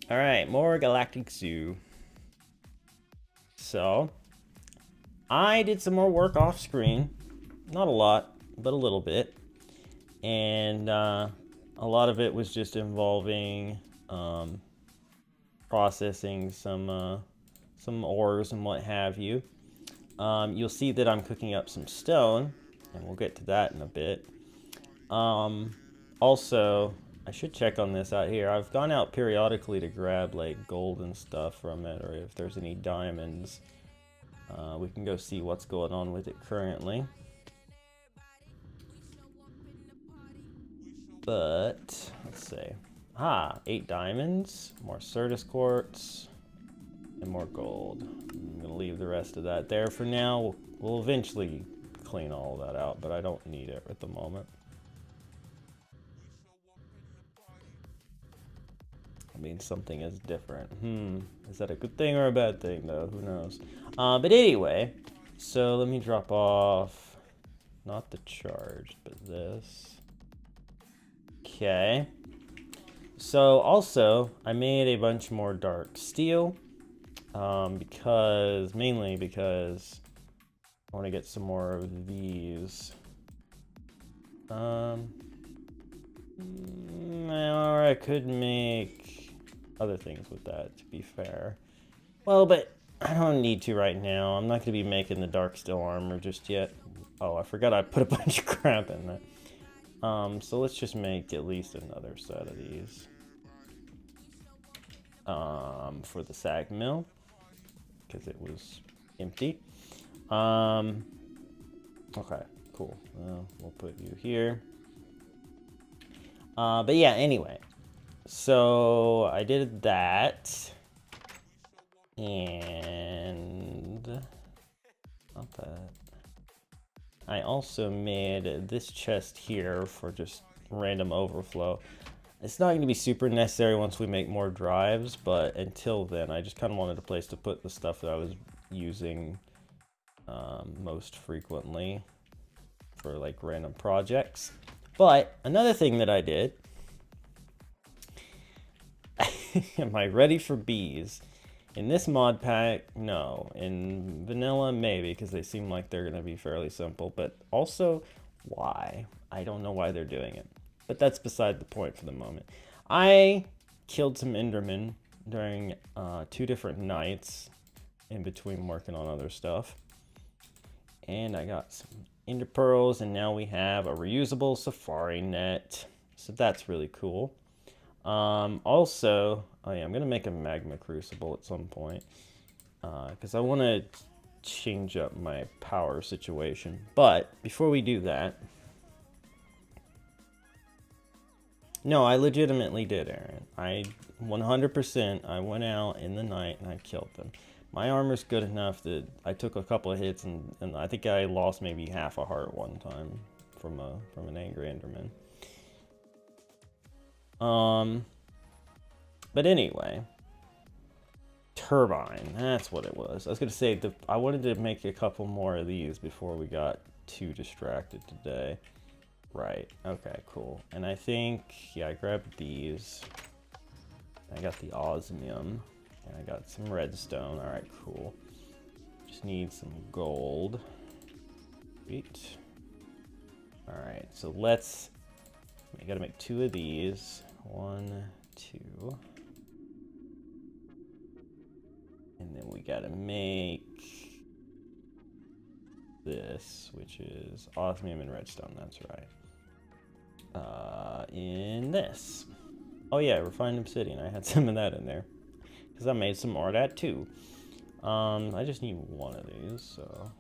Alright, more Galactic Zoo. So, I did some more work off screen. Not a lot, but a little bit. And a lot of it was just involving processing some ores and what have you. You'll see that I'm cooking up some stone, and we'll get to that in a bit. Also, I should check on this out here. I've gone out periodically to grab like gold and stuff from it, or if there's any diamonds. We can go see what's going on with it currently. But, let's see. 8 diamonds, more Certus quartz, and more gold. I'm going to leave the rest of that there for now. We'll eventually clean all that out, but I don't need it at the moment. I mean, something is different. Is that a good thing or a bad thing, though? Who knows? But anyway, so let me drop off, not the charge, but this. Okay. So also, I made a bunch more dark steel, mainly because I want to get some more of these. Or I could make other things with that, to be fair. Well, but I don't need to right now. I'm not going to be making the dark steel armor just yet. Oh, I forgot I put a bunch of crap in there. So let's just make at least another set of these. For the sag mill, because it was empty. Okay, cool. Well, we'll put you here. But yeah, anyway. So I did that. And not that. I also made this chest here for just random overflow. It's not going to be super necessary once we make more drives, but until then, I just kind of wanted a place to put the stuff that I was using most frequently for like random projects. But another thing that I did, am I ready for bees? In this mod pack, no. In vanilla, maybe, because they seem like they're going to be fairly simple. But also, why? I don't know why they're doing it. But that's beside the point for the moment. I killed some Endermen during 2 different nights in between working on other stuff. And I got some Ender Pearls, and now we have a reusable safari net. So that's really cool. Also, oh yeah, I'm going to make a magma crucible at some point. Because I want to change up my power situation. But before we do that, no, I legitimately did, Aaron. 100%, I went out in the night and I killed them. My armor's good enough that I took a couple of hits and I think I lost maybe half a heart one time from an angry Enderman. But anyway, turbine, that's what it was. I was gonna say I wanted to make a couple more of these before we got too distracted today. Right, okay, cool. And I think, yeah, I grabbed these. I got the osmium, and I got some redstone. All right, cool. Just need some gold. Sweet. All right, so we gotta make 2 of these. 1, 2. And then we gotta make this, which is osmium and redstone, that's right. In this. Oh yeah, refined obsidian. I had some of that in there. Because I made some more of that too. I just need 1 of these, so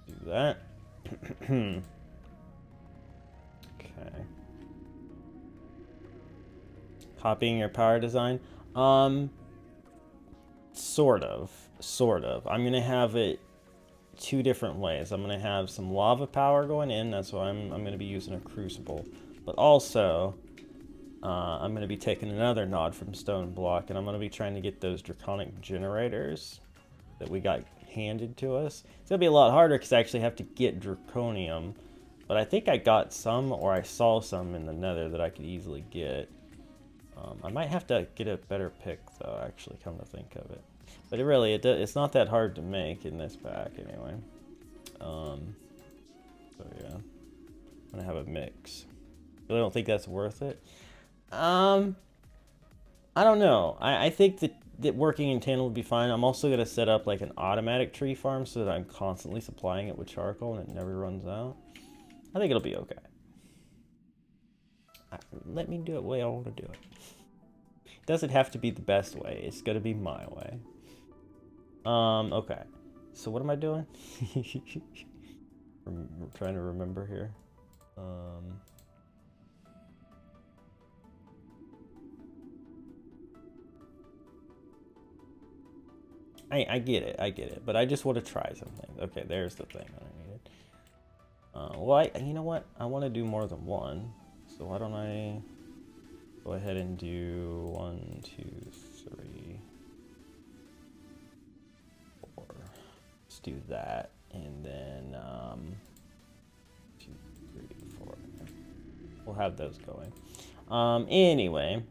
do that. Okay. Copying your power design? Sort of. I'm gonna have it 2 different ways. I'm gonna have some lava power going in, that's why I'm gonna be using a crucible. But also, I'm going to be taking another nod from stone block, and I'm going to be trying to get those Draconic Generators that we got handed to us. It's going to be a lot harder because I actually have to get Draconium, but I think I got some, or I saw some in the nether that I could easily get. I might have to get a better pick though, actually, come to think of it. But it's not that hard to make in this pack anyway. So yeah, I'm gonna have a mix. Really don't think that's worth it. I don't know. I think that working in tandem would be fine. I'm also gonna set up like an automatic tree farm so that I'm constantly supplying it with charcoal and it never runs out. I think it'll be okay. Let me do it the way I want to do it. It doesn't have to be the best way. It's gonna be my way. Okay. So what am I doing? I'm trying to remember here. I get it, but I just want to try something. Okay, there's the thing that I needed. Well, you know what? I want to do more than one, so why don't I go ahead and do 1, 2, 3, 4. Let's do that, and then 2, 3, 4. We'll have those going. Anyway,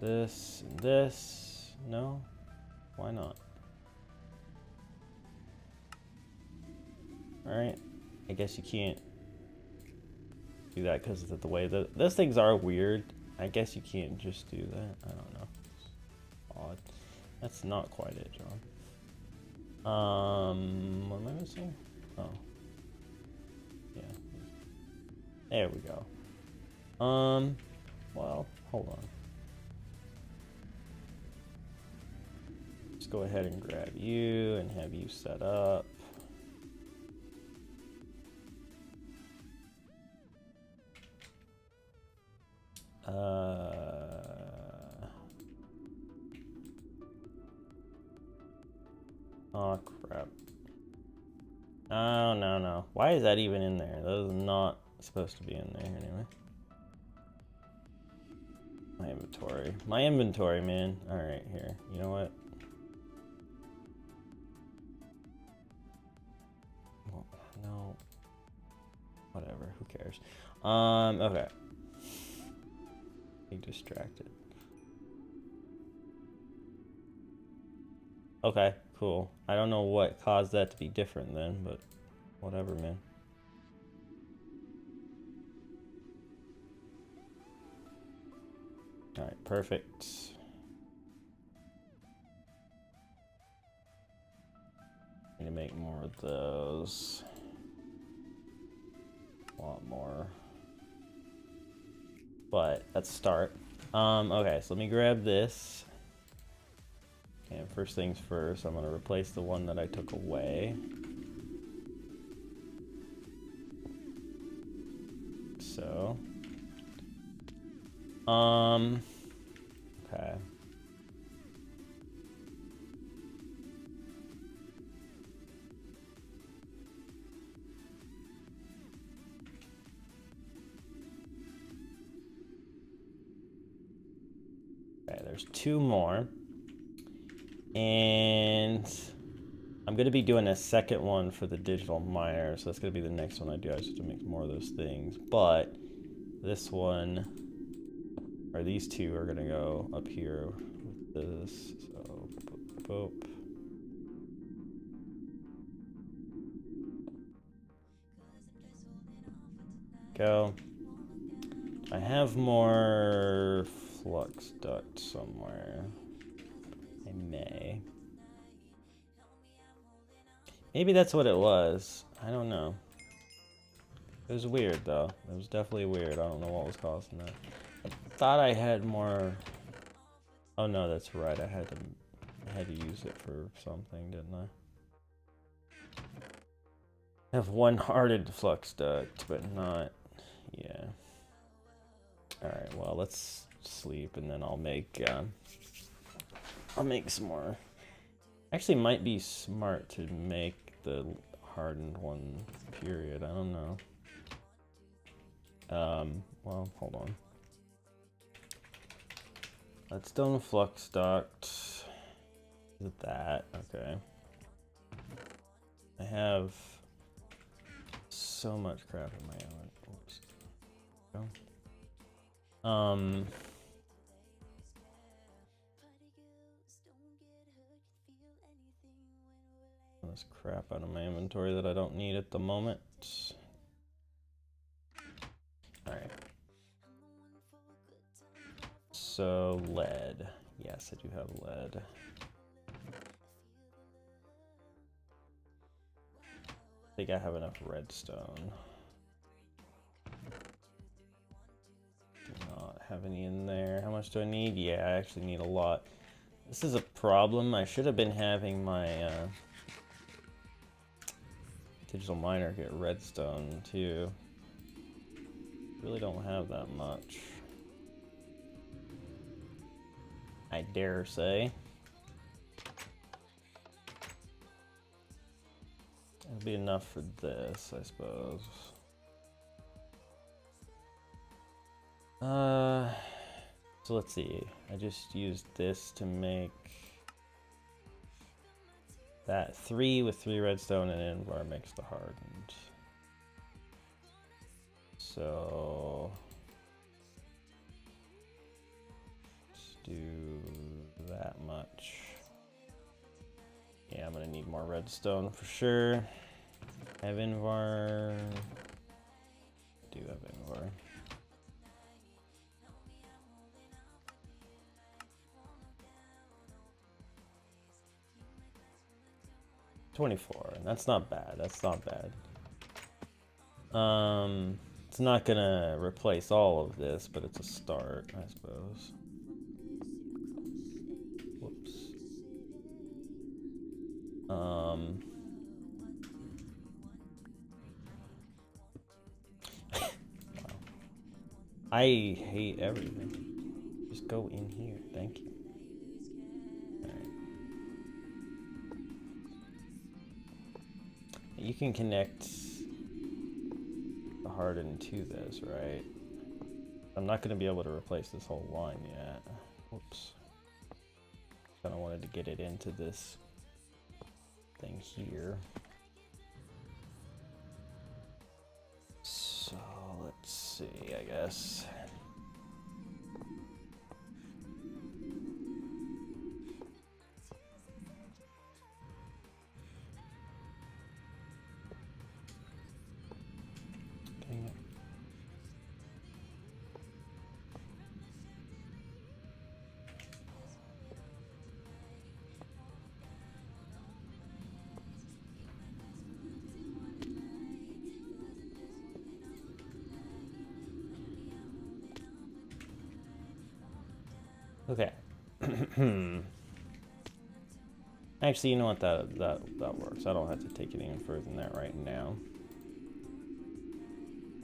this and this. No. Why not? Alright. I guess you can't do that because of the way those things are weird. I guess you can't just do that. I don't know. Odd. That's not quite it, John. What am I missing? Oh. Yeah. There we go. Well, hold on. Go ahead and grab you and have you set up. Oh crap. Oh no. Why is that even in there? That is not supposed to be in there anyway. My inventory, man. Alright, here. You know what? No. Whatever, who cares? Okay. Be distracted. Okay, cool. I don't know what caused that to be different then, but whatever, man. Alright, perfect. Need to make more of those. A lot more. But let's start. Okay, so let me grab this. And first things first, I'm gonna replace the one that I took away. So. Okay. There's 2 more. And I'm going to be doing a second one for the digital miner, so that's going to be the next one I do. I just have to make more of those things. But this one, or these 2 are going to go up here with this. So, boop, boop. Go. I have more flux duct somewhere. I may. Maybe that's what it was. I don't know. It was weird though. It was definitely weird. I don't know what was causing that. I thought I had more. Oh no, that's right. I had to use it for something, didn't I? I have 1 hardened flux duct, but not. Yeah. All right. Well, let's sleep, and then I'll make some more. Actually, might be smart to make the hardened one. Period. I don't know. Well, hold on. Let's do flux duct. Is it that? Okay. I have so much crap in my oven. Oops. Go. Um, this crap out of my inventory that I don't need at the moment. Alright. So, lead. Yes, I do have lead. I think I have enough redstone. Do not have any in there. How much do I need? Yeah, I actually need a lot. This is a problem. I should have been having my digital miner get redstone too. Really don't have that much, I dare say. It'll be enough for this, I suppose. So let's see. I just used this to make that 3 with 3 redstone, and Invar makes the hardened. So let's do that much. Yeah, I'm gonna need more redstone for sure. I have Invar. I do have Invar. $24. That's not bad. That's not bad. It's not gonna replace all of this, but it's a start, I suppose. Whoops. Wow. I hate everything. Just go in here. Thank you. Alright. You can connect the hardened to this, right? I'm not going to be able to replace this whole line yet. Whoops. Kind of wanted to get it into this thing here. So let's see, I guess. Dang it. Okay. Actually, you know what? That works. I don't have to take it any further than that right now,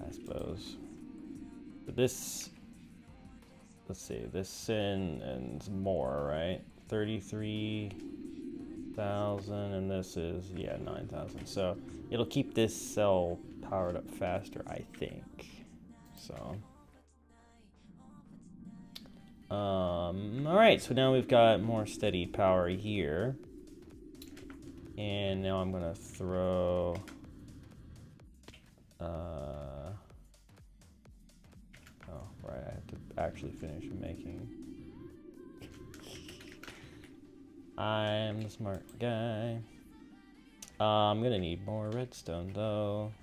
I suppose. But this, let's see, this and more, right? 33,000, and this is, yeah, 9,000. So it'll keep this cell powered up faster, I think. So. Alright, so now we've got more steady power here. And now I'm gonna throw oh, right, I have to actually finish making. I'm the smart guy. I'm gonna need more redstone though.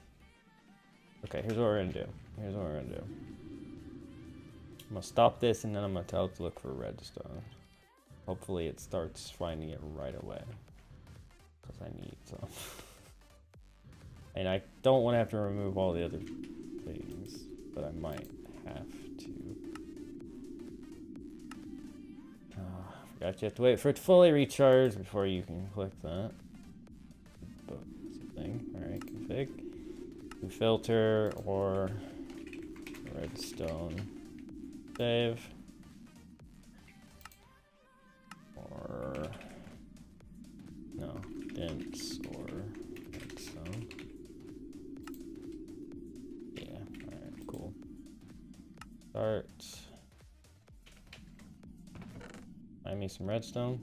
Okay, here's what we're gonna do. I'm gonna stop this and then I'm gonna tell it to look for redstone. Hopefully it starts finding it right away, because I need some. And I don't want to have to remove all the other things, but I might have to. I forgot you have to wait for it to fully recharge before you can click that. But it's a thing. Alright, config. Do filter or redstone. Save. Or no, dense or redstone. Yeah, alright, cool. Start. Find me some redstone.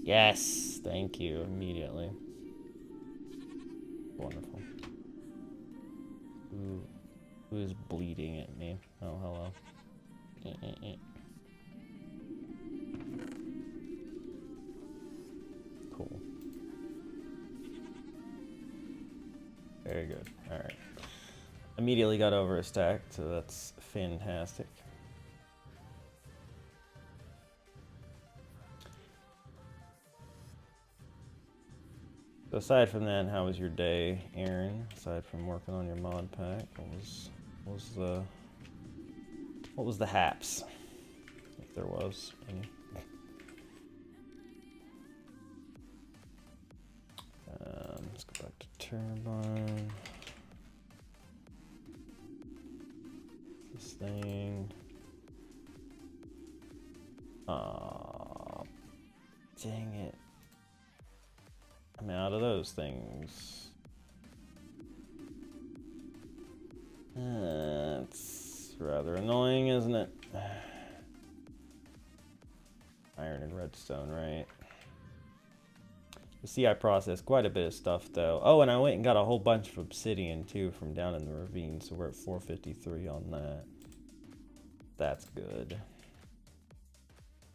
Yes, thank you, immediately. Wonderful. Who's bleeding at me? Oh, hello. Cool. Very good. Alright. Immediately got over a stack, so that's fantastic. So aside from that, how was your day, Aaron? Aside from working on your mod pack, what was the haps? If there was any. Let's go back to turbine. This thing. Aw, dang it. I'm out of those things. It's rather annoying, isn't it? Iron and redstone, right? You see, I processed quite a bit of stuff, though. Oh, and I went and got a whole bunch of obsidian, too, from down in the ravine, so we're at 453 on that. That's good.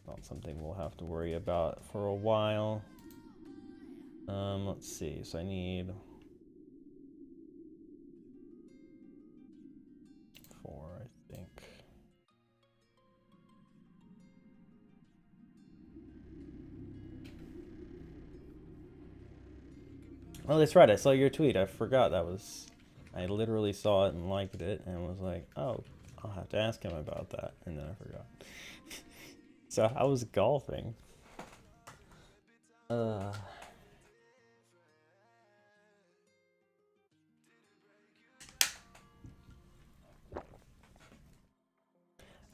Not something we'll have to worry about for a while. Let's see, so I need 4, I think. Oh, that's right, I saw your tweet. I forgot that was... I literally saw it and liked it and was like, oh, I'll have to ask him about that. And then I forgot. So I was golfing.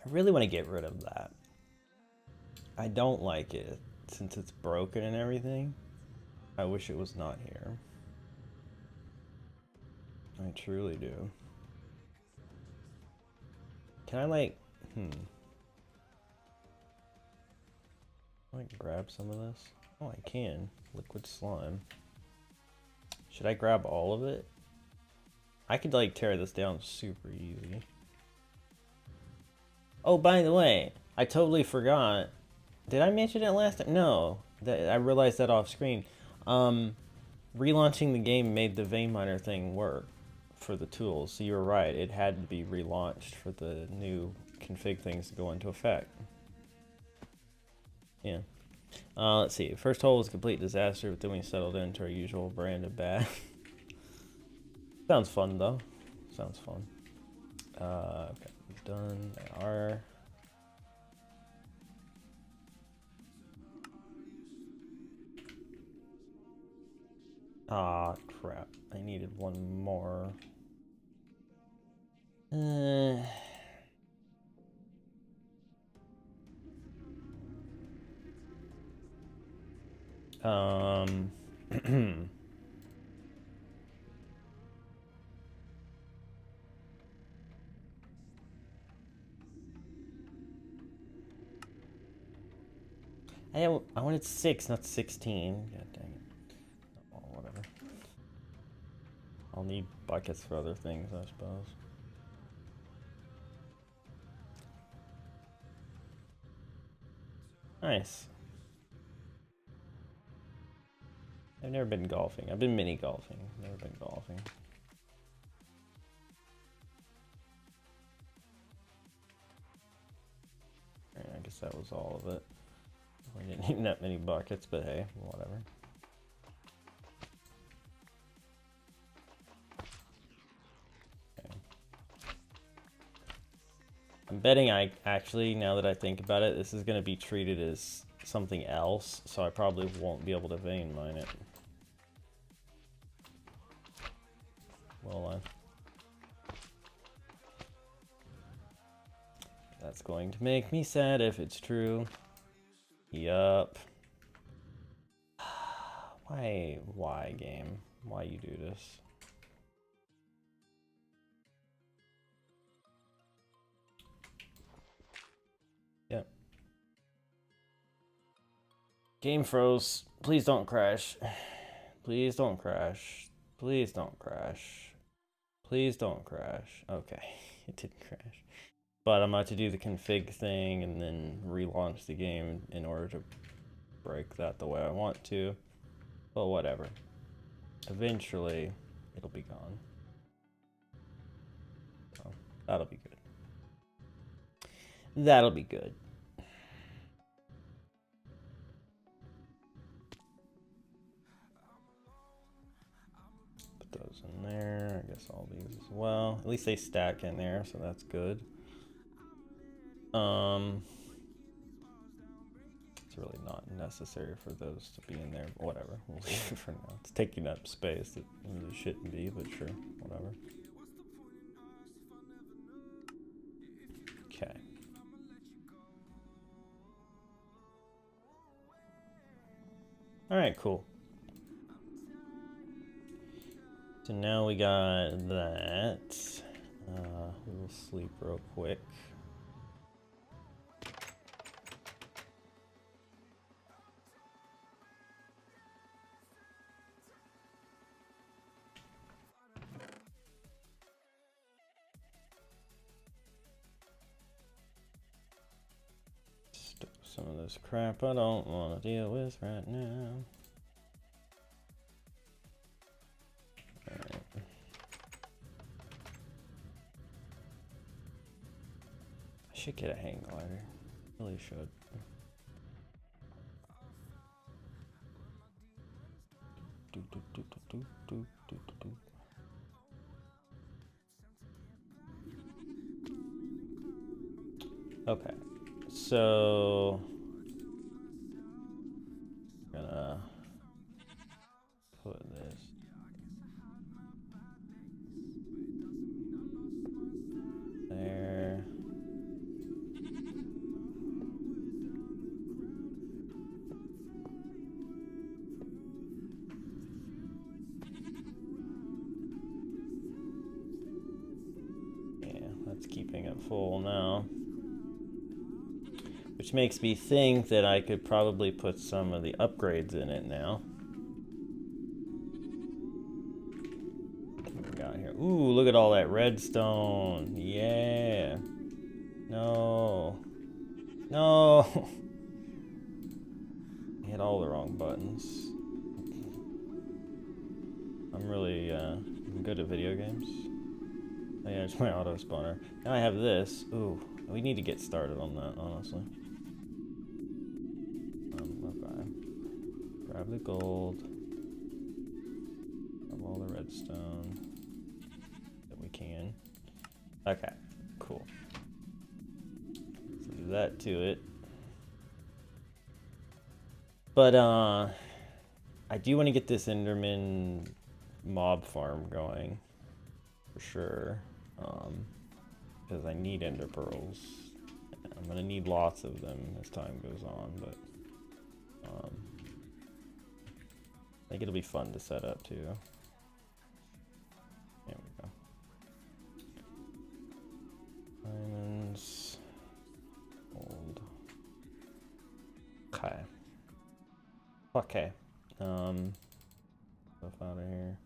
I really want to get rid of that. I don't like it since it's broken and everything. I wish it was not here. I truly do. Can I like, I grab some of this? Oh, I can. Liquid slime. Should I grab all of it? I could like tear this down super easy. Oh, by the way, I totally forgot. Did I mention it last time? No. I realized that off screen. Relaunching the game made the vein miner thing work for the tools. So you were right. It had to be relaunched for the new config things to go into effect. Yeah. Let's see. First hole was a complete disaster, but then we settled into our usual brand of bad. Sounds fun, though. Sounds fun. Okay. Done. They are. Ah, crap. I needed one more. I wanted 6, not 16. God dang it. Oh, whatever. I'll need buckets for other things, I suppose. Nice. I've never been golfing. I've been mini golfing. Never been golfing. Alright, I guess that was all of it. We didn't need that many buckets, but hey, whatever. Okay. I'm betting now that I think about it, this is going to be treated as something else, so I probably won't be able to vein mine it. Well, that's going to make me sad if it's true. Yup. Why game? Why you do this? Yep. Game froze. Please don't crash. Please don't crash. Please don't crash. Please don't crash. Okay, it didn't crash. But I'm about to do the config thing and then relaunch the game in order to break that the way I want to. But whatever. Eventually, it'll be gone. So, that'll be good. That'll be good. Put those in there. I guess all these as well. At least they stack in there, so that's good. It's really not necessary for those to be in there. But whatever. We'll leave it for now. It's taking up space that really shouldn't be, but sure. Whatever. Okay. Alright, cool. So now we got that. We will sleep real quick. Some of this crap I don't want to deal with right now. Alright. I should get a hang glider. Really should. Okay. So I'm gonna put this there. Yeah, that's keeping it full now. Which makes me think that I could probably put some of the upgrades in it now. What we got here? Ooh, look at all that redstone. Yeah. No. No. I hit all the wrong buttons. I'm really good at video games. Oh yeah, it's my auto spawner. Now I have this. Ooh, we need to get started on that, honestly. Okay. Grab the gold. Grab all the redstone that we can. Okay, cool. So do that to it. But I do want to get this Enderman Mob Farm going for sure. Because I need ender pearls. I'm gonna need lots of them as time goes on, but I think it'll be fun to set up too. There we go. Diamonds. Gold. Okay. Okay. Stuff out of here.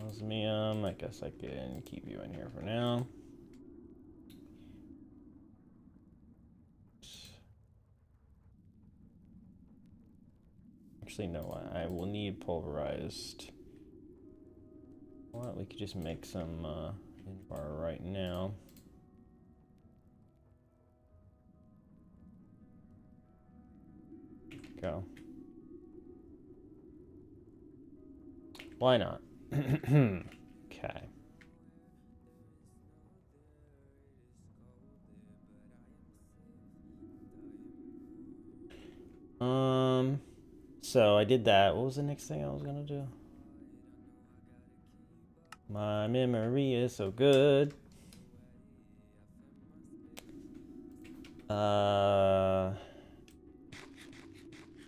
Osmium. I guess I can keep you in here for now. Actually, no, I will need pulverized. Well, we could just make some in bar right now. Go. Why not? Okay. So I did that. What was the next thing I was gonna do? My memory is so good. Do I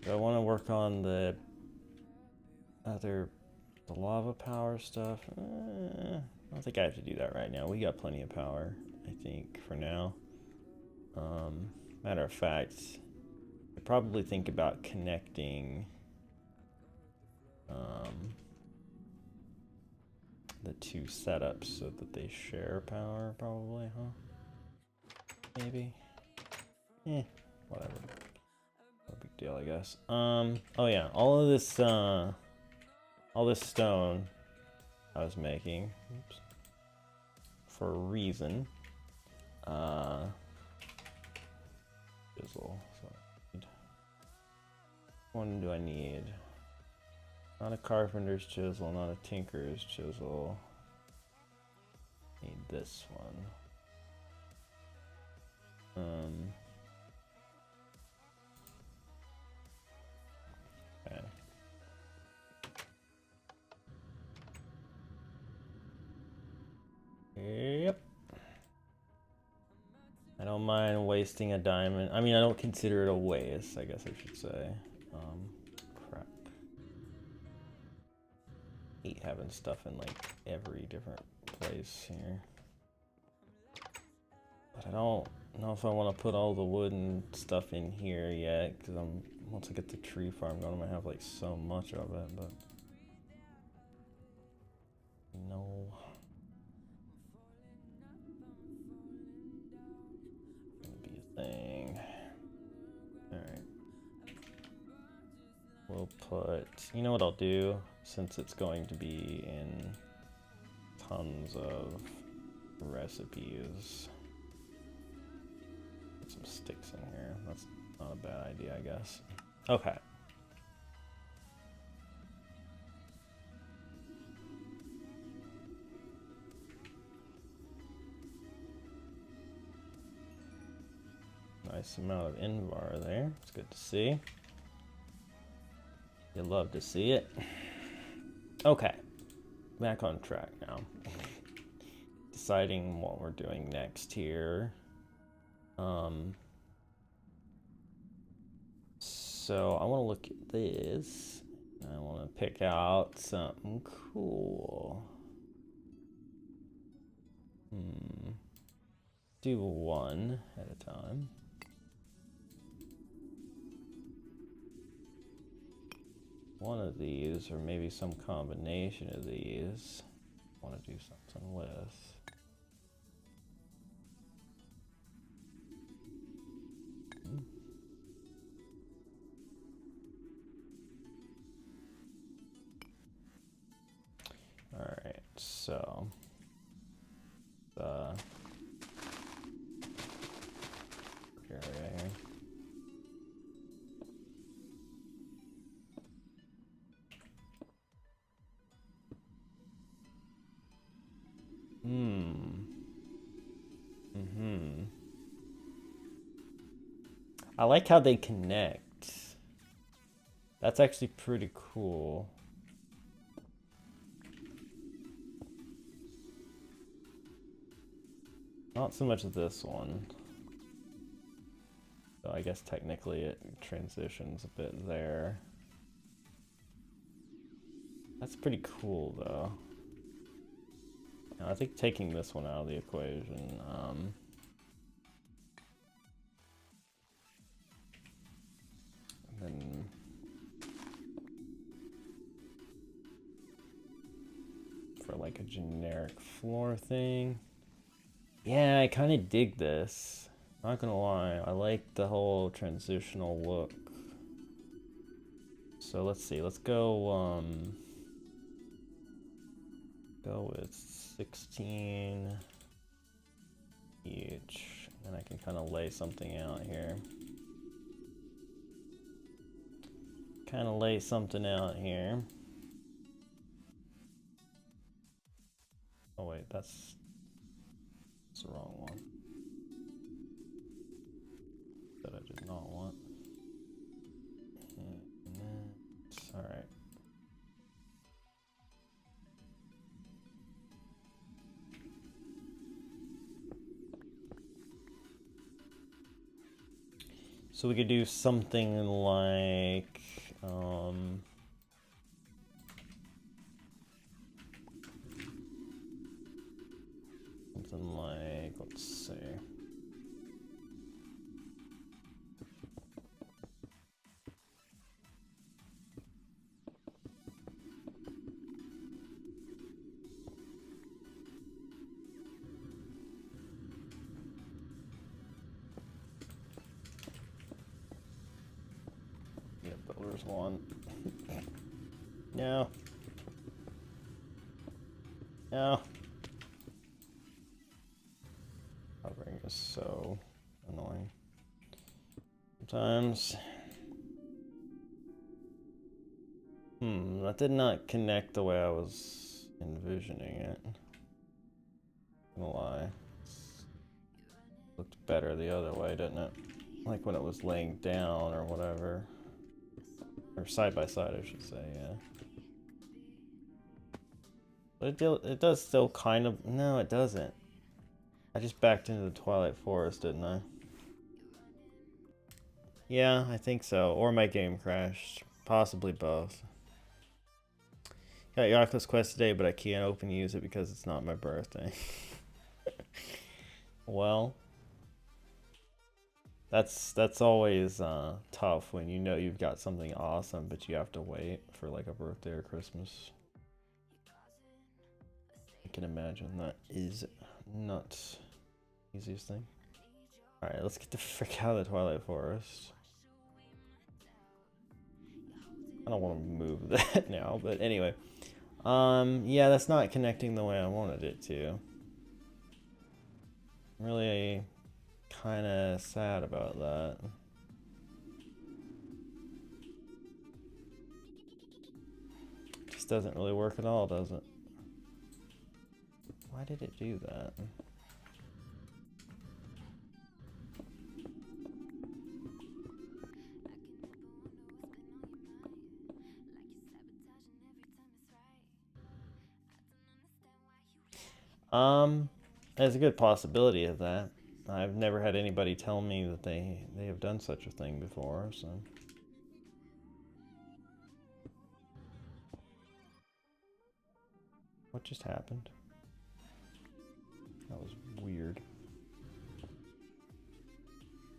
want to work on the lava power stuff? I don't think I have to do that right now. We got plenty of power, I think, for now. Matter of fact, I probably think about connecting the two setups so that they share power, probably, huh? Maybe. Whatever. No big deal, I guess. Oh yeah, all this stone I was making, oops, for a reason. Chisel. So one do I need? Not a carpenter's chisel, not a tinker's chisel. Need this one. Okay. Yep. I don't mind wasting a diamond. I mean, I don't consider it a waste, I guess I should say. Crap. Hate having stuff in like every different place here. But I don't know if I want to put all the wood and stuff in here yet, because once I get the tree farm going, I'm gonna have like so much of it, but no. Gonna be a thing. Alright. We'll put, you know what I'll do, since it's going to be in tons of recipes. Put some sticks in here. That's not a bad idea, I guess. Okay. Nice amount of invar there. It's good to see. You love to see it. Okay. Back on track now. Deciding what we're doing next here. So I want to look at this. I want to pick out something cool. Do one at a time. One of these, or maybe some combination of these, I want to do something with. Alright, so the area here. I like how they connect. That's actually pretty cool. Not so much this one. So I guess technically it transitions a bit there. That's pretty cool though. Now, I think taking this one out of the equation, and then for like a generic floor thing. Yeah, I kind of dig this. Not gonna lie, I like the whole transitional look. So let's see, let's go with 16 each, and I can kind of lay something out here. Kind of lay something out here. Oh wait, that's the wrong one. That I did not want. All right. So we could do something like, let's see. there's one. No. No. Hovering is so annoying. Sometimes. That did not connect the way I was envisioning it. I'm gonna lie. Looked better the other way, didn't it? Like when it was laying down or whatever. Or side by side, I should say, yeah. But it does still kind of... No, it doesn't. I just backed into the Twilight Forest, didn't I? Yeah, I think so. Or my game crashed. Possibly both. Got your Oculus Quest today, but I can't open use it because it's not my birthday. Well, that's always tough when you know you've got something awesome, but you have to wait for like a birthday or Christmas. I can imagine that is not the easiest thing. Alright, let's get the frick out of the Twilight Forest. I don't want to move that now, but anyway. Yeah, that's not connecting the way I wanted it to. I'm really kind of sad about that. Just doesn't really work at all, does it? Why did it do that? There's a good possibility of that. I've never had anybody tell me that they have done such a thing before, so. What just happened? That was weird.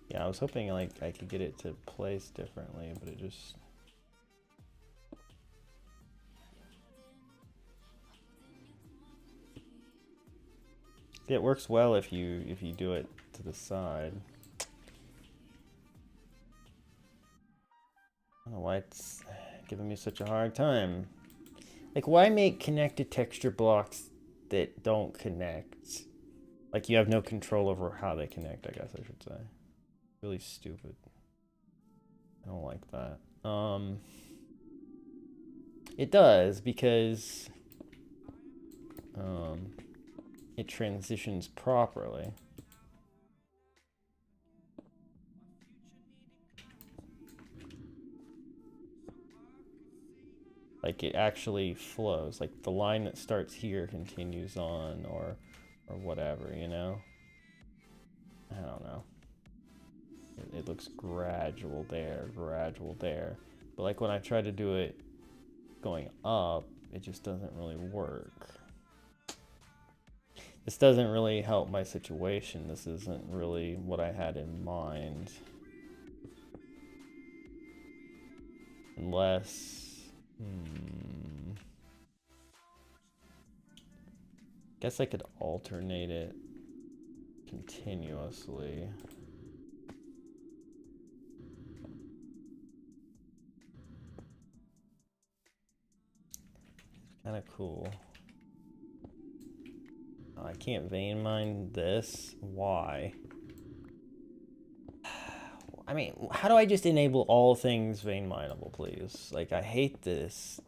Yeah, I was hoping like I could get it to place differently, but it just... It works well if you do it to the side. I don't know why it's giving me such a hard time. Like, why make connected texture blocks that don't connect? Like, you have no control over how they connect, I guess I should say. Really stupid. I don't like that. It does, because it transitions properly. Like it actually flows. Like the line that starts here continues on, or whatever, you know? I don't know. It looks gradual there, gradual there. But like when I try to do it going up, it just doesn't really work. This doesn't really help my situation. This isn't really what I had in mind. Unless... Guess I could alternate it continuously. Kind of cool. Oh, I can't vein mine this. Why? I mean, how do I just enable all things vein mineable, please? Like, I hate this.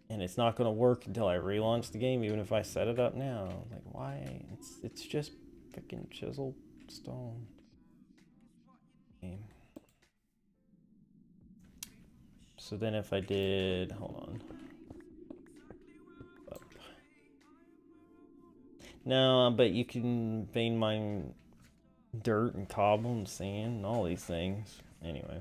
And it's not going to work until I relaunch the game, even if I set it up now. Like, why? It's just freaking chiseled stone. Game. So then if I did... Hold on. Up. No, but you can vein mine dirt and cobble and sand and all these things. Anyway.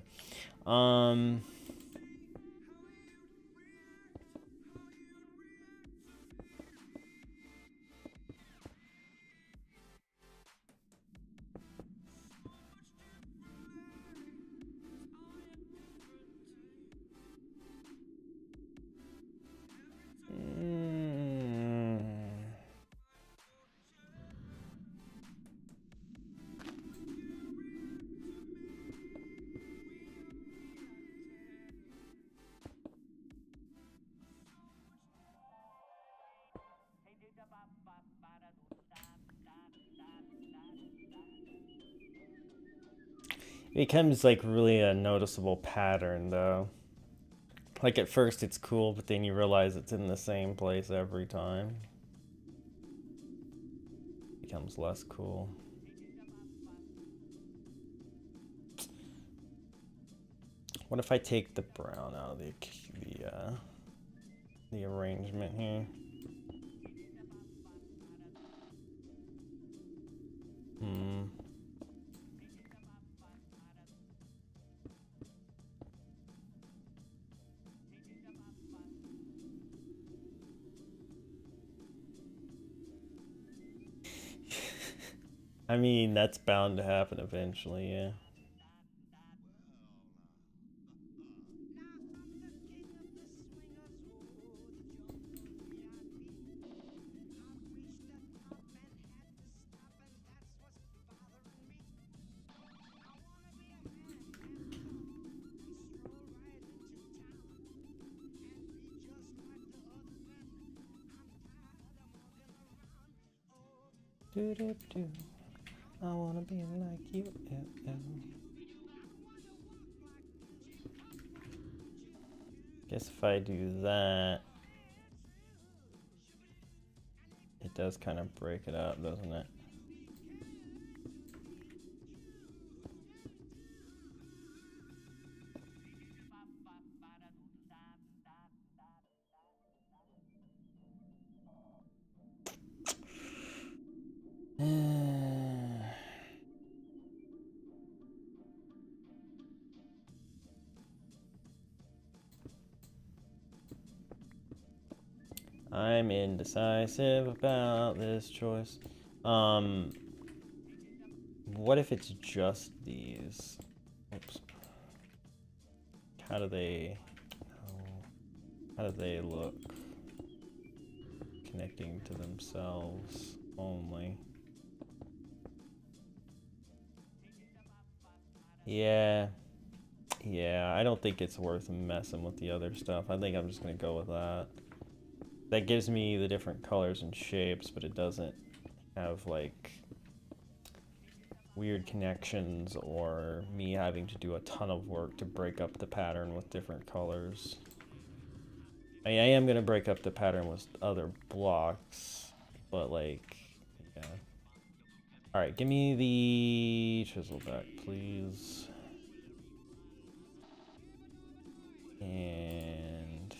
It becomes like really a noticeable pattern though. Like at first it's cool, but then you realize it's in the same place every time. It becomes less cool. What if I take the brown out of the arrangement here? I mean, that's bound to happen eventually, yeah. Do do do. I wanna be like you. Guess if I do that, it does kind of break it up, doesn't it? I'm indecisive about this choice. What if it's just these? Oops. How do they look? Connecting to themselves only. Yeah, I don't think it's worth messing with the other stuff. I think I'm just gonna go with that. That gives me the different colors and shapes, but it doesn't have like weird connections or me having to do a ton of work to break up the pattern with different colors. I mean, I am gonna break up the pattern with other blocks, but like, yeah. All right, give me the chisel back, please. And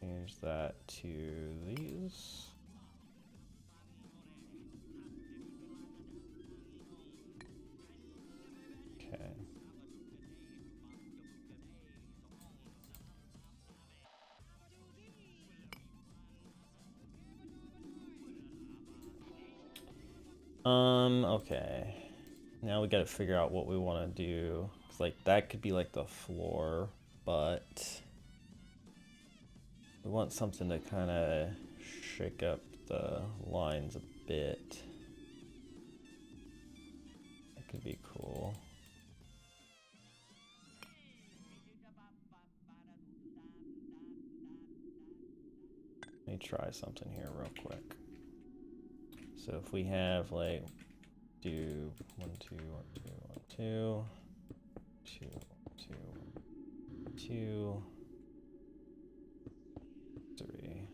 change that to these. Okay. Okay. Now we gotta figure out what we want to do. 'Cause like that could be like the floor, but we want something to kind of shake up the lines a bit. That could be cool. Let me try something here real quick. So if we have like do 1 2 1 2 1 2 2 2 2 3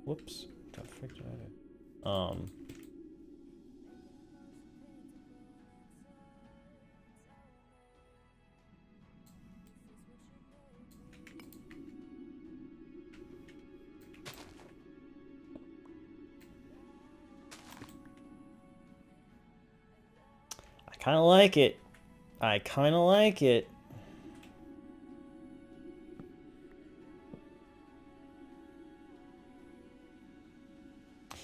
whoops, got fricked out of it. I kind of like it. I kind of like it.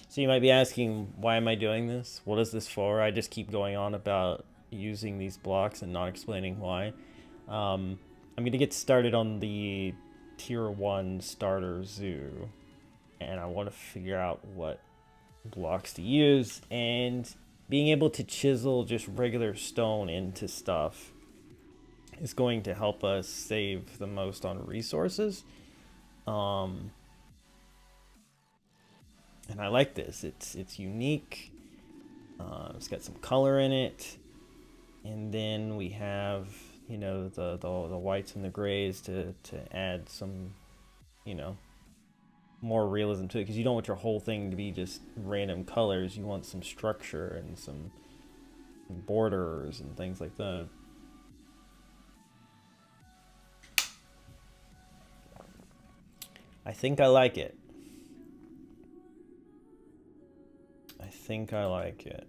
So you might be asking, why am I doing this? What is this for? I just keep going on about using these blocks and not explaining why. I'm going to get started on the tier 1 starter zoo. And I want to figure out what blocks to use. And being able to chisel just regular stone into stuff is going to help us save the most on resources. And I like this. It's unique. It's got some color in it, and then we have, you know, the whites and the grays to add some, you know, more realism to it, because you don't want your whole thing to be just random colors. You want some structure and some borders and things like that. I think I like it. I think I like it.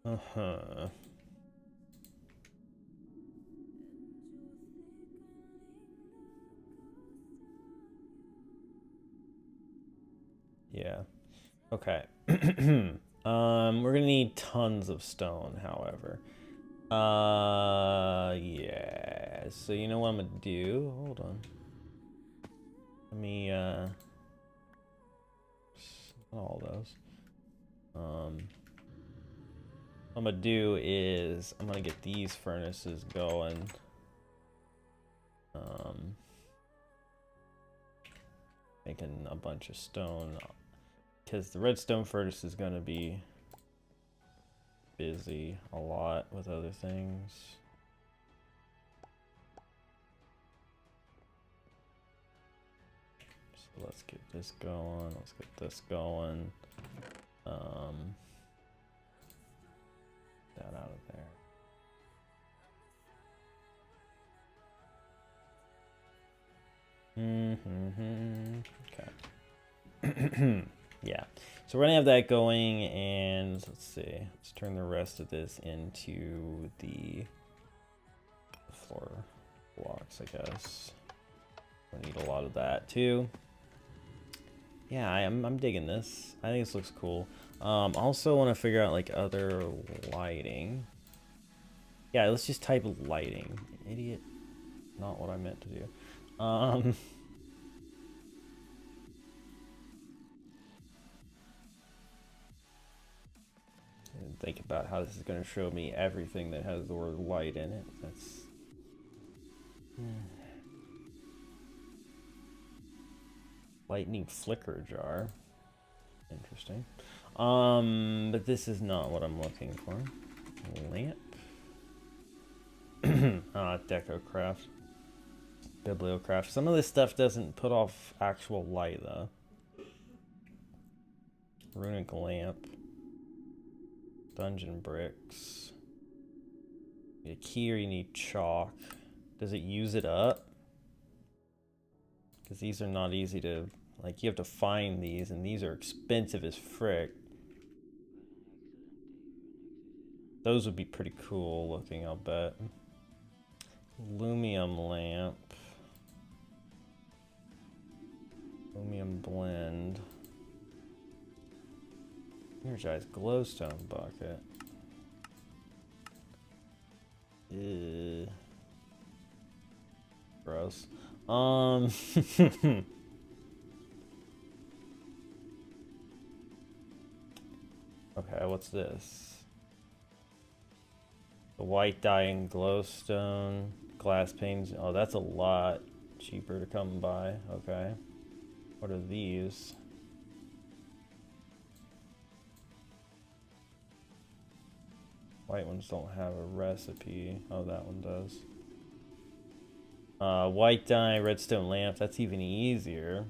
Uh-huh. Yeah. Okay. We're gonna need tons of stone, however. Yeah. So you know what I'm gonna do? Hold on. Let me, all those. What I'm gonna do is I'm gonna get these furnaces going. Making a bunch of stone, because the redstone furnace is gonna be busy a lot with other things. So let's get this going. Let's get this going. That out of there. Okay. Yeah. So we're gonna have that going, and let's see. Let's turn the rest of this into the floor blocks, I guess. I need a lot of that too. Yeah, I'm digging this. I think this looks cool. Also want to figure out like other lighting. Yeah, let's just type lighting. Idiot. Not what I meant to do. And think about how this is going to show me everything that has the word light in it. That's... Lightning flicker jar. Interesting. But this is not what I'm looking for. Lamp. Deco craft. Bibliocraft. Some of this stuff doesn't put off actual light though. Runic lamp. Dungeon bricks. You need a key, or you need chalk. Does it use it up? Because these are not easy to, like, you have to find these, and these are expensive as frick. Those would be pretty cool looking, I'll bet. Lumium lamp. Lumium blend. Energized glowstone bucket. Ew. Gross. Okay, what's this? The white dye and glowstone, glass panes. Oh, that's a lot cheaper to come by. Okay. What are these? White ones don't have a recipe. Oh, that one does. White dye, redstone lamp. That's even easier.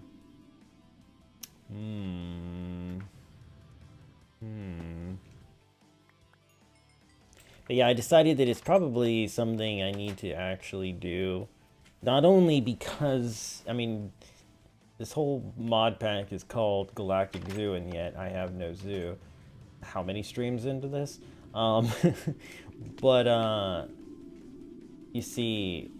But yeah, I decided that it's probably something I need to actually do. Not only because, I mean, this whole mod pack is called Galactic Zoo, and yet I have no zoo. How many streams into this? But, you see,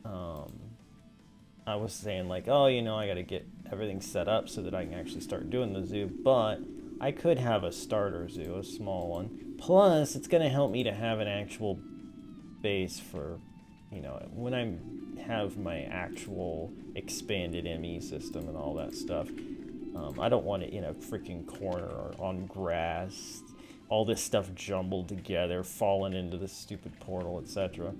I was saying like, oh, you know, I gotta get everything set up so that I can actually start doing the zoo, but I could have a starter zoo, a small one. Plus, it's gonna help me to have an actual base for, you know, when I have my actual expanded ME system and all that stuff. I don't want it in a freaking corner or on grass, all this stuff jumbled together, falling into this stupid portal, etc.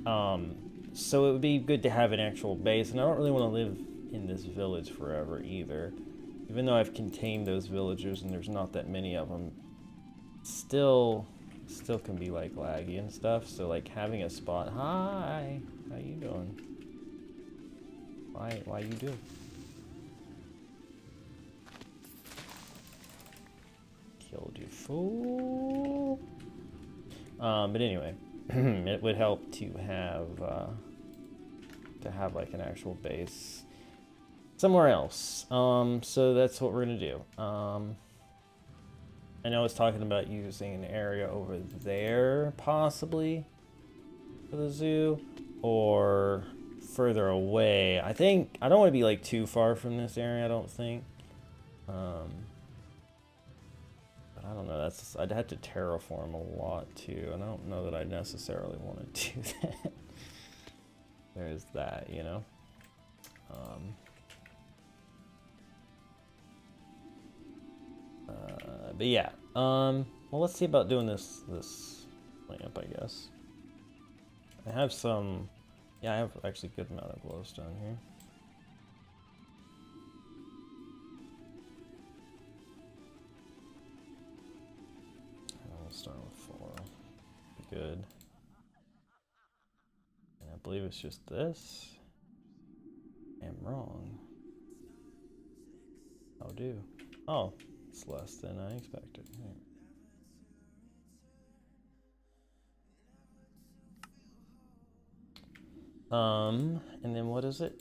So it would be good to have an actual base, and I don't really want to live in this village forever either. Even though I've contained those villagers and there's not that many of them, still can be like laggy and stuff. So like having a spot. Hi, how you doing? Why you do? Killed you, fool. But anyway, it would help to have like an actual base somewhere else. So that's what we're gonna do. I know I was talking about using an area over there, possibly, for the zoo, or further away. I think, I don't want to be like too far from this area, I don't think. But I don't know, that's, I'd have to terraform a lot too, and I don't know that I necessarily want to do that. There's that, you know? But yeah, well, let's see about doing this lamp, I guess. I have some, yeah, I have actually a good amount of glowstone here. We'll start with 4. Good. And I believe it's just this. I'm wrong. I'll do. Oh, it's less than I expected. Right. And then what is it?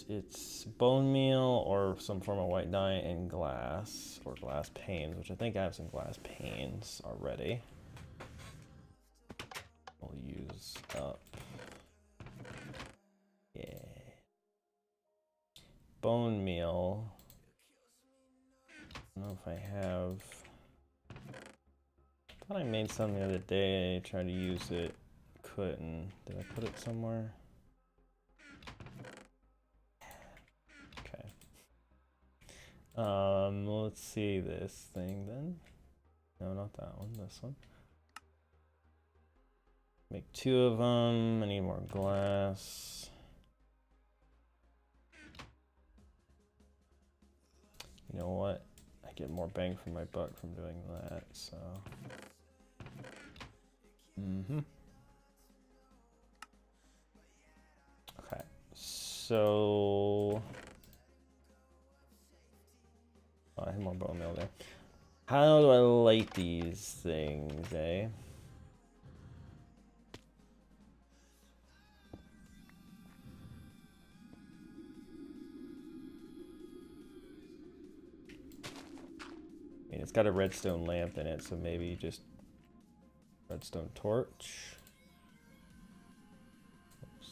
It's bone meal or some form of white dye and glass, or glass panes, which I think I have some glass panes already. We'll use up. Yeah. Bone meal. I don't know if I have. I thought I made some the other day. I tried to use it. Couldn't. Did I put it somewhere? Okay. Let's see this thing then. No, not that one. This one. Make 2 of them. I need more glass. You know what? I get more bang for my buck from doing that, so. Okay, so. Oh, I have more bone meal there. How do I light these things, eh? I mean, it's got a redstone lamp in it, so maybe just redstone torch. Oops.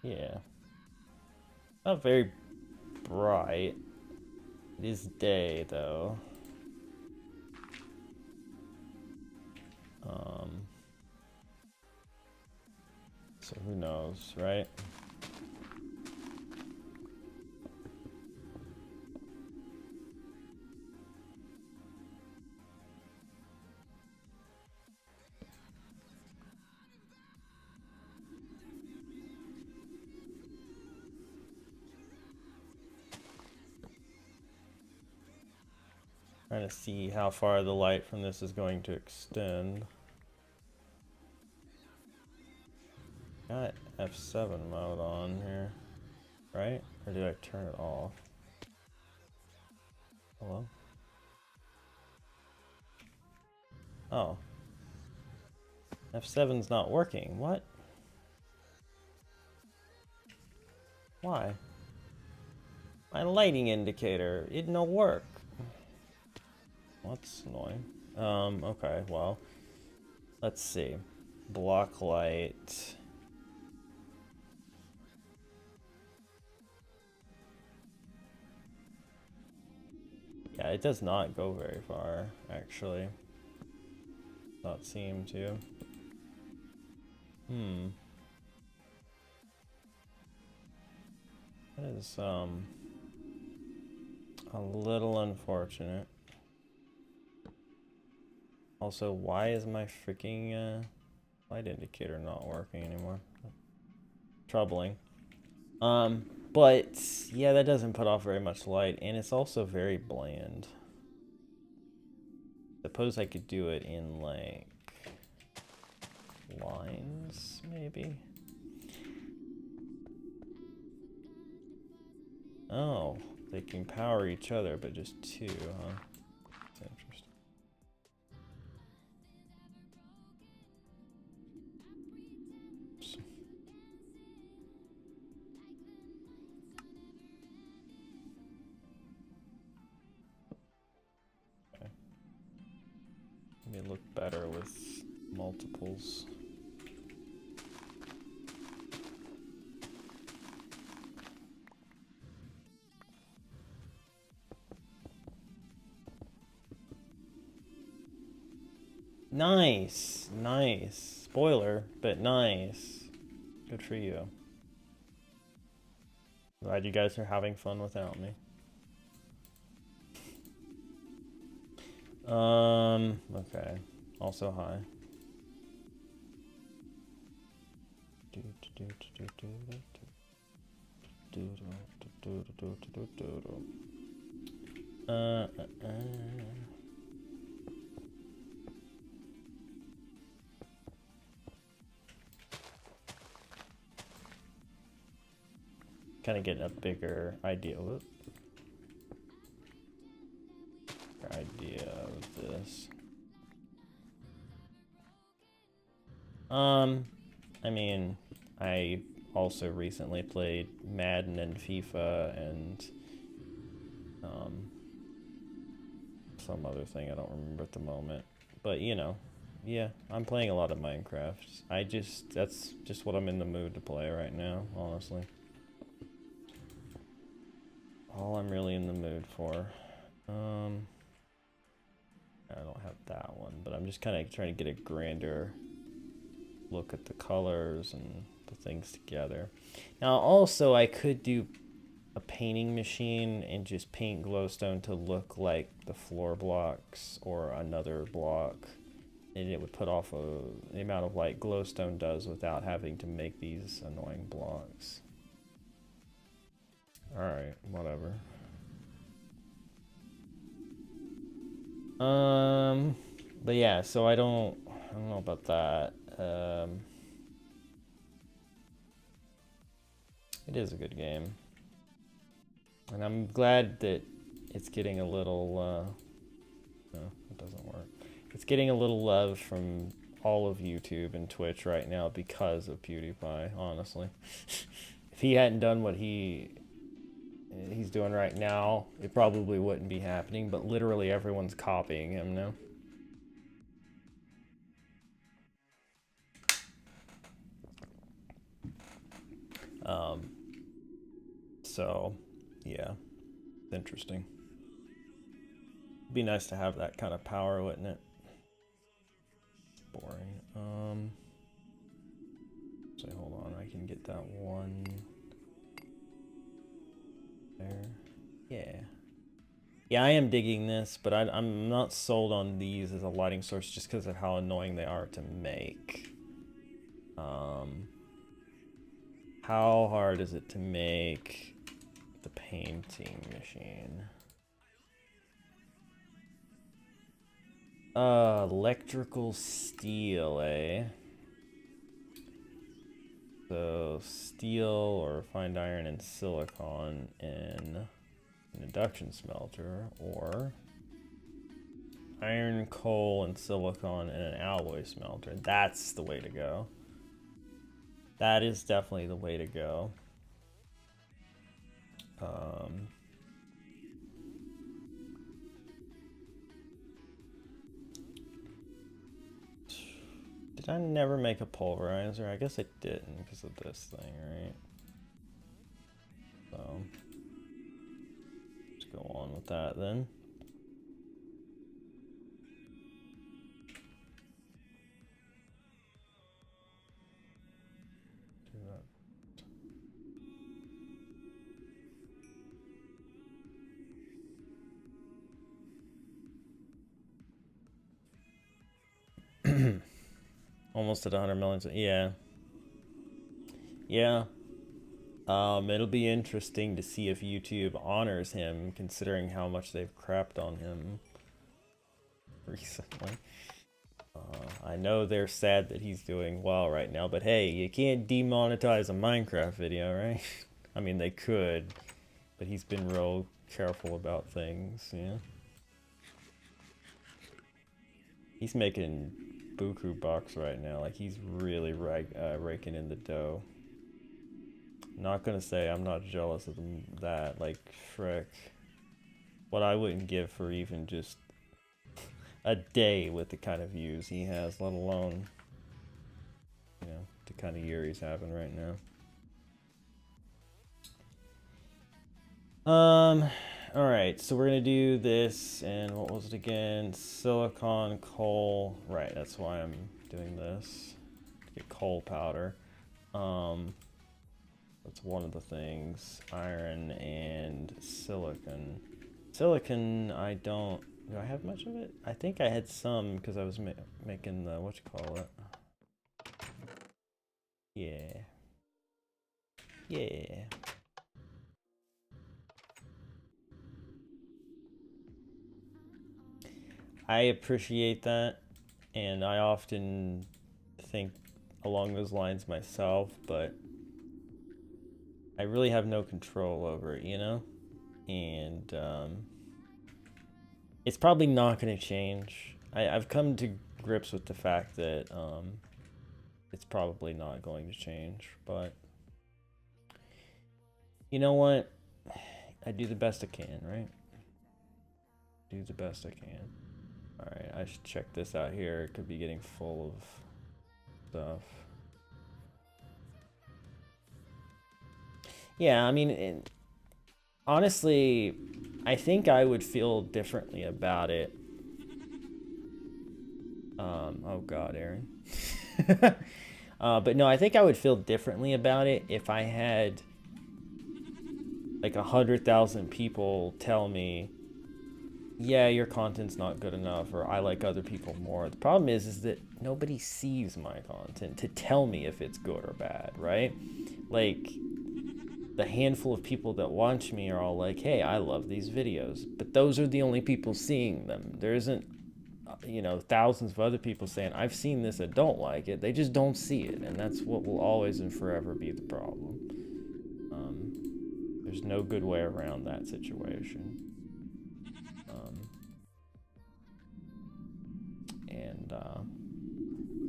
Yeah. Not very bright. It is day, though. So who knows, right? Trying to see how far the light from this is going to extend. Got F7 mode on here, right? Or did I turn it off? Hello? Oh. F7's not working. What? Why? My lighting indicator, it no work. Well, that's annoying. Okay, well. Let's see. Block light. Yeah, it does not go very far, actually. Not seem to. That is, a little unfortunate. Also, why is my freaking light indicator not working anymore? Troubling. But yeah, that doesn't put off very much light, and it's also very bland. Suppose I could do it in like lines, maybe. Oh, they can power each other, but just two, huh? That's interesting. Oops. Okay. Maybe look better with multiples. Nice, nice. Spoiler, but nice. Good for you. Glad you guys are having fun without me. Okay. Also high. Kind of getting a bigger idea. Idea of this. I mean, I also recently played Madden and FIFA and some other thing I don't remember at the moment. But you know, yeah, I'm playing a lot of Minecraft. That's just what I'm in the mood to play right now, honestly. All I'm really in the mood for. I don't have that one, but I'm just kind of trying to get a grander look at the colors and the things together. Now, also, I could do a painting machine and just paint glowstone to look like the floor blocks or another block, and it would put off the amount of light glowstone does without having to make these annoying blocks. Alright, whatever. But yeah, so I don't know about that. It is a good game. And I'm glad that it's getting a little, no, it doesn't work. It's getting a little love from all of YouTube and Twitch right now because of PewDiePie, honestly. If he hadn't done what he's doing right now, it probably wouldn't be happening, but literally everyone's copying him now. So, yeah, it's interesting. It'd be nice to have that kind of power, wouldn't it? Boring. So hold on, I can get that one there. Yeah. Yeah, I am digging this, but I'm not sold on these as a lighting source just because of how annoying they are to make. How hard is it to make the painting machine? Electrical steel, eh? So steel or refined iron and silicon in an induction smelter, or iron, coal, and silicon in an alloy smelter. That's the way to go. That is definitely the way to go. Did I never make a pulverizer? I guess I didn't because of this thing, right? So let's go on with that then. Almost at 100 million. Yeah. Yeah. It'll be interesting to see if YouTube honors him, considering how much they've crapped on him recently. I know they're sad that he's doing well right now, but hey, you can't demonetize a Minecraft video, right? I mean, they could, but he's been real careful about things, yeah. He's making buku bucks right now, like he's really raking in the dough. Not gonna say I'm not jealous of that, like, frick. What I wouldn't give for even just a day with the kind of views he has, let alone, you know, the kind of year he's having right now. Alright, so we're gonna do this, and what was it again? Silicon, coal. Right, that's why I'm doing this. To get coal powder. That's one of the things. Iron and silicon. Silicon, do I have much of it? I think I had some because I was making the, whatchamacallit. Yeah. Yeah. I appreciate that, and I often think along those lines myself, but I really have no control over it, you know? And it's probably not going to change. I've come to grips with the fact that it's probably not going to change, but you know what? I do the best I can, right? Do the best I can. Alright, I should check this out here. It could be getting full of stuff. Yeah, I mean, honestly, I think I would feel differently about it. Oh god, Aaron. But no, I think I would feel differently about it if I had like 100,000 people tell me, yeah, your content's not good enough, or I like other people more. The problem is that nobody sees my content to tell me if it's good or bad, right? Like, the handful of people that watch me are all like, hey, I love these videos. But those are the only people seeing them. There isn't, you know, thousands of other people saying, I've seen this and don't like it. They just don't see it. And that's what will always and forever be the problem. There's no good way around that situation.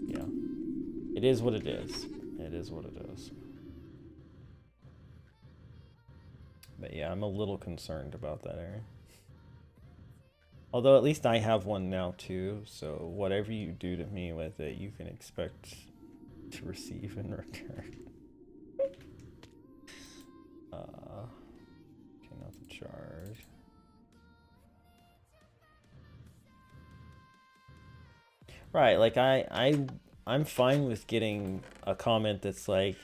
Yeah, it is what it is. It is what it is. But yeah, I'm a little concerned about that area. Although at least I have one now too, so whatever you do to me with it, you can expect to receive in return. Okay, not the charge. Right, like I'm fine with getting a comment that's like,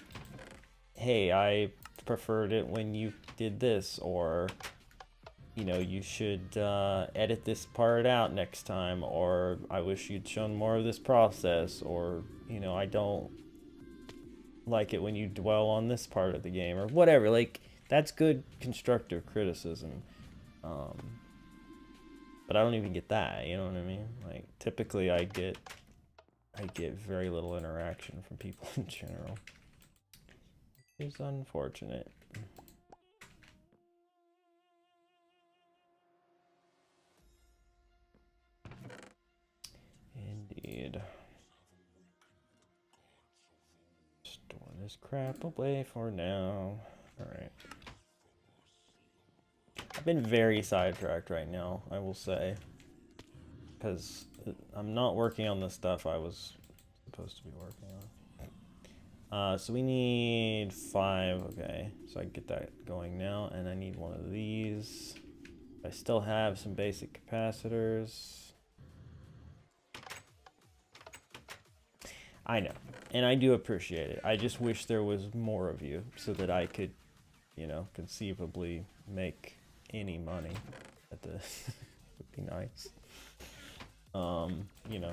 hey, I preferred it when you did this, or you know, you should edit this part out next time, or I wish you'd shown more of this process, or you know, I don't like it when you dwell on this part of the game, or whatever. Like, that's good constructive criticism. But I don't even get that, you know what I mean? Like, typically I get very little interaction from people in general. It's unfortunate. Indeed. Store this crap away for now. Alright. I've been very sidetracked right now, I will say. Because I'm not working on the stuff I was supposed to be working on. So we need 5, okay. So I can get that going now, and I need one of these. I still have some basic capacitors. I know, and I do appreciate it. I just wish there was more of you so that I could, you know, conceivably make any money at this. Would be nice. You know,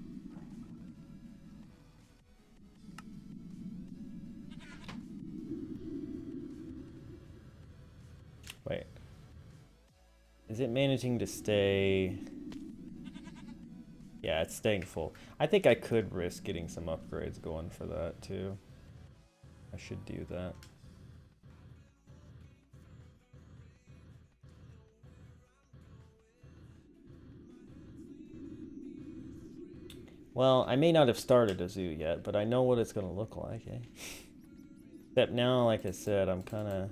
Is it managing to stay? Yeah, it's staying full. I think I could risk getting some upgrades going for that too. I should do that. Well, I may not have started a zoo yet, but I know what it's going to look like, eh? Except now, like I said, I'm kind of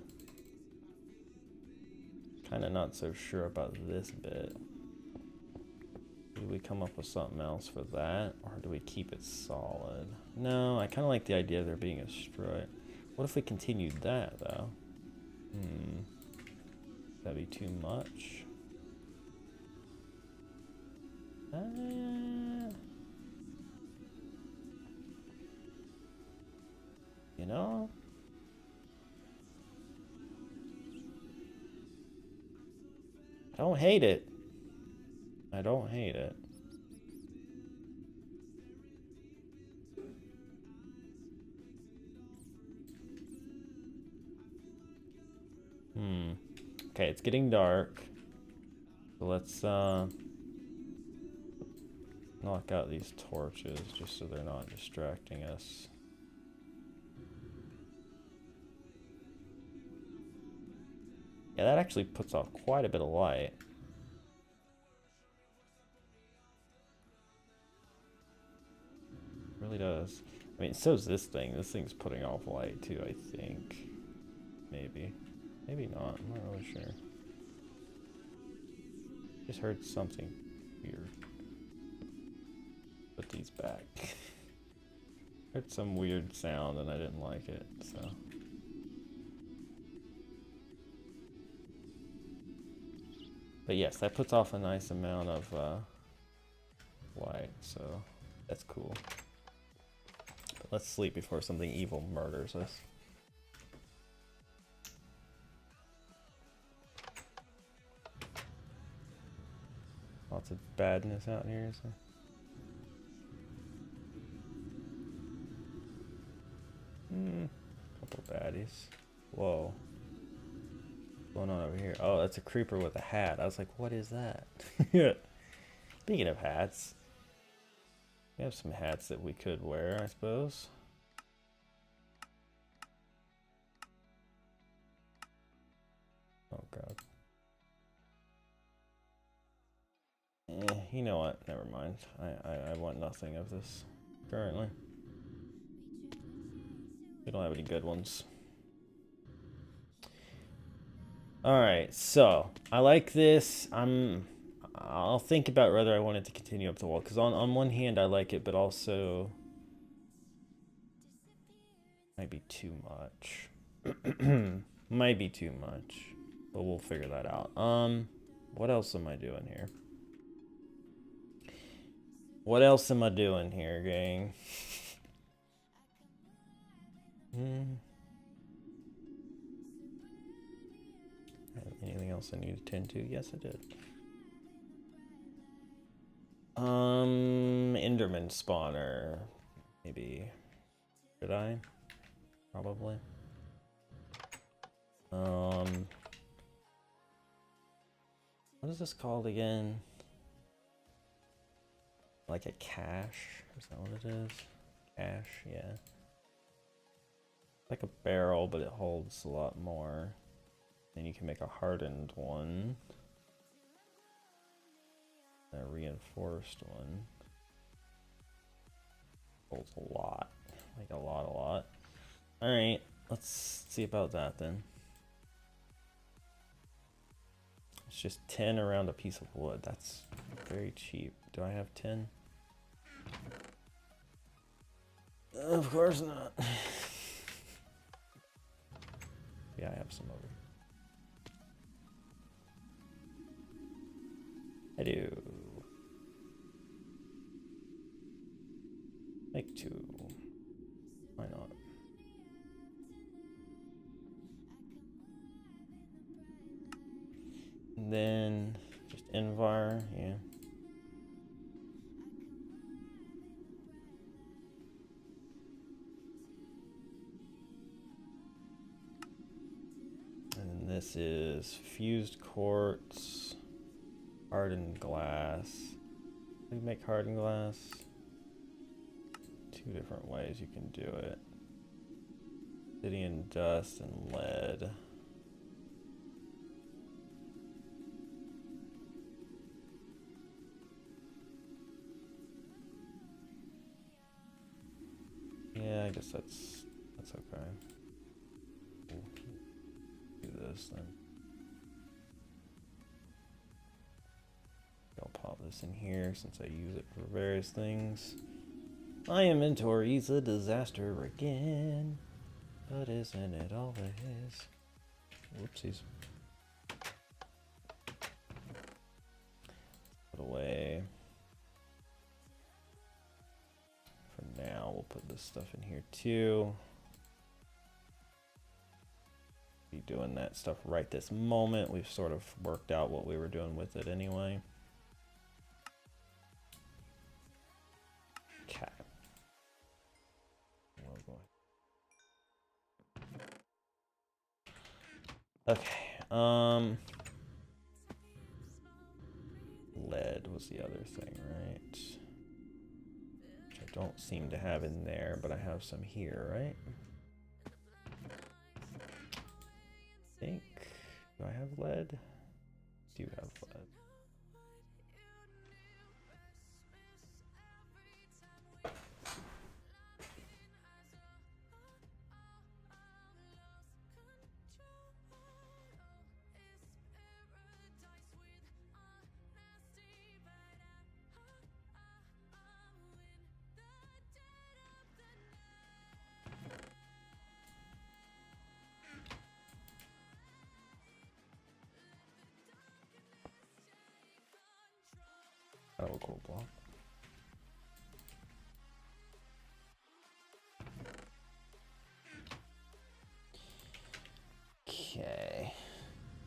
not so sure about this bit. Do we come up with something else for that, or do we keep it solid? No, I kind of like the idea of there being a strut. What if we continued that, though? That'd be too much. You know? I don't hate it. I don't hate it. Okay, it's getting dark. So let's knock out these torches just so they're not distracting us. Yeah, that actually puts off quite a bit of light. It really does. I mean, so's this thing. This thing's putting off light too, I think. Maybe. Maybe not. I'm not really sure. Just heard something weird. Put these back. Heard some weird sound and I didn't like it, so. But yes, that puts off a nice amount of light, so that's cool. But let's sleep before something evil murders us. Lots of badness out here, so. Couple baddies. Whoa. What's going on over here? Oh, that's a creeper with a hat. I was like, what is that? Speaking of hats, we have some hats that we could wear, I suppose. Oh, God. You know what? Never mind. I want nothing of this currently. We don't have any good ones. Alright, so I like this. I'll think about whether I want it to continue up the wall, because on one hand I like it, but also might be too much. Might be too much, but we'll figure that out. What else am I doing here? What else am I doing here, gang? Anything else I need to tend to? Yes, I did. Enderman spawner. Maybe. Should I? Probably. What is this called again? Like a cache? Is that what it is? Cache, yeah. Like a barrel, but it holds a lot more. Then you can make a hardened one. A reinforced one. Holds a lot. Like a lot. Alright, let's see about that then. It's just 10 around a piece of wood. That's very cheap. Do I have 10? Of course not. Yeah, I have some over here. I do. Make 2. Why not? And then just Envar, yeah. And this is fused quartz. Hardened glass. How do you make hardened glass? Two different ways you can do it. Obsidian dust and lead. Yeah, I guess that's okay. We'll do this then. I'll pop this in here since I use it for various things. My inventory's a disaster again, but isn't it always? Whoopsies. Put away. For now, we'll put this stuff in here too. Be doing that stuff right this moment. We've sort of worked out what we were doing with it anyway. Okay. Okay. Lead was the other thing, right? Which I don't seem to have in there, but I have some here, right? I think. Do I have lead? Do you have lead? Oh, cool block. Okay.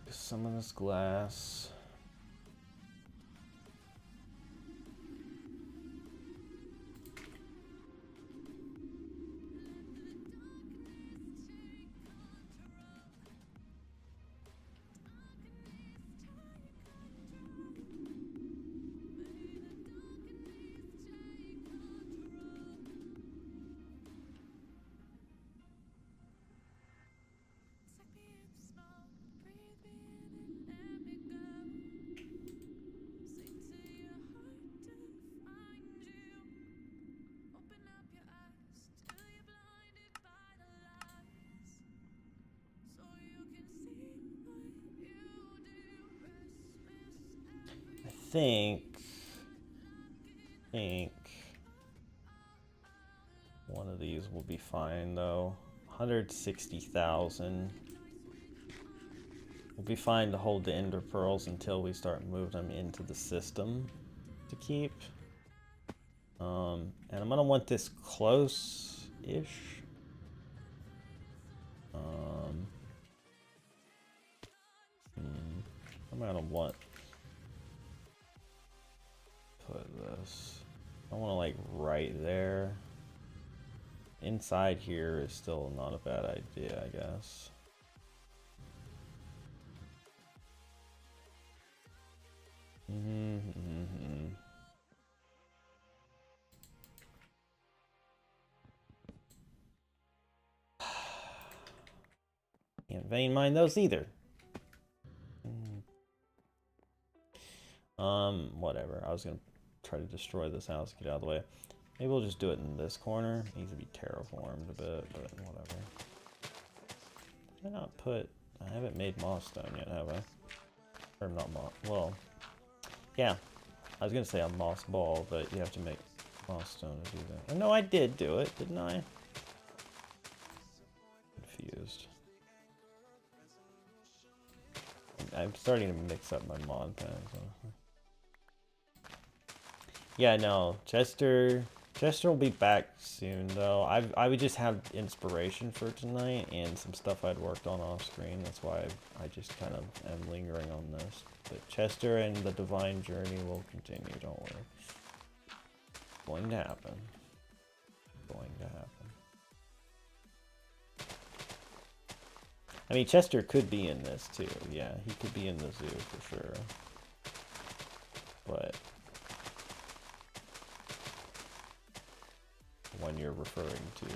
Some of this glass. think one of these will be fine though. 160,000. We'll be fine to hold the ender pearls until we start moving them into the system to keep. And I'm gonna want this close-ish. I'm gonna want put this. I want to like right there. Inside here is still not a bad idea, I guess. Can't vein mine those either. Whatever. I was gonna try to destroy this house, get out of the way. Maybe we'll just do it in this corner. It needs to be terraformed a bit, but whatever. Did I not put... I haven't made moss stone yet, have I? Or not moss... Well... Yeah. I was gonna say a moss ball, but you have to make moss stone to do that. Oh, no, I did do it, didn't I? Confused. I'm starting to mix up my mod packs. Yeah, no, Chester will be back soon though. I would just have inspiration for tonight and some stuff I'd worked on off screen. That's why I just kind of am lingering on this. But Chester and the Divine Journey will continue. Don't worry. It's going to happen. It's going to happen. I mean, Chester could be in this too. Yeah, he could be in the zoo for sure. but when you're referring to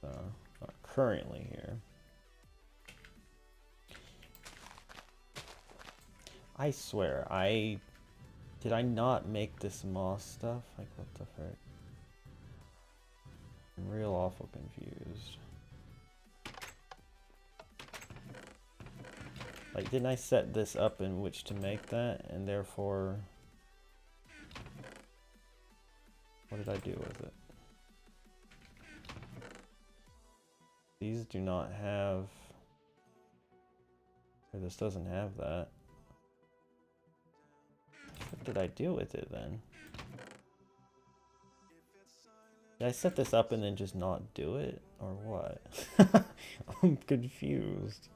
not currently here. I swear, did I not make this moss stuff? Like, what the frick? I'm real awful confused. Like, didn't I set this up in which to make that, and therefore... What did I do with it? These do not have... Or this doesn't have that. What did I do with it then? Did I set this up and then just not do it? Or what? I'm confused.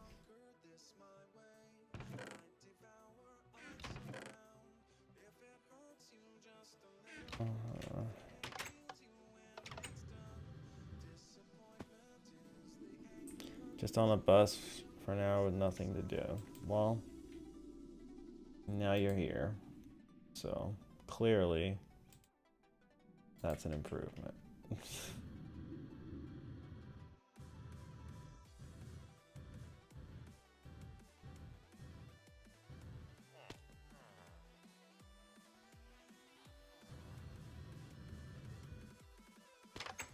Just on a bus for now with nothing to do. Well, now you're here. So, clearly, that's an improvement.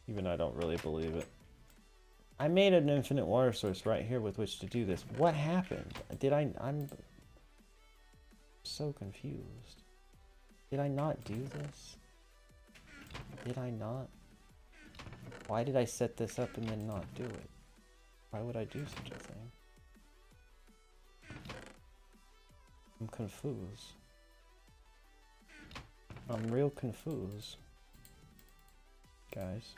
Even I don't really believe it. I made an infinite water source right here with which to do this. What happened? I'm so confused. Did I not do this? Did I not? Why did I set this up and then not do it? Why would I do such a thing? I'm confused. I'm real confused. Guys.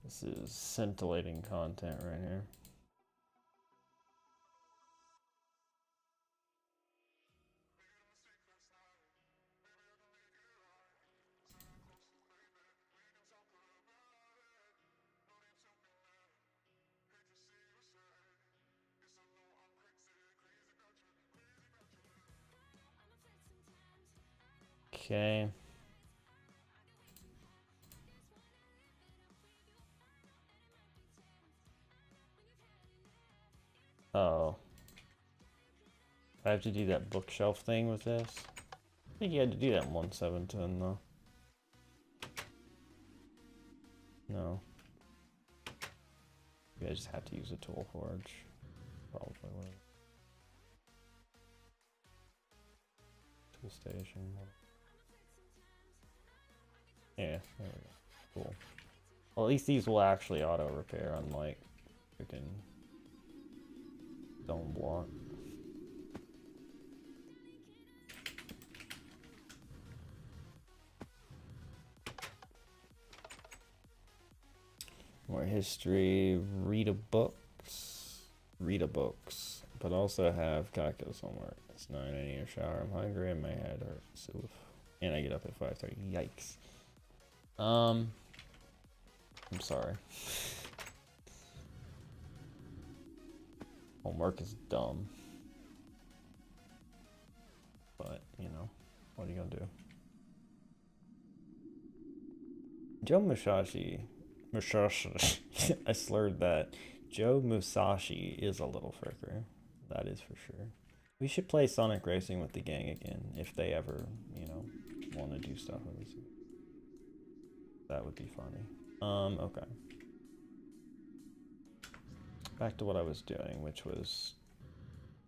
This is scintillating content right here. Okay. Oh. I have to do that bookshelf thing with this? I think you had to do that in 1.7.10 though. No. You guys just have to use a tool forge. Probably would. Tool station. Yeah, there we go. Cool. Well, at least these will actually auto repair, unlike freaking stone block. More history, read a books, but also have calculus homework. It's 9, I need a shower, I'm hungry, and my head hurts. Oof. And I get up at 5:30. Yikes. I'm sorry. Homework is dumb. But, you know, what are you gonna do? Joe Musashi, I slurred that. Joe Musashi is a little fricker. That is for sure. We should play Sonic Racing with the gang again if they ever, you know, want to do stuff with us. That would be funny. Okay. Back to what I was doing, which was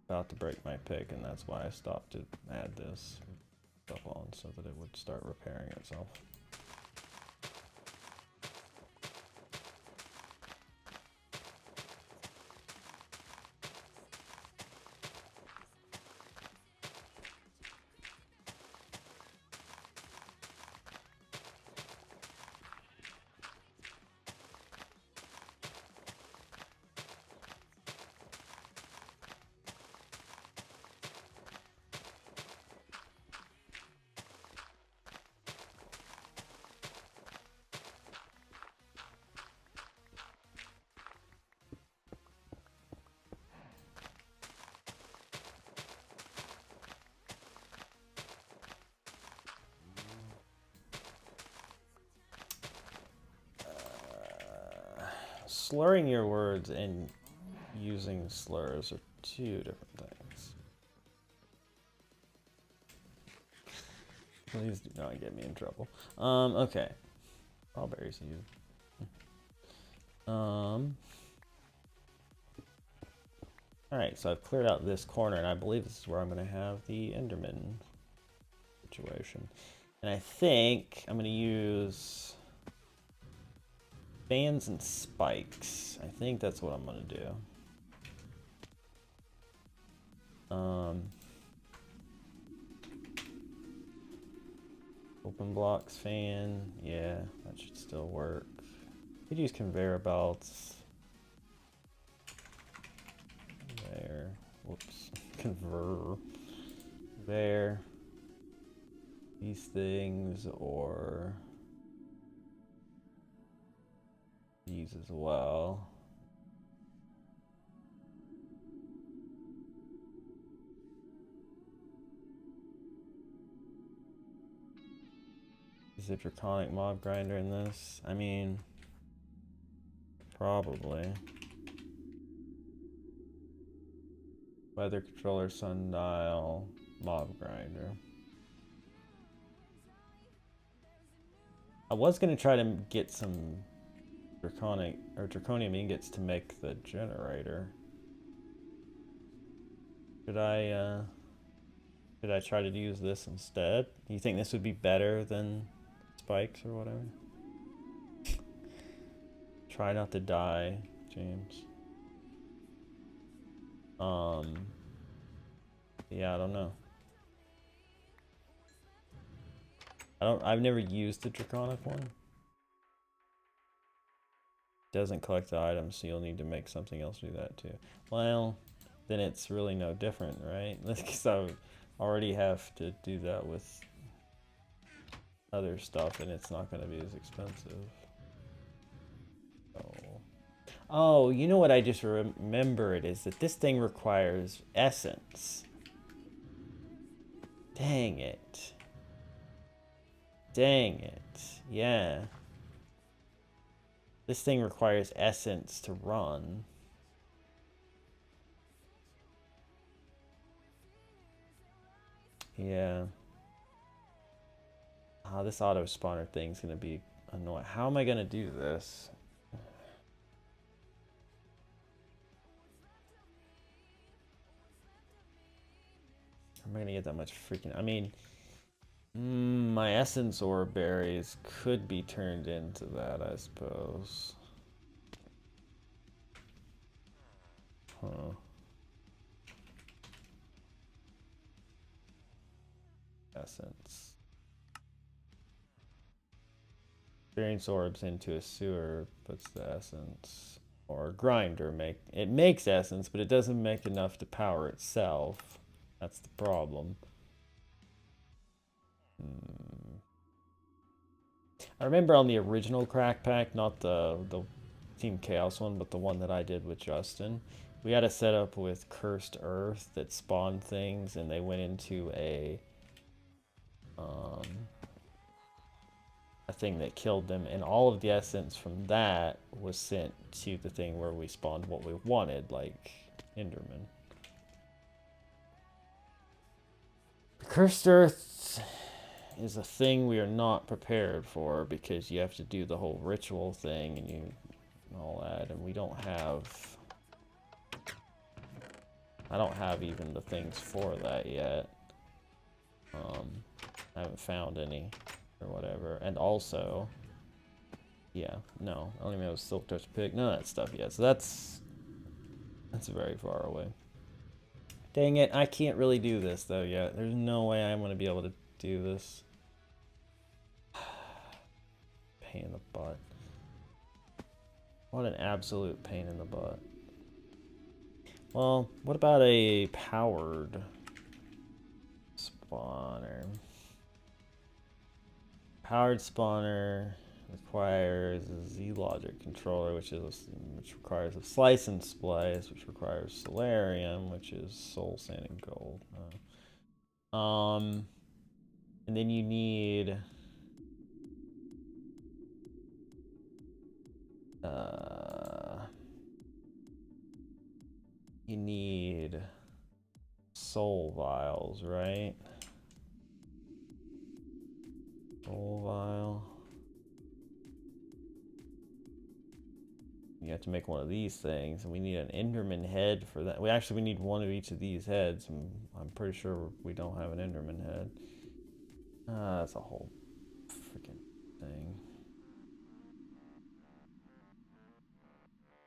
about to break my pick, and that's why I stopped to add this stuff on so that it would start repairing itself. slurring your words and using slurs are two different things. Please do not get me in trouble. Okay. Strawberries, you. Alright, so I've cleared out this corner, and I believe this is where I'm going to have the Enderman situation. And I think I'm going to use fans and spikes. I think that's what I'm going to do. Open blocks fan. Yeah, that should still work. Could use conveyor belts. There. Whoops. Convert. There. These things, or these as well. Is a Draconic mob grinder in this? I mean, probably. Weather controller, sundial, mob grinder. I was gonna try to get some draconium ingots to make the generator. Should I try to use this instead? You think this would be better than spikes or whatever? Try not to die, James. Yeah, I don't know. I've never used the draconic one. Doesn't collect the items, so you'll need to make something else do that too. Well, then it's really no different, right? Because I already have to do that with other stuff, and it's not going to be as expensive. Oh, you know what I just remembered is that this thing requires essence. Dang it. Dang it. Yeah. This thing requires essence to run. Yeah. This auto spawner thing's gonna be annoying. How am I gonna do this? Am I gonna get that much freaking... I mean, my essence ore berries could be turned into that, I suppose. Huh. Essence. Experience orbs into a sewer puts the essence. Or grinder it makes essence, but it doesn't make enough to power itself. That's the problem. I remember on the original crack pack, not the Team Chaos one, but the one that I did with Justin, we had a setup with Cursed Earth that spawned things, and they went into a thing that killed them, and all of the essence from that was sent to the thing where we spawned what we wanted, like Enderman. Cursed Earth is a thing we are not prepared for, because you have to do the whole ritual thing and all that, and we don't have... I don't have even the things for that yet. I haven't found any or whatever, and also, yeah, no, I don't even have a silk touch pick, none of that stuff yet, so that's very far away. Dang it, I can't really do this though yet. There's no way I'm going to be able to do this. Pain in the butt. What an absolute pain in the butt. Well, what about a powered spawner? Powered spawner requires a Z-Logic controller, which requires a slice and splice, which requires solarium, which is soul, sand, and gold. And then you need You need soul vials, right? Soul vial. You have to make one of these things, and we need an Enderman head for that. We need one of each of these heads, and I'm pretty sure we don't have an Enderman head. That's a whole freaking thing.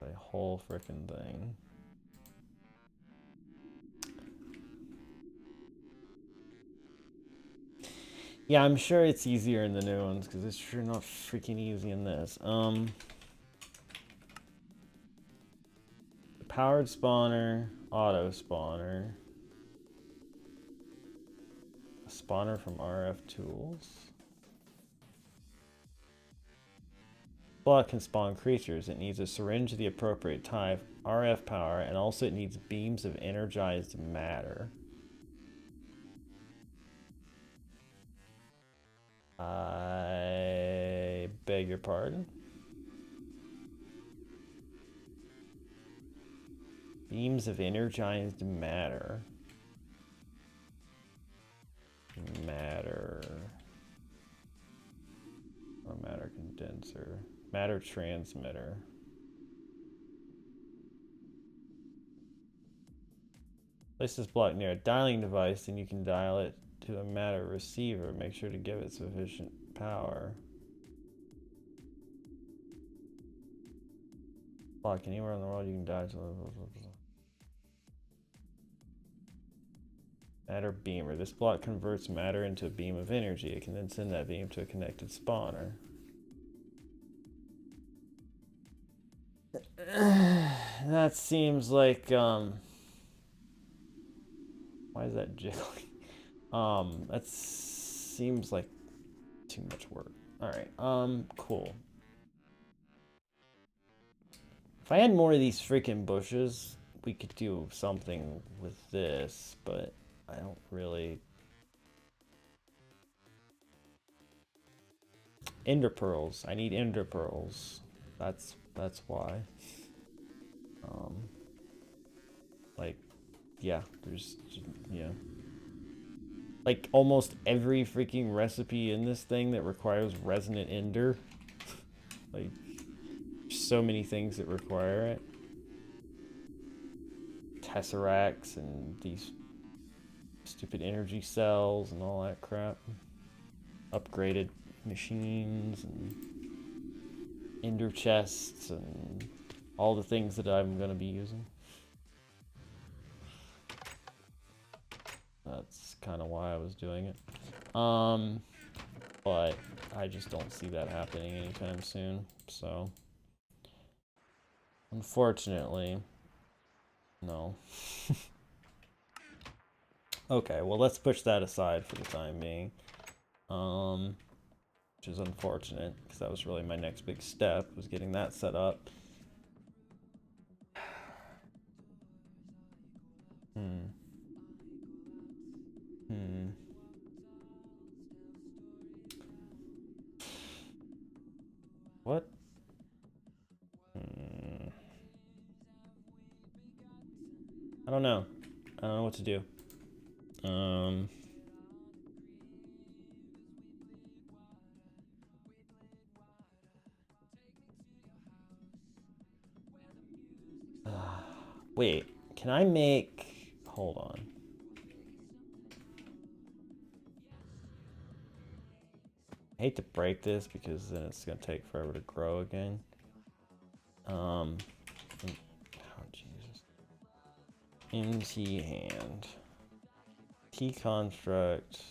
A whole freaking thing. Yeah, I'm sure it's easier in the new ones, because it's sure not freaking easy in this. Powered spawner, auto spawner. A spawner from RF tools. Block can spawn creatures. It needs a syringe of the appropriate type, RF power, and also it needs beams of energized matter. I beg your pardon? Beams of energized matter. Matter. Or matter condenser. Matter transmitter. Place this block near a dialing device and you can dial it to a matter receiver. Make sure to give it sufficient power. Block anywhere in the world you can dial to. Matter beamer. This block converts matter into a beam of energy. It can then send that beam to a connected spawner. That seems like why is that jiggling? That seems like too much work. Alright, cool. If I had more of these freaking bushes, we could do something with this, but I don't really. Ender pearls. I need ender pearls. That's why. Like, yeah, like almost every freaking recipe in this thing that requires resonant ender. Like, so many things that require it. Tesseracts and these stupid energy cells and all that crap. Upgraded machines and ender chests and all the things that I'm going to be using. That's kind of why I was doing it. But I just don't see that happening anytime soon. So, unfortunately, no. Okay, well, let's push that aside for the time being. Which is unfortunate, because that was really my next big step, was getting that set up. What? I don't know. I don't know what to do. Wait, can I make... Hold on. I hate to break this because then it's gonna take forever to grow again. Oh Jesus. MT hand. T construct.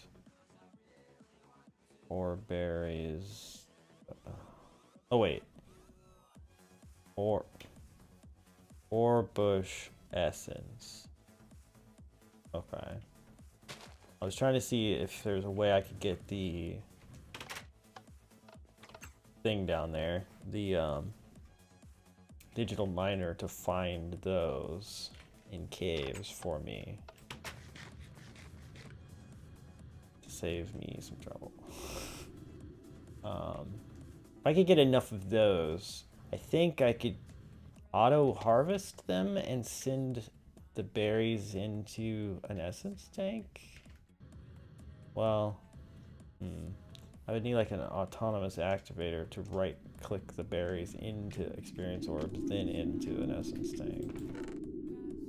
Or berries. Oh wait. Or bush essence. Okay. I was trying to see if there's a way I could get the thing down there, the digital miner, to find those in caves for me, to save me some trouble. If I could get enough of those, I think I could auto harvest them and send the berries into an essence tank. Well, I would need like an autonomous activator to right click the berries into experience orbs, then into an essence tank.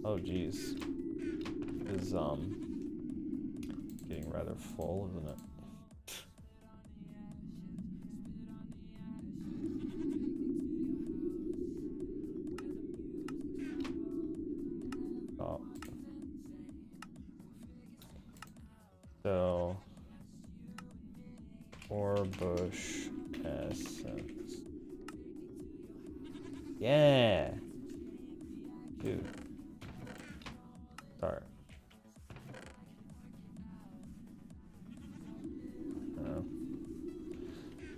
Oh geez. This is getting rather full, isn't it? Oh. So or bush essence. Yeah. Dude. Start.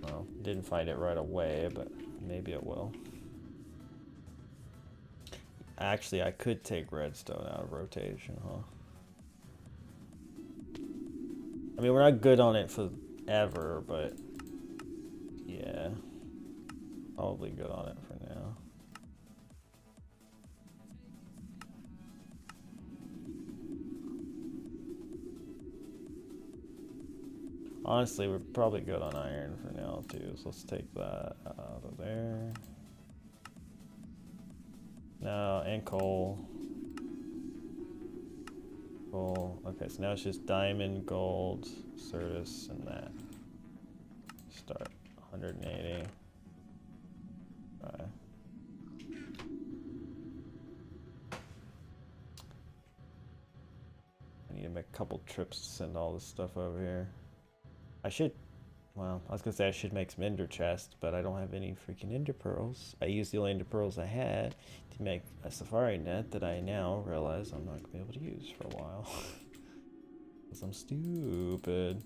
Well, didn't find it right away, but maybe it will. Actually, I could take redstone out of rotation, huh? I mean, we're not good on it forever, but yeah, probably good on it for now. Honestly, we're probably good on iron for now too, so let's take that out of there. No, and coal. Coal. Okay, so now it's just diamond, gold, Certus, and that. Start 180. I need to make a couple trips to send all this stuff over here. I should, well, I was gonna say I should make some ender chests, but I don't have any freaking ender pearls. I used the only ender pearls I had to make a safari net that I now realize I'm not gonna be able to use for a while. Because I'm stupid.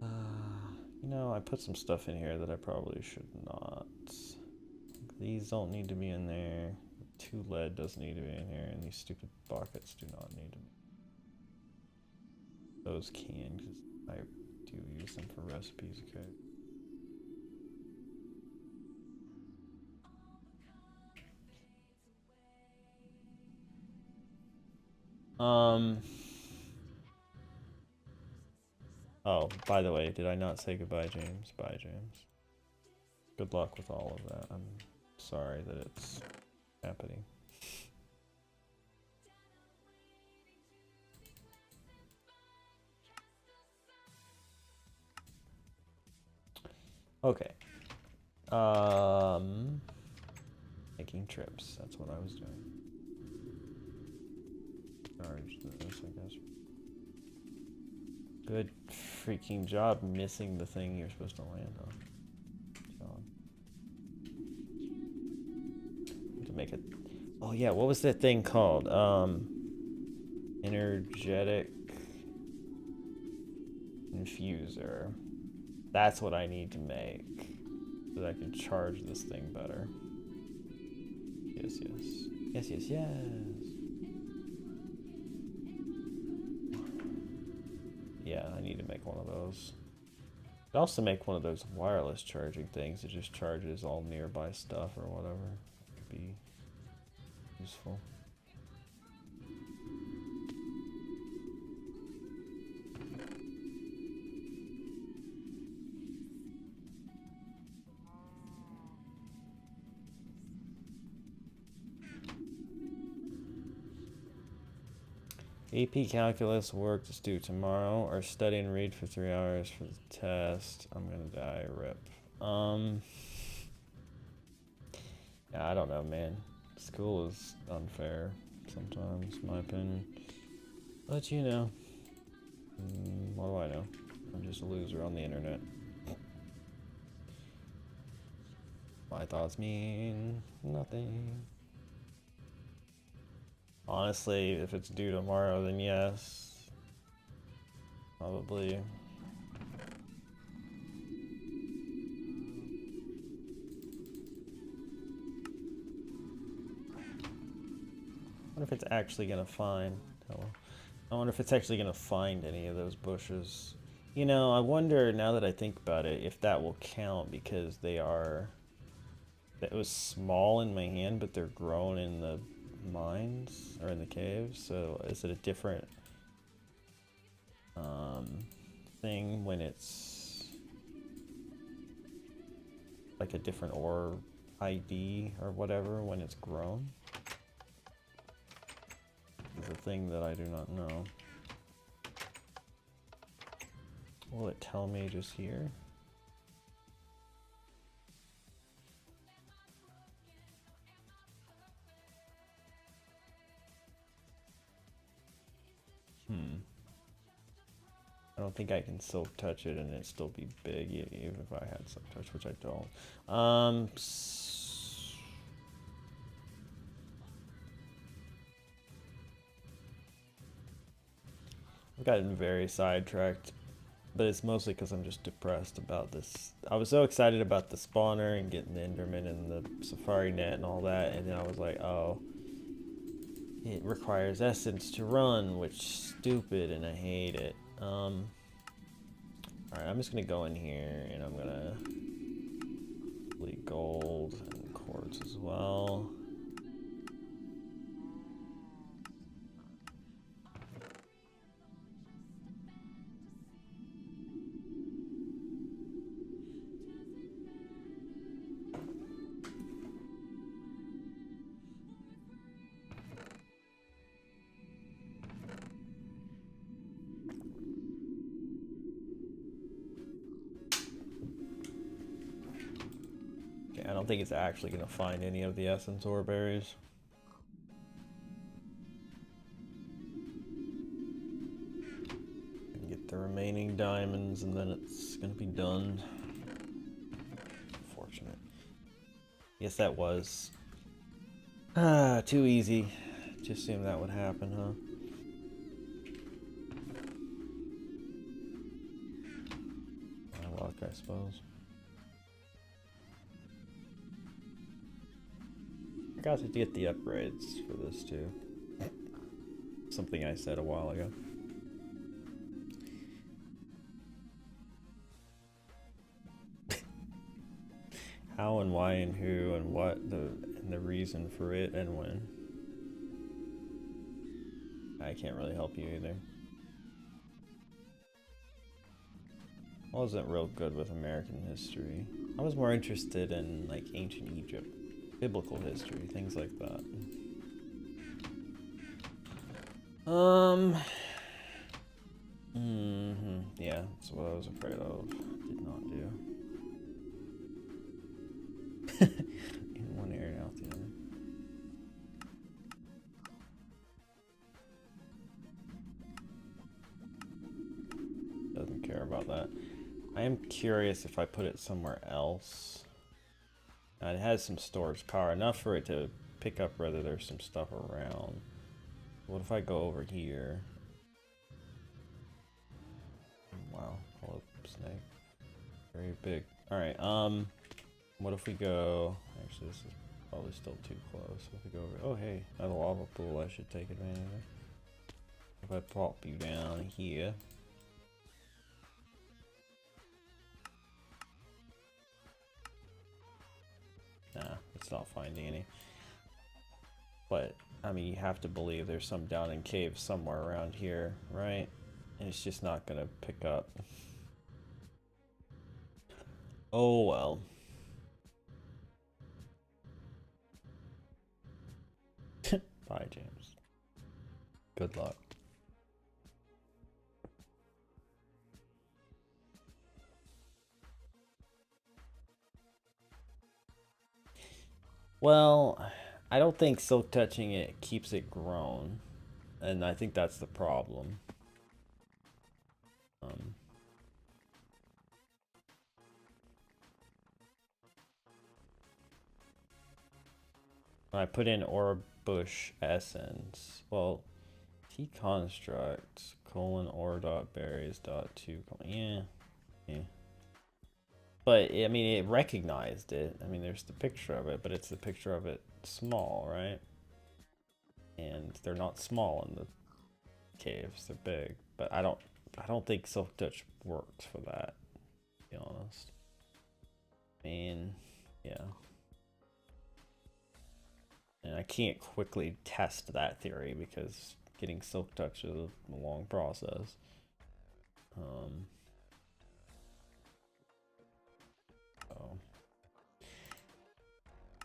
You know, I put some stuff in here that I probably should not. These don't need to be in there. 2 lead doesn't need to be in here, and these stupid buckets do not need to be. Those can, because I do use them for recipes, okay. Oh, by the way, did I not say goodbye, James? Bye, James. Good luck with all of that. I'm sorry that it's happening. Okay. Making trips. That's what I was doing. Charge this, I guess. Good freaking job missing the thing you're supposed to land on. To make it. Oh yeah, what was that thing called? Energetic Infuser. That's what I need to make so that I can charge this thing better. Yes, yes. Yes, yes, yes. Yeah, I need to make one of those. I'd also make one of those wireless charging things that just charges all nearby stuff or whatever. Could be useful. AP Calculus work is due tomorrow, or study and read for 3 hours for the test. I'm gonna die, rip. Yeah, I don't know, man. School is unfair sometimes, in my opinion. But you know, what do I know? I'm just a loser on the internet. My thoughts mean nothing. Honestly, if it's due tomorrow, then yes. Probably. I wonder if it's actually gonna find. I wonder if it's actually gonna find any of those bushes. You know, I wonder now that I think about it if that will count because they are. That was small in my hand, but they're grown in the mines or in the caves. So is it a different thing when it's like a different ore ID or whatever when it's grown? Is a thing that I do not know. Will it tell me just here? I don't think I can silk touch it and it still be big even if I had silk touch, which I don't. I've gotten very sidetracked, but it's mostly because I'm just depressed about this. I was so excited about the spawner and getting the Enderman and the Safari net and all that, and then I was like, oh, it requires essence to run, which is stupid and I hate it. Alright, I'm just gonna go in here and I'm gonna delete gold and quartz as well. I don't think it's actually going to find any of the essence ore berries. Get the remaining diamonds and then it's going to be done. Unfortunate. Yes, that was too easy to assume that would happen, huh? My luck, I suppose. I got to get the upgrades for this too. Something I said a while ago. How and why and who and what and the reason for it and when. I can't really help you either. I wasn't real good with American history. I was more interested in like ancient Egypt. Biblical history, things like that. Yeah, that's what I was afraid of. Did not do. In one area and out the other. Doesn't care about that. I am curious if I put it somewhere else. It has some storage power, enough for it to pick up whether there's some stuff around. What if I go over here? Wow, hello, snake. Very big. Alright, what if we go... Actually, this is probably still too close. If we go over... Oh, hey, another lava pool I should take advantage of. If I pop you down here... Nah, it's not finding any. But, I mean, you have to believe there's some down in caves somewhere around here, right? And it's just not gonna pick up. Oh well. Bye, James. Good luck. Well, I don't think silk touching it keeps it grown, and I think that's the problem. I put in ore bush essence. Well, T construct colon ore dot berries dot two. Yeah. But I mean, it recognized it. I mean, there's the picture of it, but it's the picture of it small, right? And they're not small in the caves; they're big. But I don't I don't think Silk Touch works for that, to be honest. I mean, yeah. And I can't quickly test that theory because getting Silk Touch is a long process.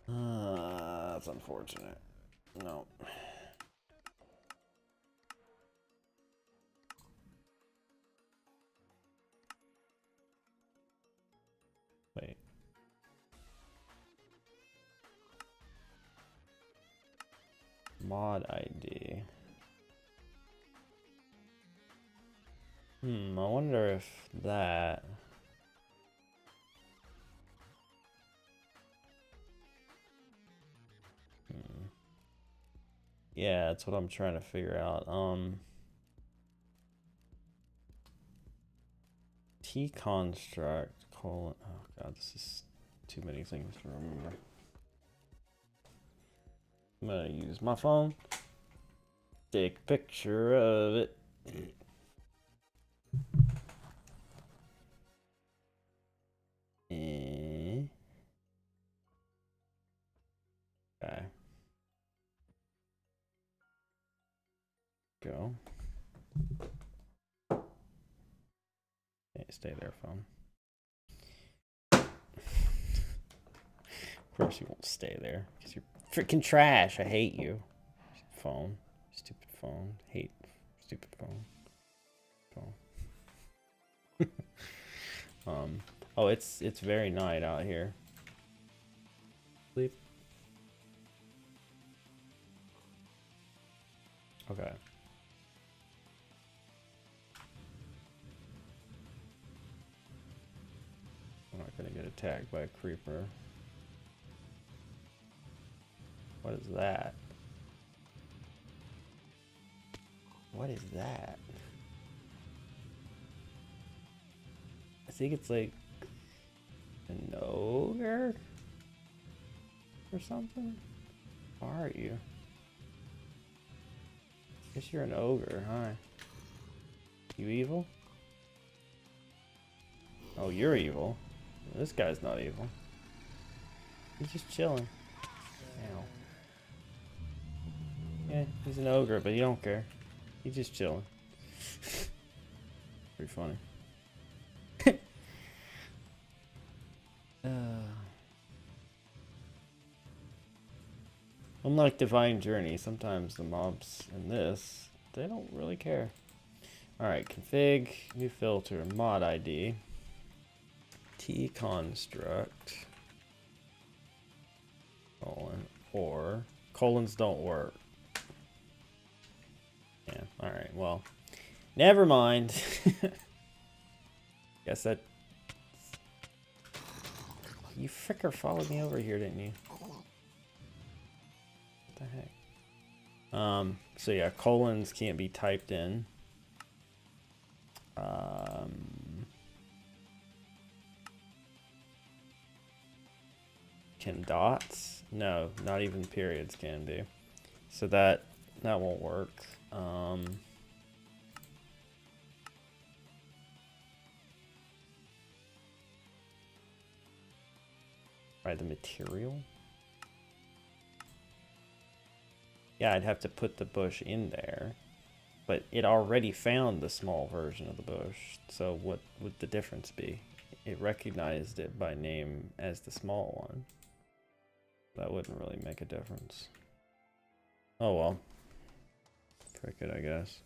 That's unfortunate. No. Wait. Mod ID. I wonder if that... Yeah, that's what I'm trying to figure out. T construct colon. Oh god, this is too many things to remember. I'm gonna use my phone. Take a picture of it. Okay. Go. Okay, stay there, phone. Of course you won't stay there, because you're freaking trash. I hate you. Phone. Stupid phone. Hate stupid phone. Phone. Oh, it's very night out here. Sleep. Okay. I'm not gonna get attacked by a creeper. What is that? What is that? I think it's like an ogre or something. How are you? Guess you're an ogre, huh? You evil? Oh, you're evil. This guy's not evil. He's just chilling. Ow. Yeah, he's an ogre, but he don't care. He's just chilling. Pretty funny. Unlike Divine Journey, sometimes the mobs in this, they don't really care. Alright, config, new filter, mod ID, T construct, colon, or colons don't work. Yeah, alright, well, never mind. Guess that... You fricker followed me over here, didn't you? What the heck? So yeah, colons can't be typed in. Can dots? No, not even periods can be. So that won't work. Right, the material? Yeah, I'd have to put the bush in there. But it already found the small version of the bush. So what would the difference be? It recognized it by name as the small one. That wouldn't really make a difference. Oh well. Frick it, I guess.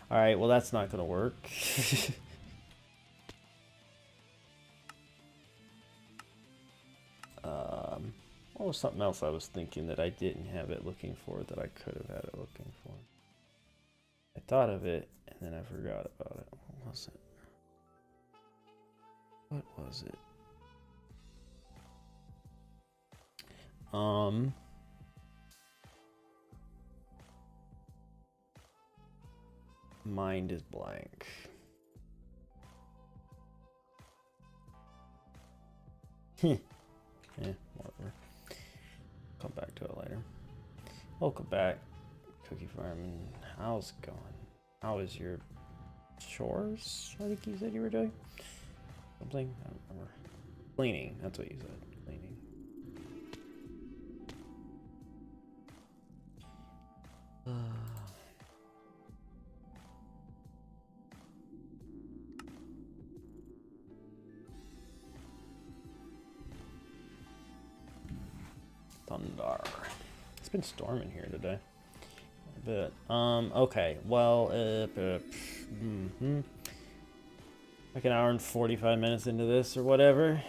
Alright, well that's not gonna work. What was something else I was thinking that I didn't have it looking for that I could have had it looking for? I thought of it and then I forgot about it. What was it? What was it? Mind is blank. Whatever. Come back to it later. Welcome back, Cookie Farm. And how's it going? How is your chores? I think you said you were doing something. I don't remember. Cleaning. That's what you said. Cleaning. Thunder. It's been storming here today. A bit. Okay. Well, like an hour and 45 minutes into this or whatever.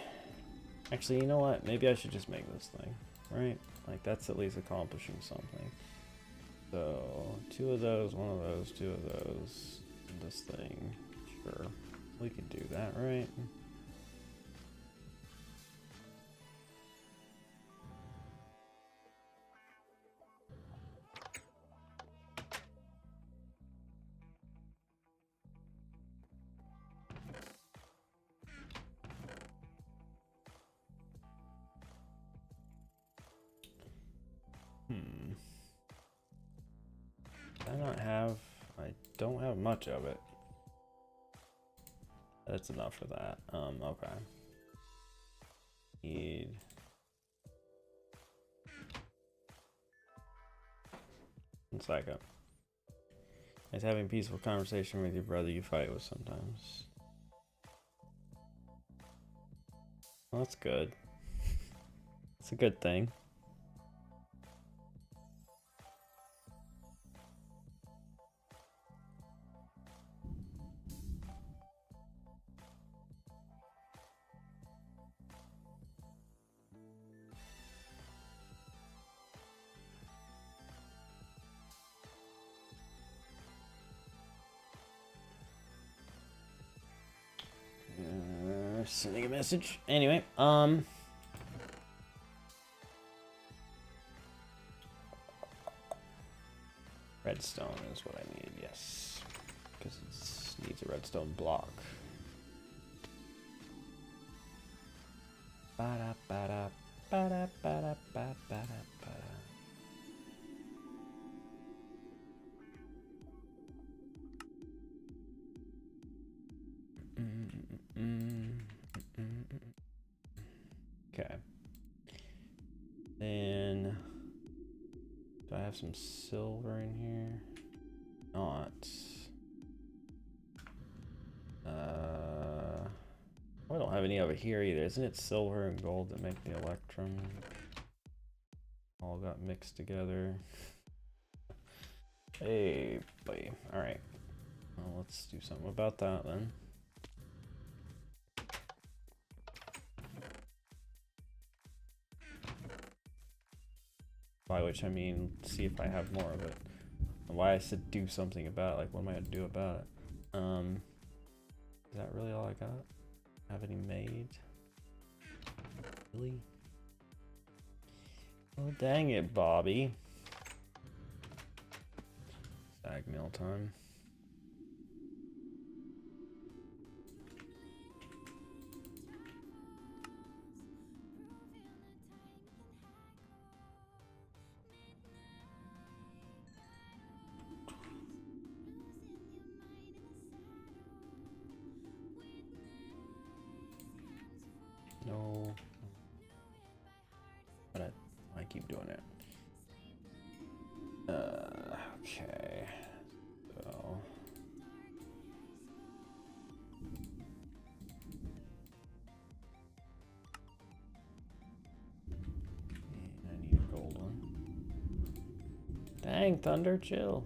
Actually, you know what? Maybe I should just make this thing, right? Like, that's at least accomplishing something. So, 2 of those, 1 of those, 2 of those, this thing. Sure. We could do that, right? I don't have much of it. That's enough for that. Okay. Need... One second. It's having peaceful conversation with your brother you fight with sometimes. Well, that's good. It's a good thing. Sending a message. Anyway, redstone is what I need, yes. Because it needs a redstone block. Ba-da, ba-da, ba-da, ba-da, ba-da, ba-da. Okay. Then do I have some silver in here? Not. I don't have any over here either. Isn't it silver and gold that make the electrum? All got mixed together. Hey, buddy. All right. Well, let's do something about that then. By which I mean, see if I have more of it. Why I said do something about it, like what am I gonna do about it? Is that really all I got? Have any made? Really? Oh dang it, Bobby. Sag meal time. No. But I keep doing it. Okay. So. And I need a gold one. Dang, Thunder, chill.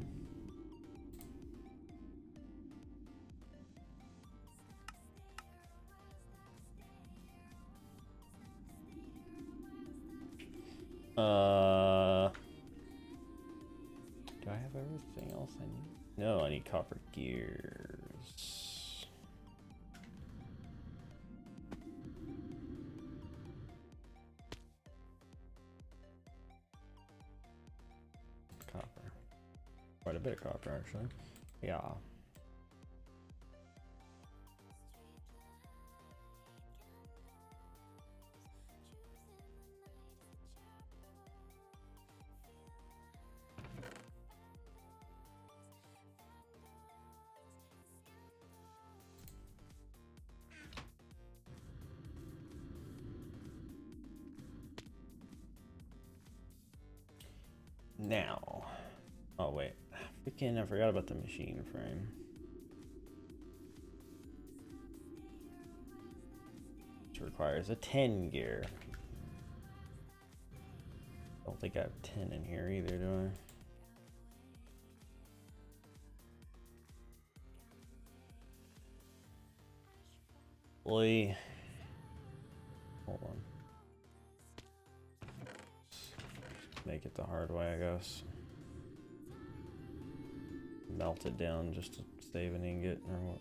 Do I have everything else I need? No, I need copper gears. Copper. Quite a bit of copper, actually. Yeah. Now, oh wait, freaking, I forgot about the machine frame. Which requires a 10 gear. Don't think I have 10 in here either, do I? Boy. Hold on. Make it the hard way, I guess. Melt it down just to save an ingot, or what?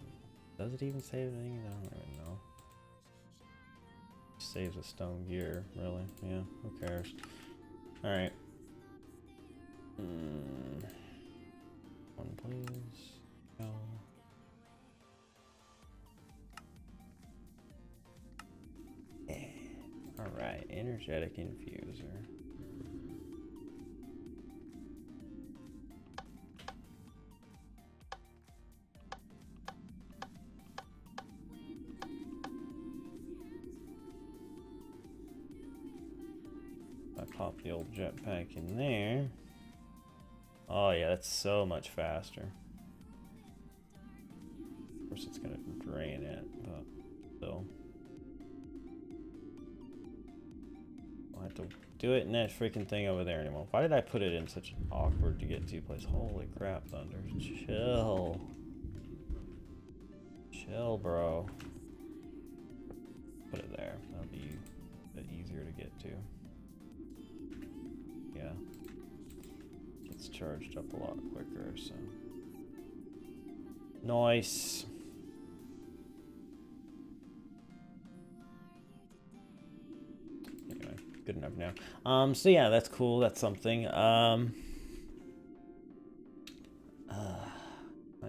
Does it even save an ingot? I don't even know. Saves a stone gear, really? Yeah, who cares? Alright. One, please. Go. Yeah. Alright, energetic infuser. Pop the old jetpack in there. Oh yeah, that's so much faster. Of course it's gonna drain it, but still. I'll have to do it in that freaking thing over there anymore. Why did I put it in such an awkward to get to place? Holy crap, Thunder. Chill. Chill, bro. Put it there. That'll be a bit easier to get to. Yeah, gets charged up a lot quicker, so nice. Anyway, good enough now. So yeah, that's cool. That's something. Not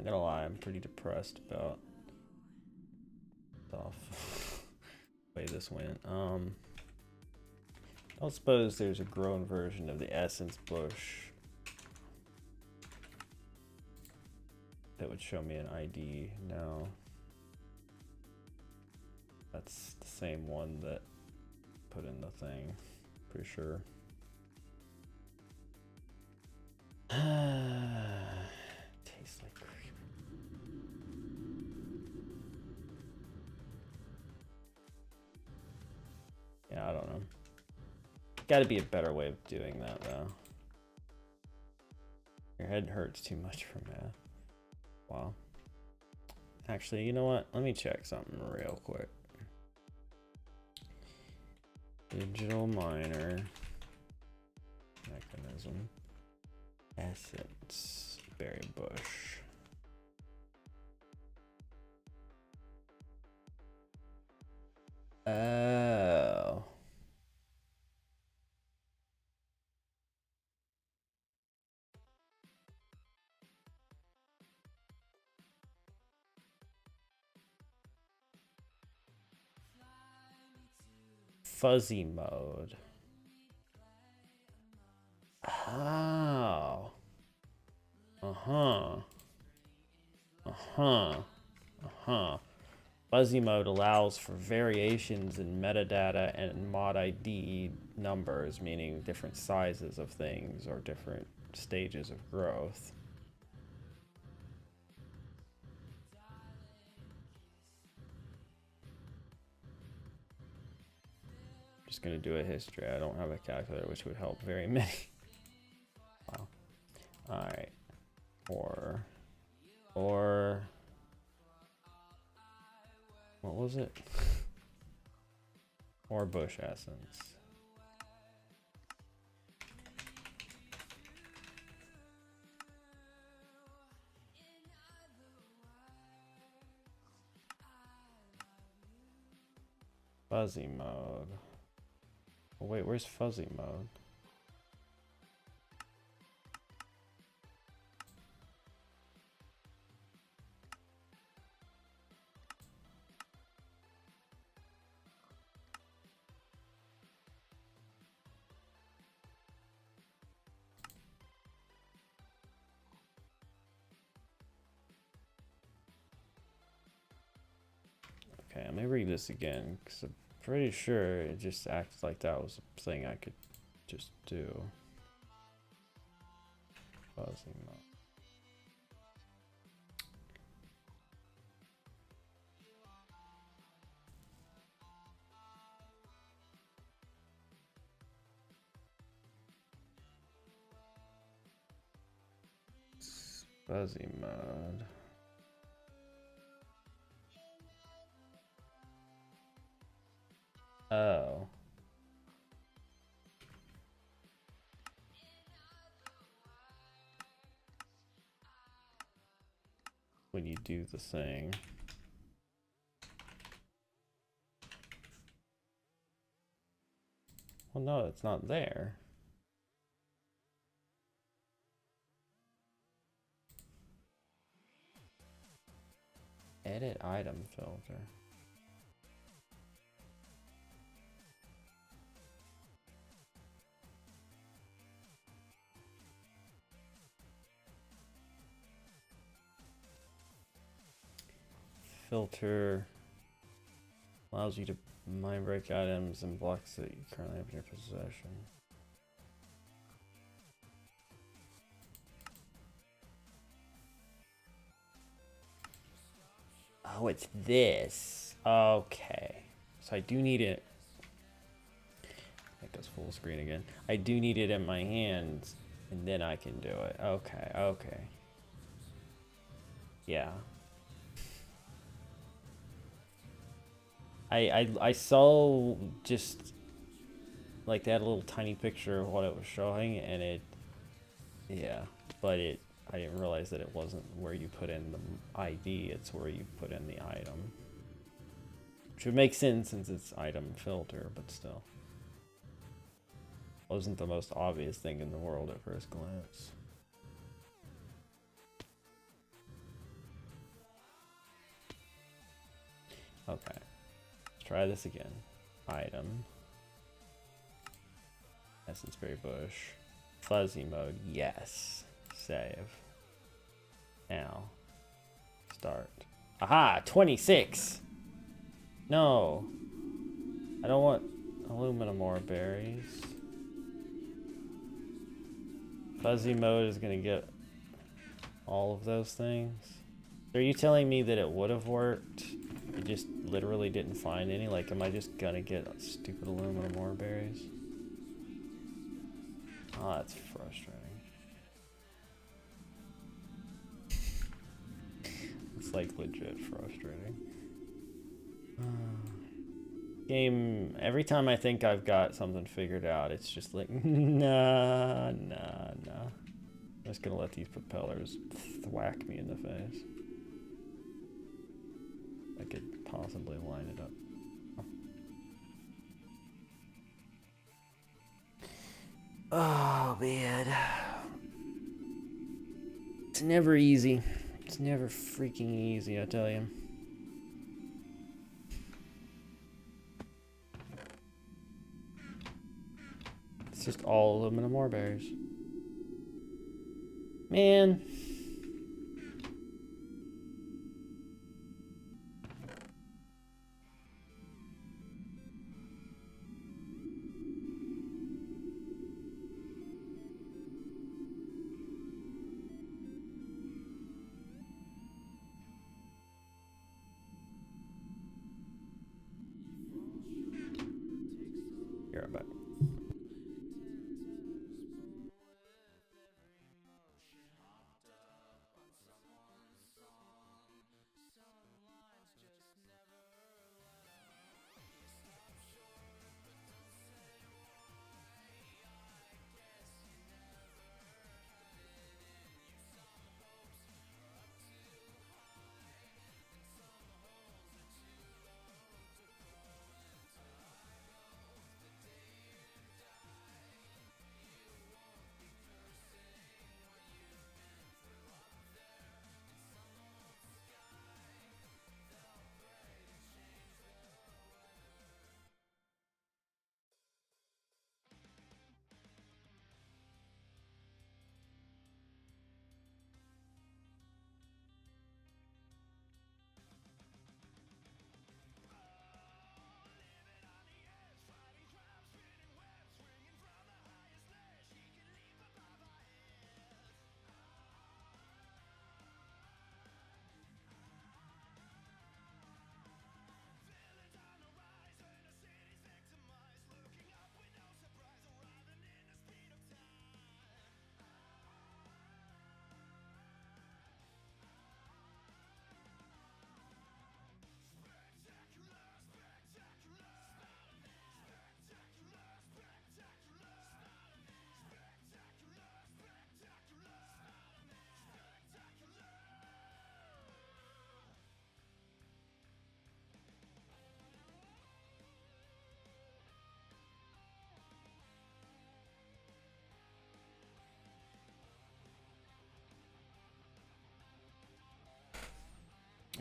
gonna lie, I'm pretty depressed about stuff. The way this went. I don't suppose there's a grown version of the essence bush that would show me an ID. No. That's the same one that put in the thing, pretty sure. Tastes like cream. Yeah, I don't know. Gotta be a better way of doing that, though. Your head hurts too much for math. Wow. Actually, you know what? Let me check something real quick. Digital miner. Mechanism. Essence. Berry bush. Oh. Fuzzy mode. Oh. Fuzzy mode allows for variations in metadata and mod ID numbers, meaning different sizes of things or different stages of growth. Just gonna do a history. I don't have a calculator, which would help very many. Wow. All right. Or what was it? Or bush essence. Fuzzy mode. Oh, wait, where's fuzzy mode? Okay, let me read this again, because I'm pretty sure it just acts like that was a thing I could just do. Fuzzy mode. Fuzzy mode. Oh. When you do the thing. Well, no, it's not there. Edit item filter. Filter allows you to mind break items and blocks that you currently have in your possession. Oh, it's this. Okay. So I do need it. That goes full screen again. I do need it in my hands, and then I can do it. Okay, okay. Yeah. I saw just like that little tiny picture of what it was showing, and it, yeah, but I didn't realize that it wasn't where you put in the ID, it's where you put in the item. Which would make sense since it's item filter, but still. Wasn't the most obvious thing in the world at first glance. Okay, let's try this again. Item. Essence Berry Bush. Fuzzy mode, yes. Save. Now. Start. Aha! 26! No! I don't want aluminum ore berries. Fuzzy mode is gonna get all of those things. Are you telling me that it would have worked? It just literally didn't find any? Like, am I just gonna get stupid aluminum ore berries? Oh, that's frustrating. It's like legit frustrating. Game, every time I think I've got something figured out, it's just like, nah. I'm just gonna let these propellers thwack me in the face. I could possibly line it up. Oh man. It's never easy. It's never freaking easy, I tell you. It's just all aluminum ore berries. Man. Here, I'm back.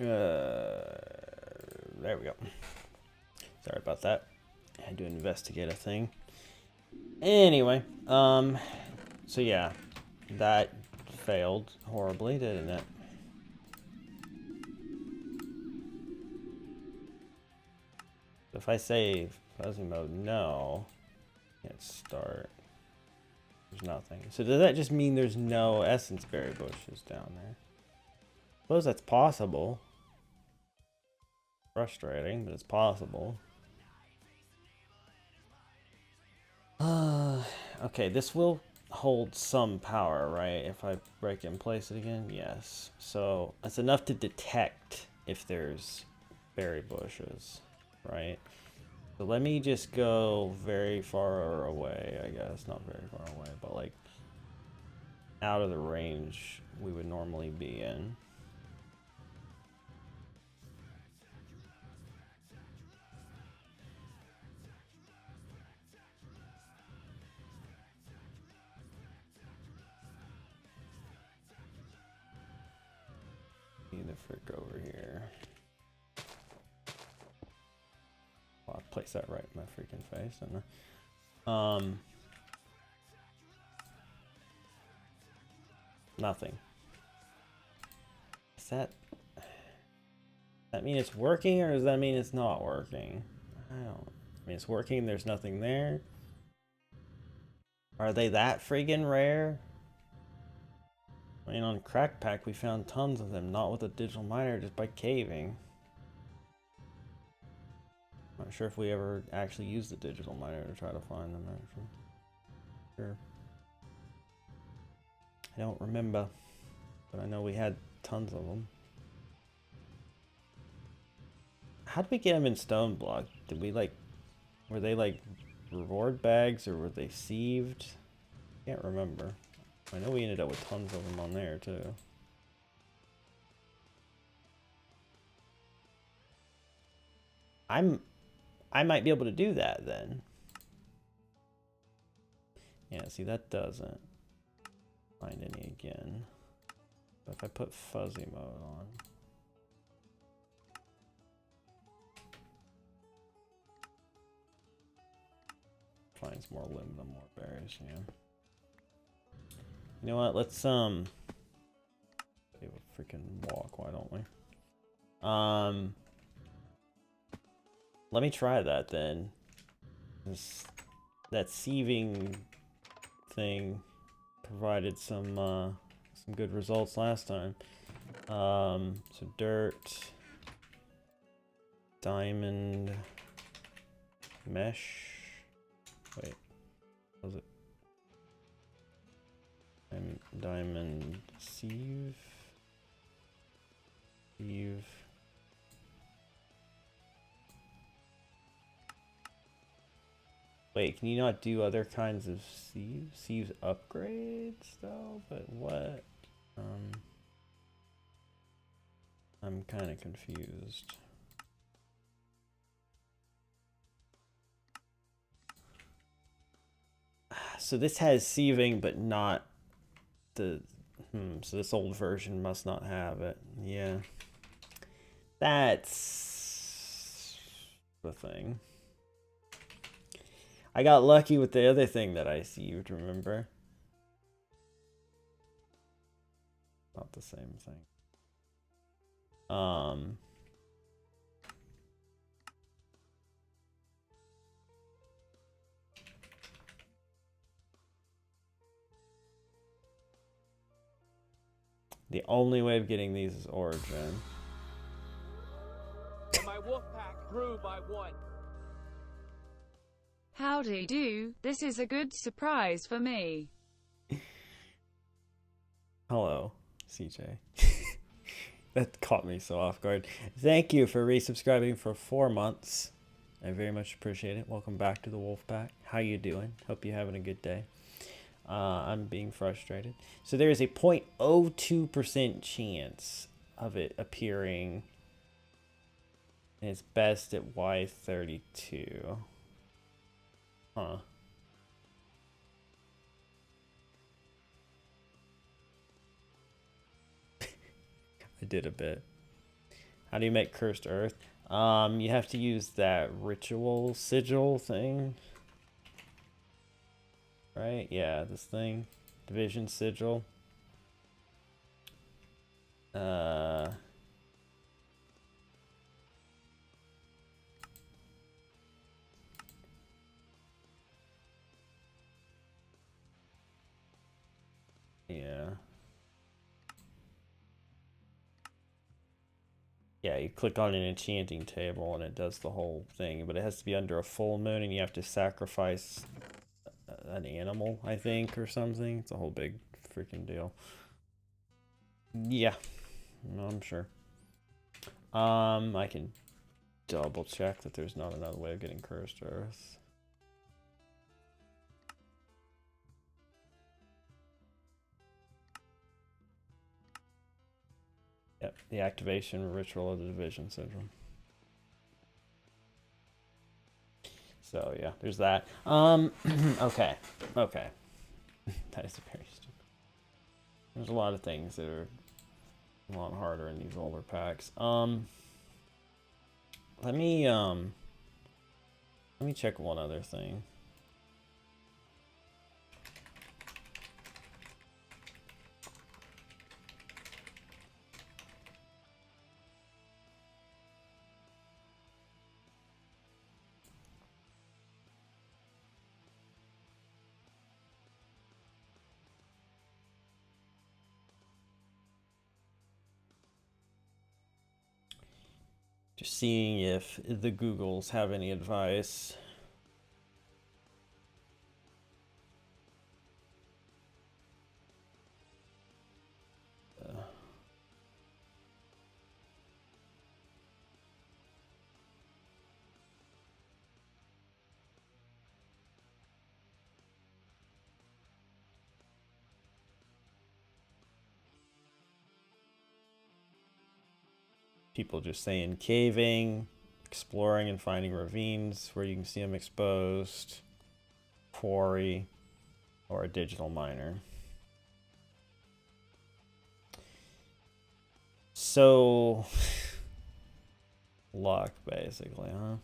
There we go. Sorry about that. I had to investigate a thing. Anyway, so yeah, that failed horribly, didn't it? If I say fuzzy mode, no, can't start. There's nothing. So does that just mean there's no essence berry bushes down there? I suppose that's possible. Frustrating, but it's possible. Okay, this will hold some power, right? If I break it and place it again, yes. So it's enough to detect if there's berry bushes, right? So let me just go very far away, I guess. Not very far away, but like out of the range we would normally be in. Need the frick over here. Well, I'll place that right in my freaking face, and nothing. Is that mean it's working, or does that mean it's not working? I mean, it's working, there's nothing there. Are they that friggin' rare? I mean, on Crack Pack we found tons of them, not with a digital miner, just by caving. Not sure if we ever actually used the digital miner to try to find them, actually. Sure. I don't remember, but I know we had tons of them. How did we get them in stone block? Did we like, were they like reward bags or were they sieved? Can't remember. I know we ended up with tons of them on there too. I might be able to do that then. Yeah, see, that doesn't find any again. But if I put fuzzy mode on. Finds more limb than more berries, yeah. You know what, let's save a freaking walk, why don't we? Let me try that then. That sieving thing provided some good results last time. So dirt, diamond, mesh. Wait, what was it? Diamond sieve. Sieve. Wait, can you not do other kinds of sieves? Sieves upgrades though? But what? I'm kind of confused. So this has sieving, but not the... so this old version must not have it. Yeah. That's the thing. I got lucky with the other thing that I sieved, remember? Not the same thing. The only way of getting these is origin. My wolf pack grew by 1. Howdy do, this is a good surprise for me. Hello, CJ. That caught me so off guard. Thank you for resubscribing for 4 months. I very much appreciate it. Welcome back to the Wolf Pack. How you doing? Hope you're having a good day. I'm being frustrated. So there is a 0.02% chance of it appearing. And it's best at Y32. Huh. I did a bit. How do you make cursed earth? You have to use that ritual sigil thing. Right? Yeah, this thing. Division sigil. Yeah. Yeah, you click on an enchanting table and it does the whole thing, but it has to be under a full moon and you have to sacrifice an animal, I think, or something. It's a whole big freaking deal. Yeah, I'm sure. I can double check that there's not another way of getting cursed earth. Yep, the activation ritual of the division syndrome. So yeah, there's that. Okay. That is very stupid. There's a lot of things that are a lot harder in these older packs. Let me check one other thing. Just seeing if the Googles have any advice. People just saying caving, exploring and finding ravines where you can see them exposed, quarry, or a digital miner. So, luck, basically, huh?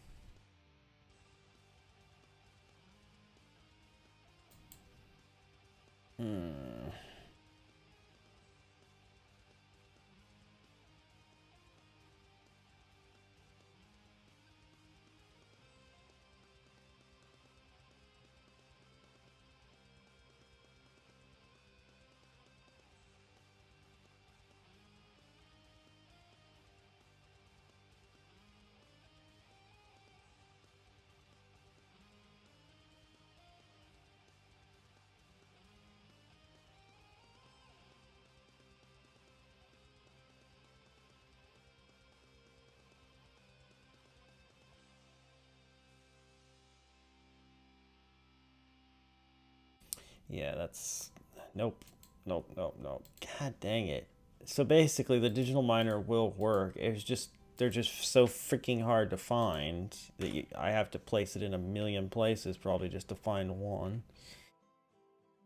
Yeah, that's... Nope. God dang it. So basically, the digital miner will work. It's just... They're just so freaking hard to find that I have to place it in a million places probably just to find one.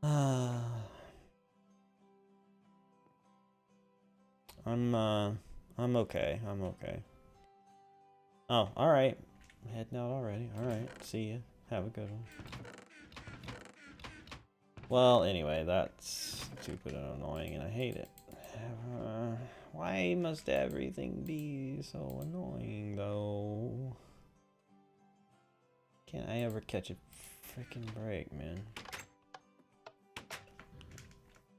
I'm okay. Oh, alright. I'm heading out already. Alright, see ya. Have a good one. Well, anyway, that's stupid and annoying, and I hate it. Why must everything be so annoying, though? Can't I ever catch a freaking break, man?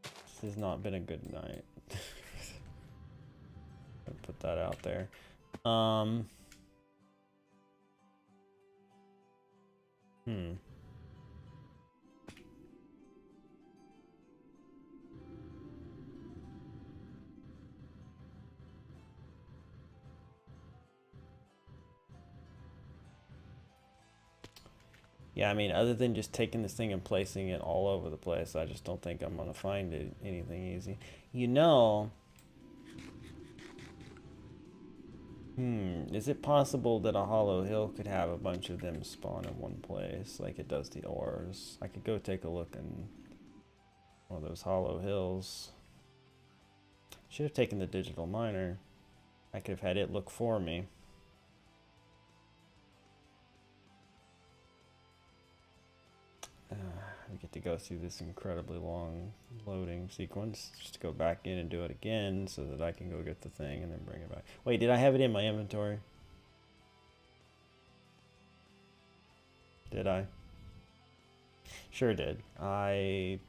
This has not been a good night. I'll put that out there. Yeah, I mean, other than just taking this thing and placing it all over the place, I just don't think I'm going to find it anything easy. You know... is it possible that a hollow hill could have a bunch of them spawn in one place, like it does the ores? I could go take a look in one of those hollow hills. Should have taken the digital miner. I could have had it look for me. We get to go through this incredibly long loading sequence just to go back in and do it again so that I can go get the thing and then bring it back. Wait, did I have it in my inventory? Did I? Sure did. I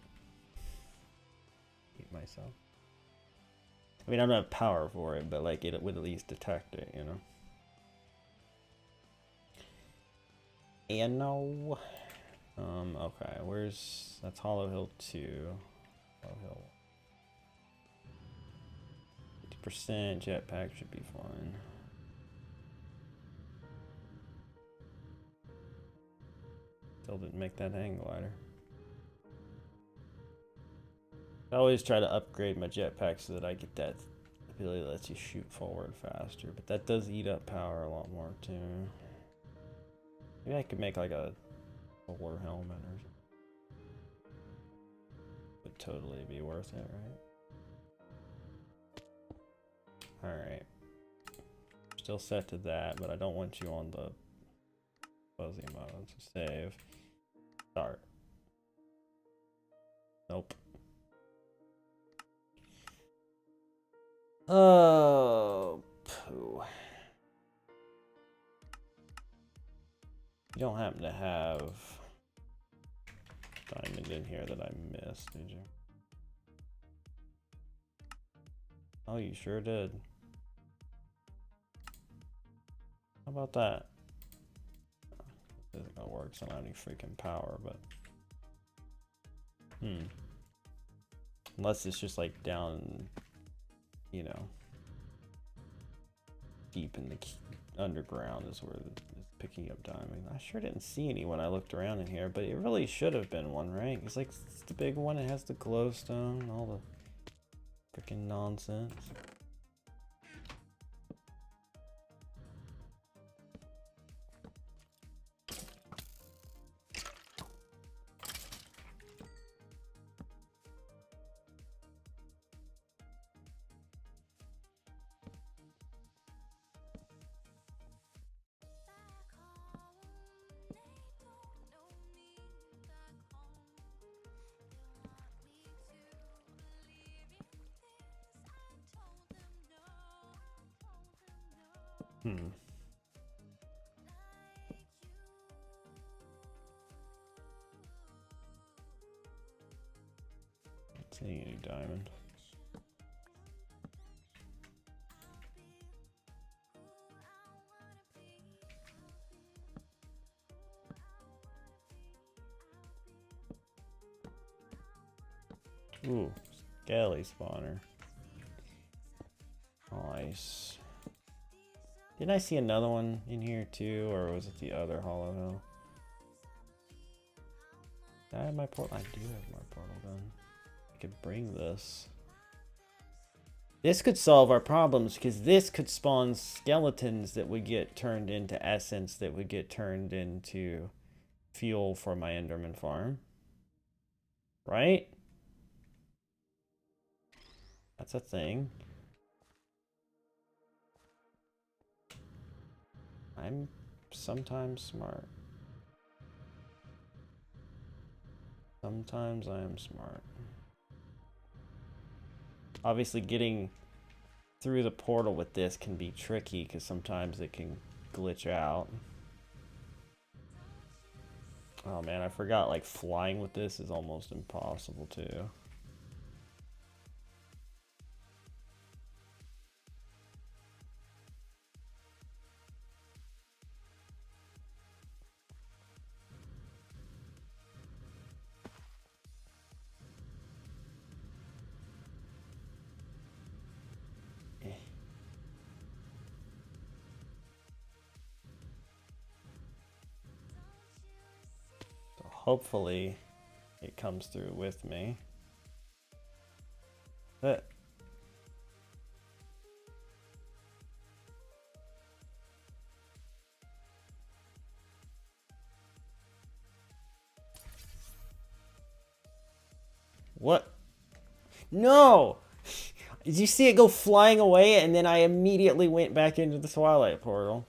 hate myself. I mean, I don't have power for it, but like it would at least detect it, you know? And no. Okay, that's Hollow Hill 2. Hollow Hill 50% jetpack should be fine. Still didn't make that hang glider. I always try to upgrade my jetpack so that I get that ability that lets you shoot forward faster, but that does eat up power a lot more too. Maybe I could make like a solar helmet or something. Would totally be worth it, right? Alright. Still set to that, but I don't want you on the fuzzy mode. So save. Start. Nope. Oh, poo. You don't happen to have diamond in here that I missed, did you? Oh, you sure did. How about that? This isn't gonna work, so I don't have any freaking power, but... Unless it's just like down, you know, deep in the underground is where it's picking up diamond. I sure didn't see any when I looked around in here, but it really should have been one, right? It's like it's the big one. It has the glowstone and all the freaking nonsense. Seeing any diamond. Ooh, skelly spawner. Nice. Didn't I see another one in here too, or was it the other Hollow Hill? Did I have my portal? I do have my portal gun. I could bring this. This could solve our problems because this could spawn skeletons that would get turned into essence that would get turned into fuel for my Enderman farm. Right? That's a thing. I'm sometimes smart. Sometimes I am smart. Obviously getting through the portal with this can be tricky because sometimes it can glitch out. Oh man, I forgot like flying with this is almost impossible too. Hopefully it comes through with me. But what? No! Did you see it go flying away, and then I immediately went back into the Twilight portal?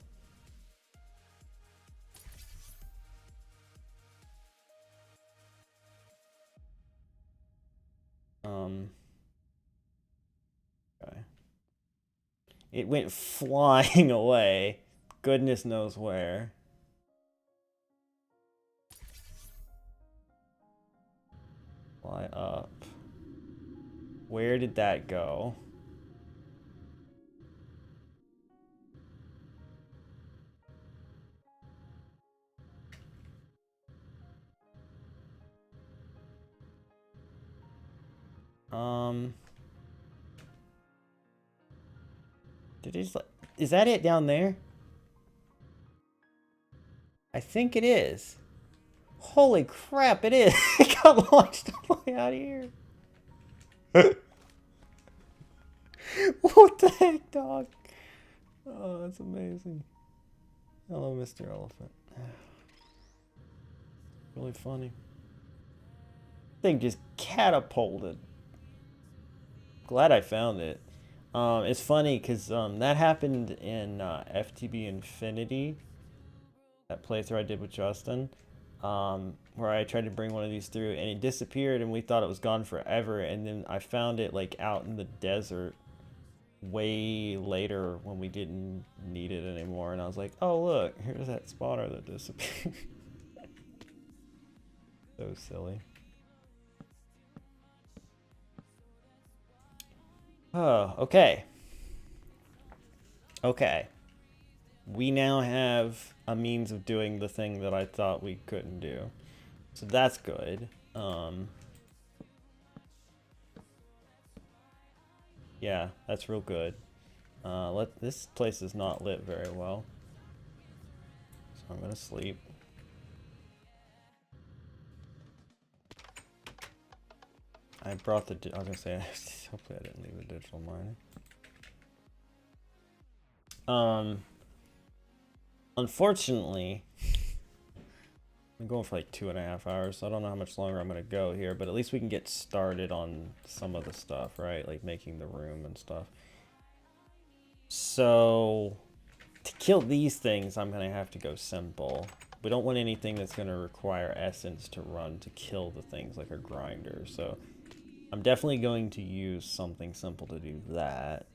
Okay. It went flying away. Goodness knows where. Fly up. Where did that go? Did it just, is that it down there? I think it is. Holy crap, it is. It got launched all the way out of here. What the heck, dog? Oh, that's amazing. Hello, Mr. Elephant. Really funny. Thing just catapulted. Glad I found it. It's funny because that happened in FTB Infinity. That playthrough I did with Justin. Where I tried to bring one of these through and it disappeared and we thought it was gone forever, and then I found it like out in the desert way later when we didn't need it anymore, and I was like, oh look, here's that spawner that disappeared. So silly. Oh, okay. Okay. We now have a means of doing the thing that I thought we couldn't do. So that's good. Yeah, that's real good. This place is not lit very well. So I'm gonna sleep. I brought the, I was gonna say, hopefully I didn't leave the digital miner. Unfortunately, I'm going for like 2.5 hours, so I don't know how much longer I'm gonna go here, but at least we can get started on some of the stuff, right? Like making the room and stuff. So, to kill these things, I'm gonna have to go simple. We don't want anything that's gonna require essence to run to kill the things, like a grinder, so I'm definitely going to use something simple to do that.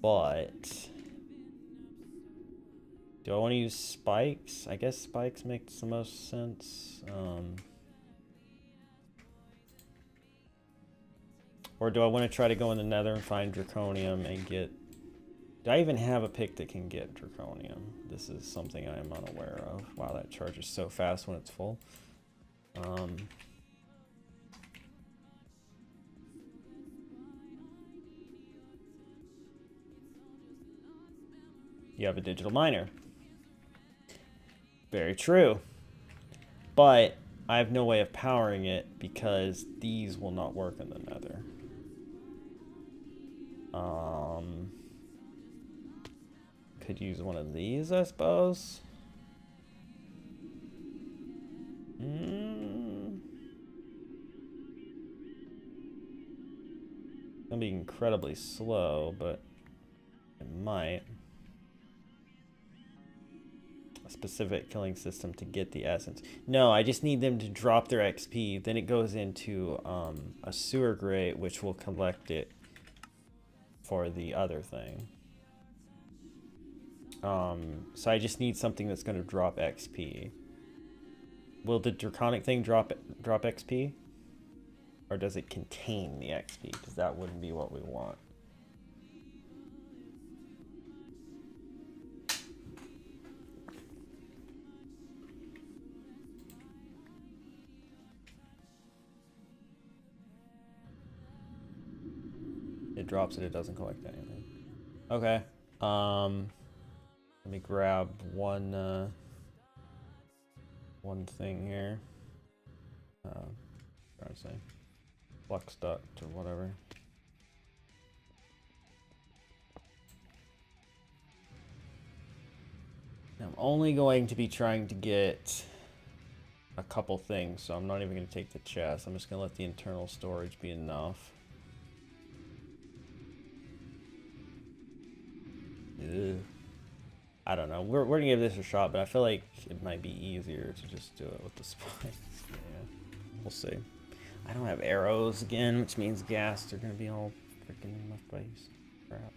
But do I want to use spikes? I guess spikes makes the most sense. Or do I want to try to go in the nether and find draconium and get... Do I even have a pick that can get draconium? This is something I am unaware of. Wow, that charges so fast when it's full. You have a digital miner. Very true. But I have no way of powering it because these will not work in the nether. Could use one of these, I suppose. Gonna be incredibly slow, but it might. A specific killing system to get the essence. No, I just need them to drop their XP. Then it goes into a sewer grate, which will collect it for the other thing. So I just need something that's going to drop XP. Will the draconic thing drop XP? Or does it contain the XP? Because that wouldn't be what we want. It drops it, it doesn't collect anything. Okay. Let me grab one thing here. Trying to say flux duct or whatever. I'm only going to be trying to get a couple things, so I'm not even going to take the chest. I'm just going to let the internal storage be enough. Ugh. I don't know. We're going to give this a shot, but I feel like it might be easier to just do it with the spikes. Yeah, we'll see. I don't have arrows again, which means ghasts are going to be all freaking in my face. Crap.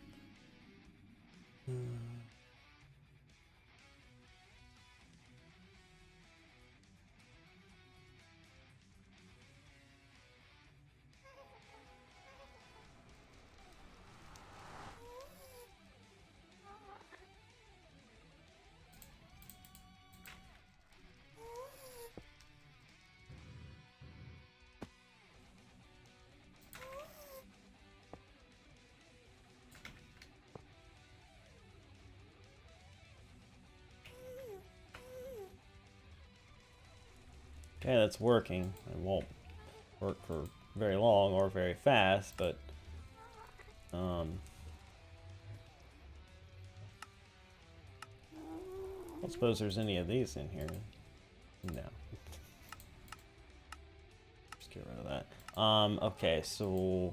Okay, that's working. It won't work for very long or very fast, but I don't suppose there's any of these in here. No. Just get rid of that. Okay, so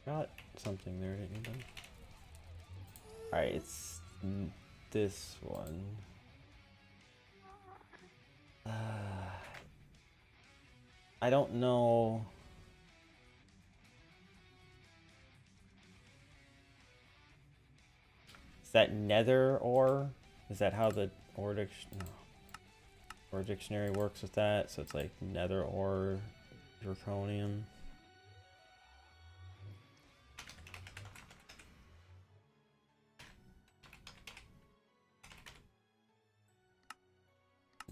got something there, didn't you? Alright, it's this one. I don't know. Is that nether ore? Is that how the ore dictionary works with that? So it's like nether ore, draconian.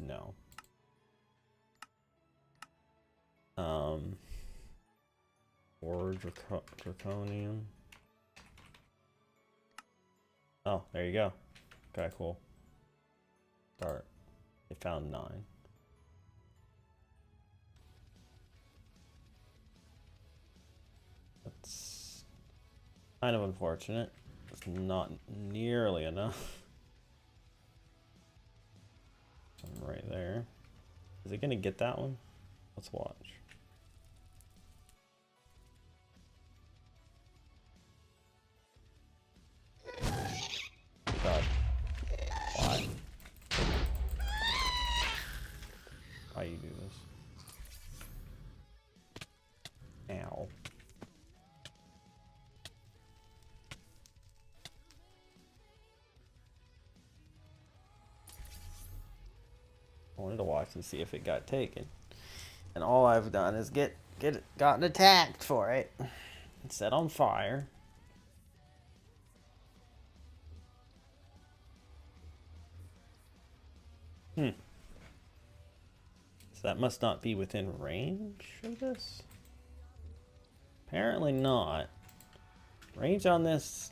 No. Or draconian. Oh, there you go. Okay, cool. Start. They found 9. That's kind of unfortunate. It's not nearly enough. I'm right there. Is it gonna get that one? Let's watch. God. Why? Why you do this? Ow. I wanted to watch and see if it got taken. And all I've done is gotten attacked for it. And set on fire. So that must not be within range of this? Apparently not. Range on this,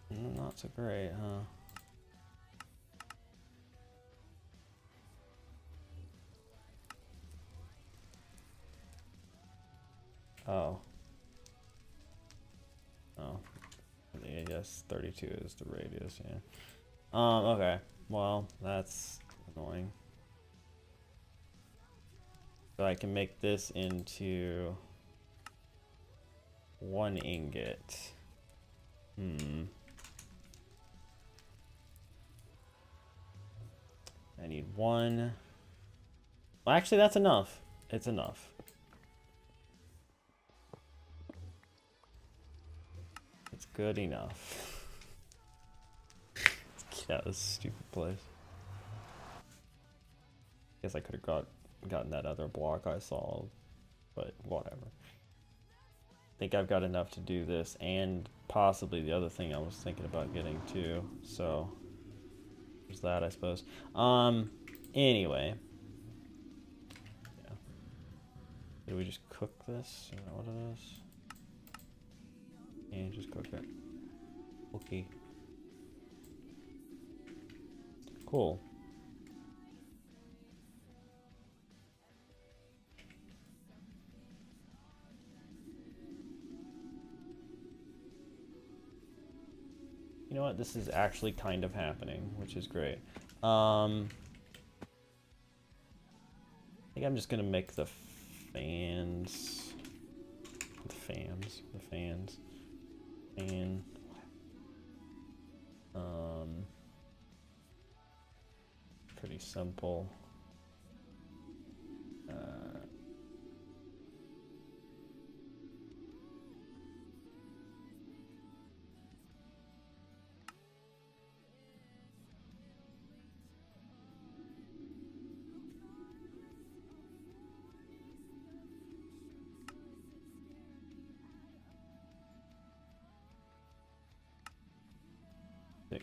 not so great, huh? Oh. Oh. I guess 32 is the radius, yeah. Okay. Well, that's annoying. So I can make this into 1 ingot. I need 1. Well, actually, that's enough. It's enough. It's good enough. Let's get out of this stupid place. Guess I could have gotten that other block I saw, but whatever. I think I've got enough to do this and possibly the other thing I was thinking about getting too. So there's that, I suppose. Anyway. Yeah. Did we just cook this? Is that what it is? Yeah, just cook it. Okay. Cool. You know what? This is actually kind of happening, which is great. I think I'm just gonna make the fans. The fans. And pretty simple.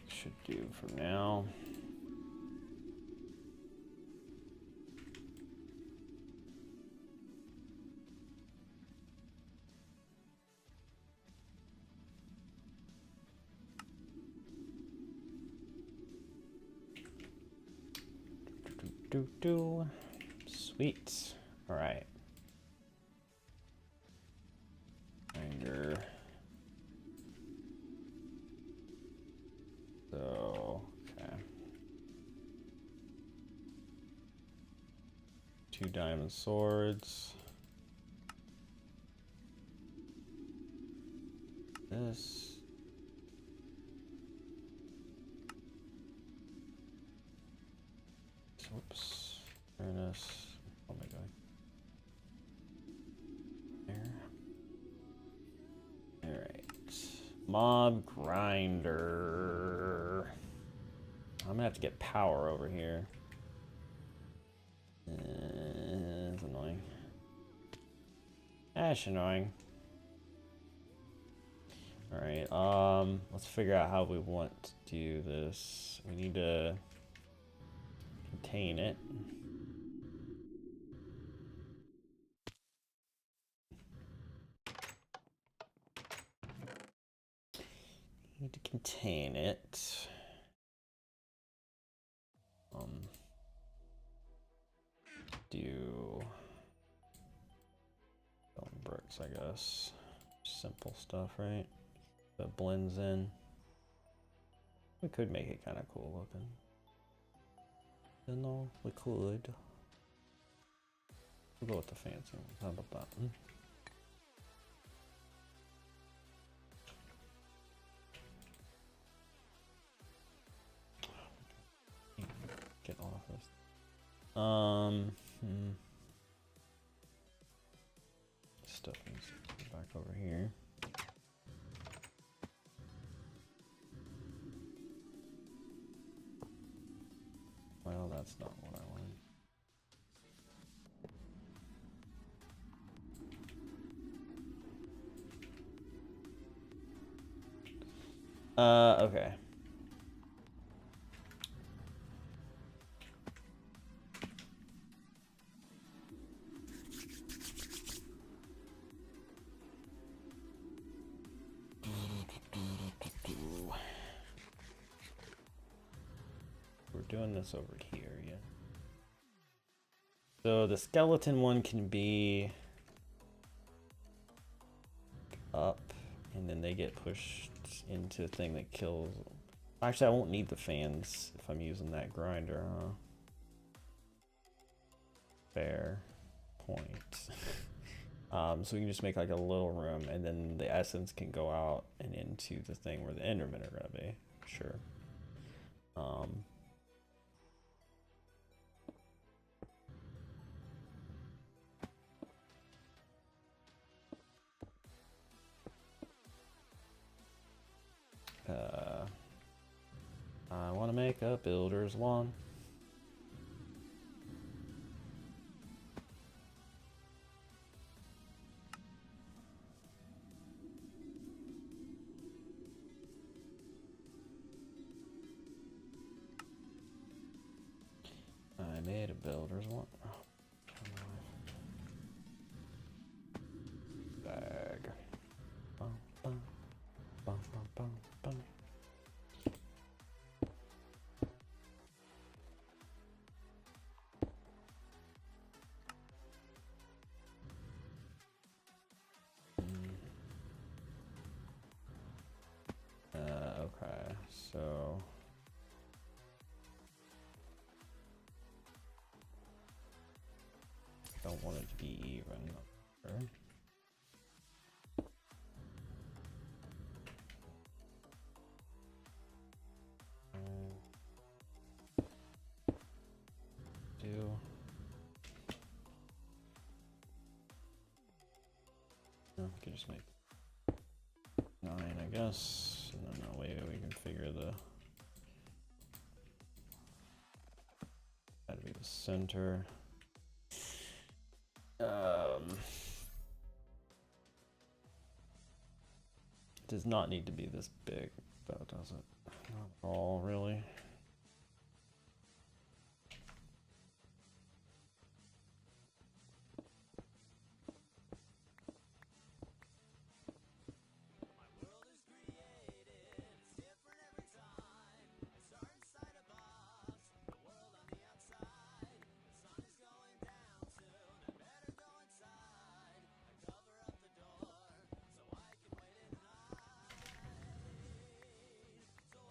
Should do for now. Sweet. All right. Anger. So, okay. 2 diamond swords. This. Oops. Furnace. Oh my god. There. Alright. Mob grinder. I'm gonna have to get power over here. It's annoying. That's annoying. Alright, let's figure out how we want to do this. We need to contain it. Need to contain it. Do stone bricks, I guess. Simple stuff, right? That blends in. We could make it kind of cool looking. You know, we could. We'll go with the fancy ones. How about that? Get off this. Stuff needs to go back over here. Well, that's not what I wanted. Okay. We're doing this over here, yeah. So the skeleton one can be up, and then they get pushed into a thing that kills them. Actually, I won't need the fans if I'm using that grinder, huh? Fair point. So we can just make like a little room, and then the essence can go out and into the thing where the Endermen are gonna be. Sure. I want to make a builder's lawn. I made a builder's lawn. Bag. Bum, bum, bum, bum, bum, bum. Okay. So don't want it to be even. Okay. No, we can just make 9, I guess. No, wait, we can figure the. That'd be the center. It does not need to be this big, though, does it? Not at all, really.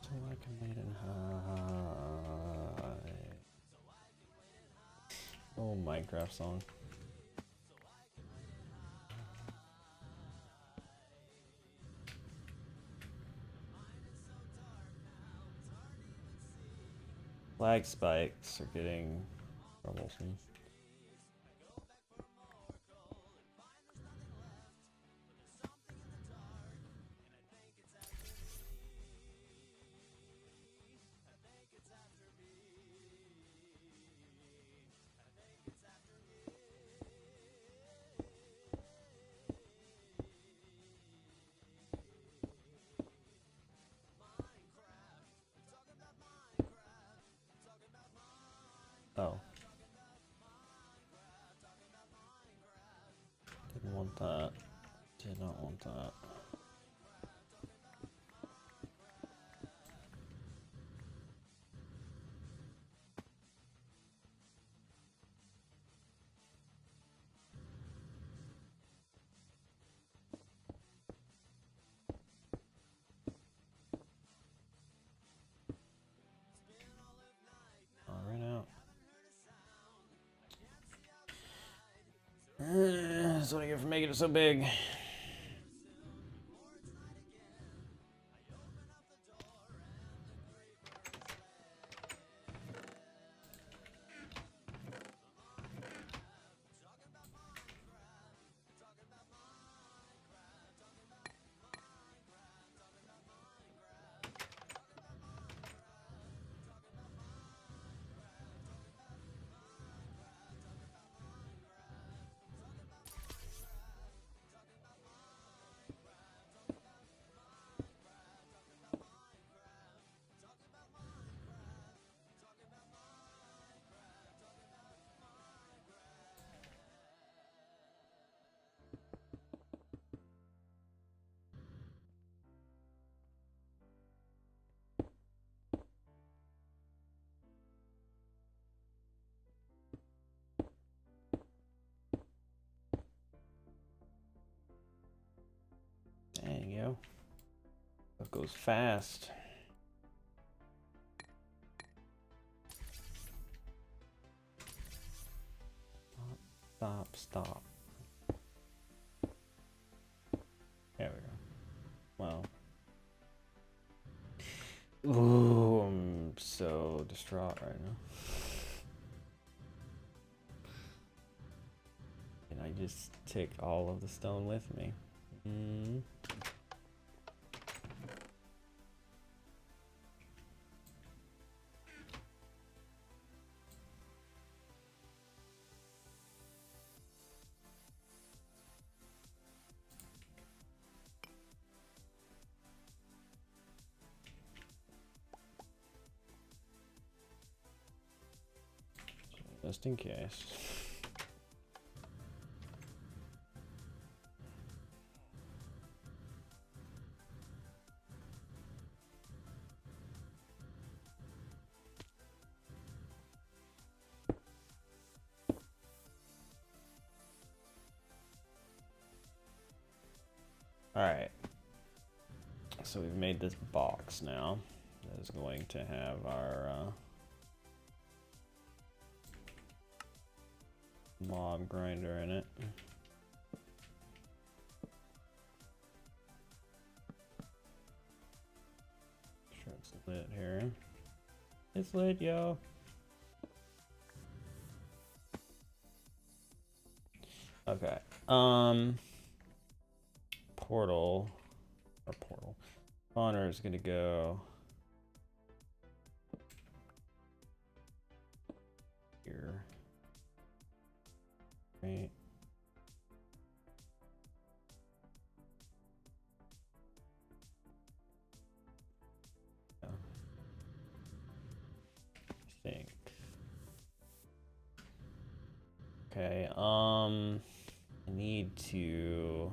I can wait and hide. Oh, Minecraft song. Flag spikes are getting troublesome. Oh. Didn't want that. Did not want that. All right out. That's what I get for making it so big. There you go. That goes fast. Stop, stop. There we go. Wow. Ooh, I'm so distraught right now. And I just take all of the stone with me. Just in case. All right. So we've made this box now is going to have our mob grinder in it. Sure it's lit here. It's lit, yo. Okay. Portal. Spawner is gonna go here. Right. Yeah. I think. Okay, I need to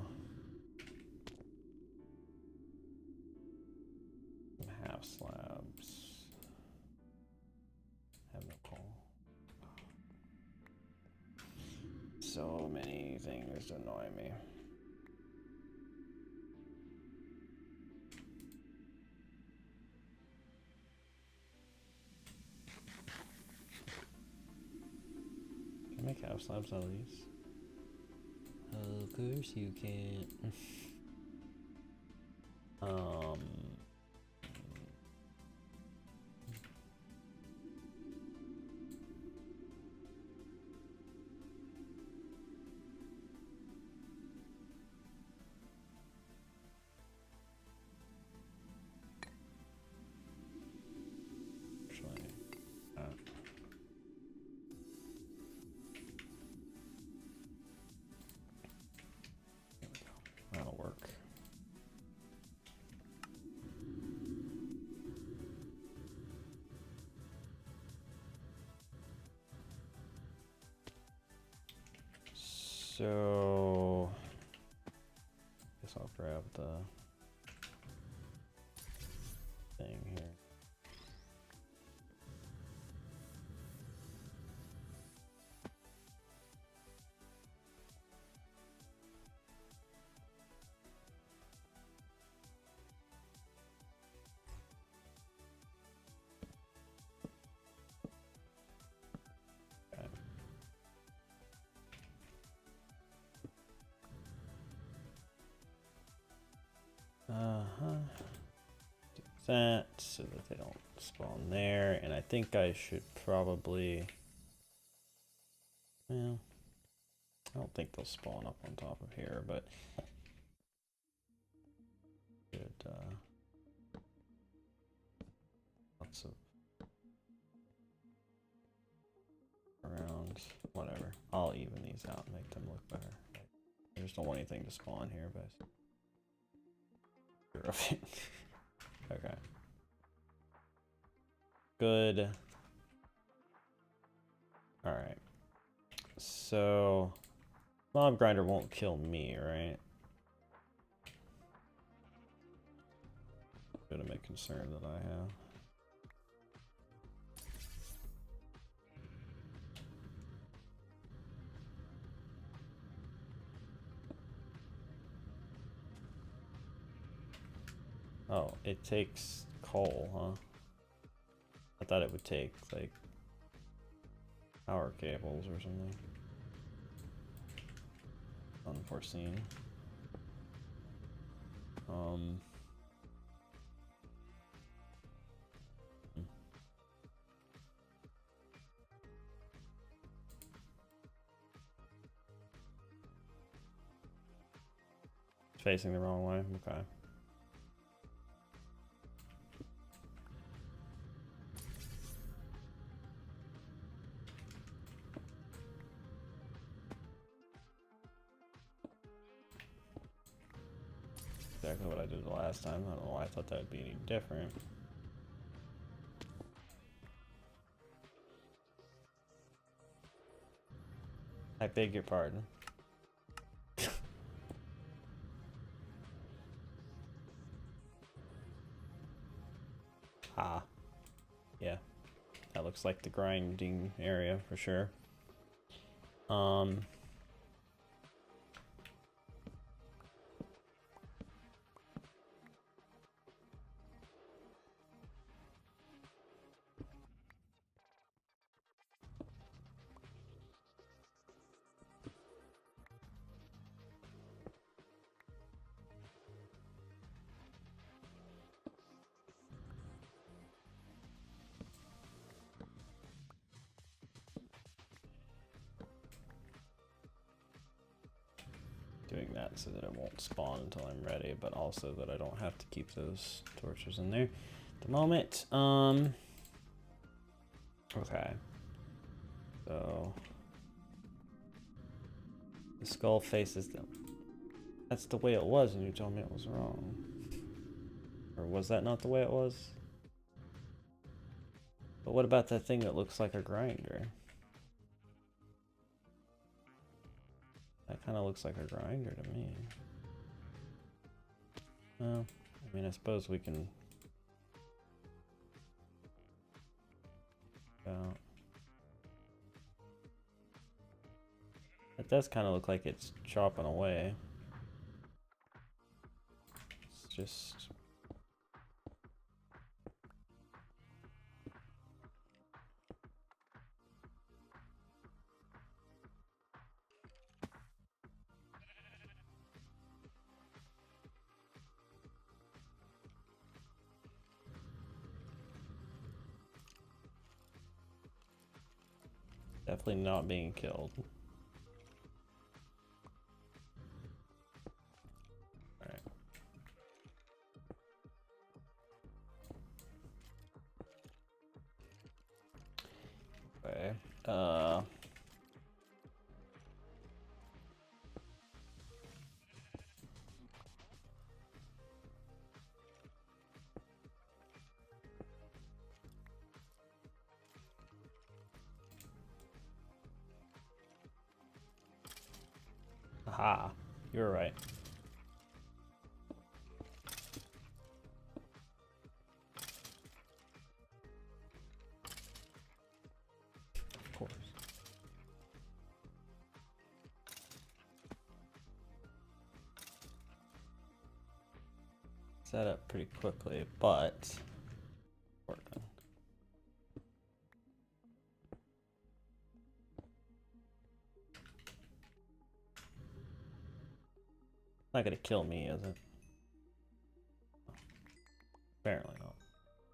half slabs. Have no coal. So many things annoy me. Can I make half slabs out of these? Of course you can't. Actually, that'll work. So, guess I'll grab the thing here. Okay. Do that so that they don't spawn there, and I think I should probably. Well, I don't think they'll spawn up on top of here, but good. Lots of around. Whatever. I'll even these out and make them look better. I just don't want anything to spawn here, but. Okay. Good. Alright. So, mob grinder won't kill me, right? Legitimate concern that I have. Oh, it takes coal, huh? I thought it would take, like, power cables or something. Unforeseen. Facing the wrong way, okay. Exactly what I did the last time. I don't know why I thought that would be any different. I beg your pardon. Ah. Yeah. That looks like the grinding area for sure. doing that so that it won't spawn until I'm ready, but also that I don't have to keep those torches in there at the moment. Okay. So the skull faces them. That's the way it was, and you told me it was wrong. Or was that not the way it was? But what about that thing that looks like a grinder? That kind of looks like a grinder to me. Well, I mean, I suppose we can... It does kind of look like it's chopping away. It's just... Definitely not being killed. Alright. Okay. Aha, you're right. Of course. Set up pretty quickly, but working. Not gonna kill me, is it? Apparently not.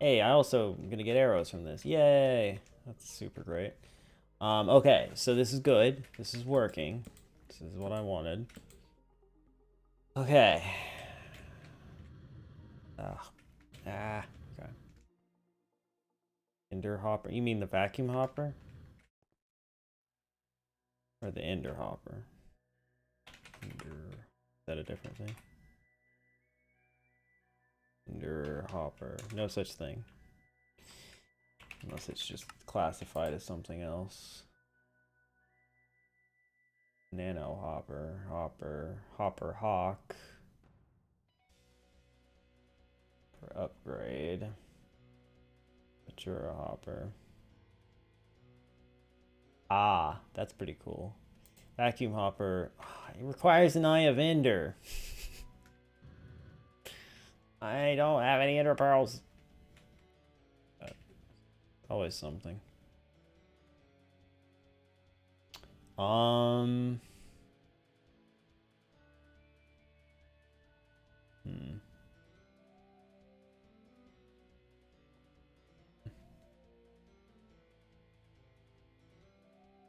Hey, I also am gonna get arrows from this. Yay! That's super great. Okay, so this is good. This is working. This is what I wanted. Okay. Okay. Ender hopper. You mean the vacuum hopper? Or the ender hopper? Ender. Is that a different thing? Ender hopper. No such thing. Unless it's just classified as something else. Nano hopper. Hopper hawk. For upgrade. Matura hopper. Ah, that's pretty cool. Vacuum hopper. It requires an eye of ender. I don't have any ender pearls. Always something.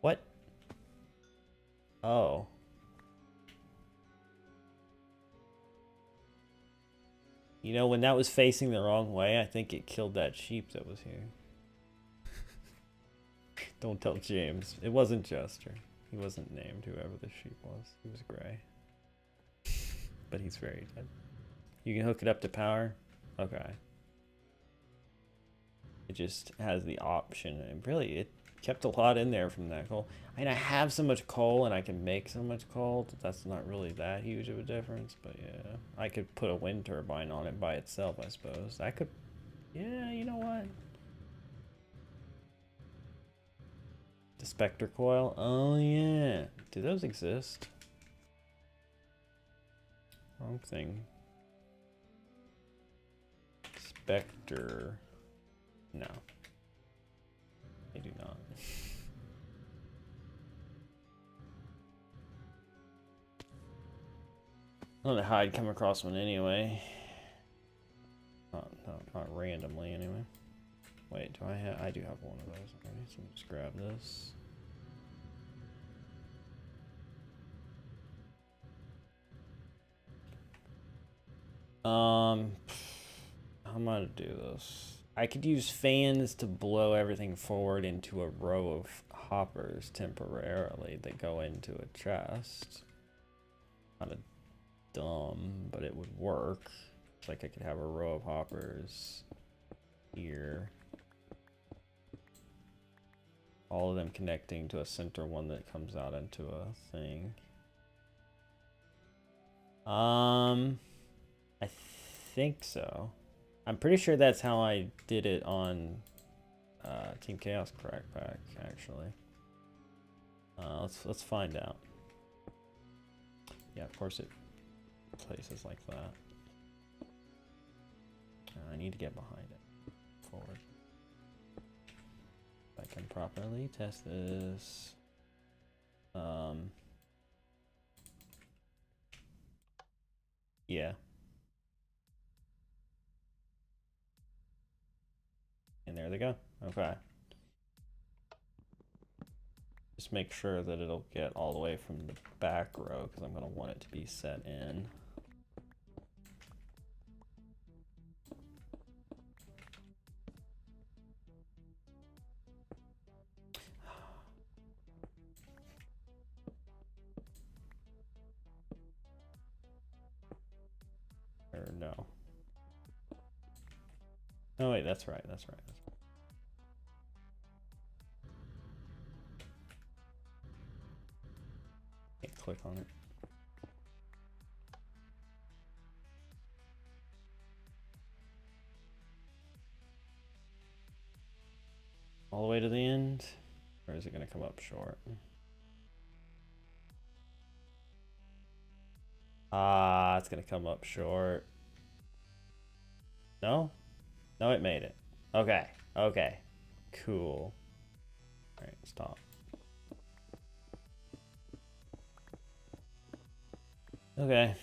What? Oh. You know, when that was facing the wrong way, I think it killed that sheep that was here. Don't tell James. It wasn't Jester. He wasn't named, whoever the sheep was. He was gray. But he's very dead. You can hook it up to power? Okay. It just has the option. And really, it kept a lot in there from that coal. I mean, I have so much coal and I can make so much coal that that's not really that huge of a difference. But yeah, I could put a wind turbine on it by itself, I suppose. I could... Yeah, you know what? The Spectre coil? Oh yeah. Do those exist? Wrong thing. Spectre. No. They do not. I don't know how I'd come across one anyway. Not randomly anyway. Wait, do I have... I do have one of those already, so just grab this. How am I gonna do this? I could use fans to blow everything forward into a row of hoppers temporarily that go into a chest. Kind of dumb, but it would work. It's like I could have a row of hoppers here. All of them connecting to a center one that comes out into a thing. I think so. I'm pretty sure that's how I did it on Team Chaos Crack Pack, actually. Let's find out. Yeah, of course it places like that. I need to get behind it. Forward. If I can properly test this. Yeah. And there they go. Okay. Just make sure that it'll get all the way from the back row because I'm going to want it to be set in. Or no. Oh wait, that's right, that's right. Can't click on it. All the way to the end? Or is it going to come up short? Ah, it's going to come up short. No? No, it made it. Okay, okay. Cool. Alright, stop. Okay.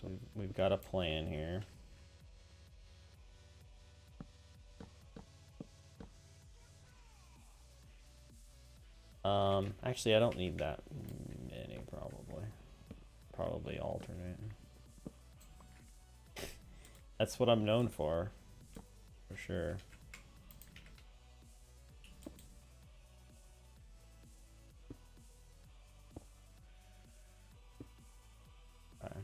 So we've got a plan here. Actually, I don't need that many, probably. Probably alternate. That's what I'm known for sure. Okay.